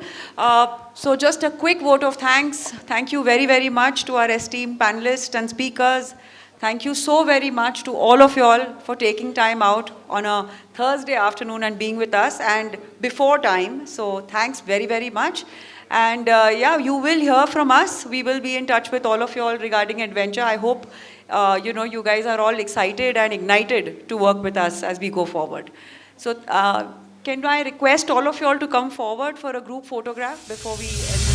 So just a quick vote of thanks. Thank you very, very much to our esteemed panelists and speakers. Thank you so very much to all of you all for taking time out on a Thursday afternoon and being with us and before time. So thanks very, very much. And yeah, you will hear from us. We will be in touch with all of you all regarding EdVenture. I hope you guys are all excited and ignited to work with us as we go forward. So can I request all of you all to come forward for a group photograph before we end?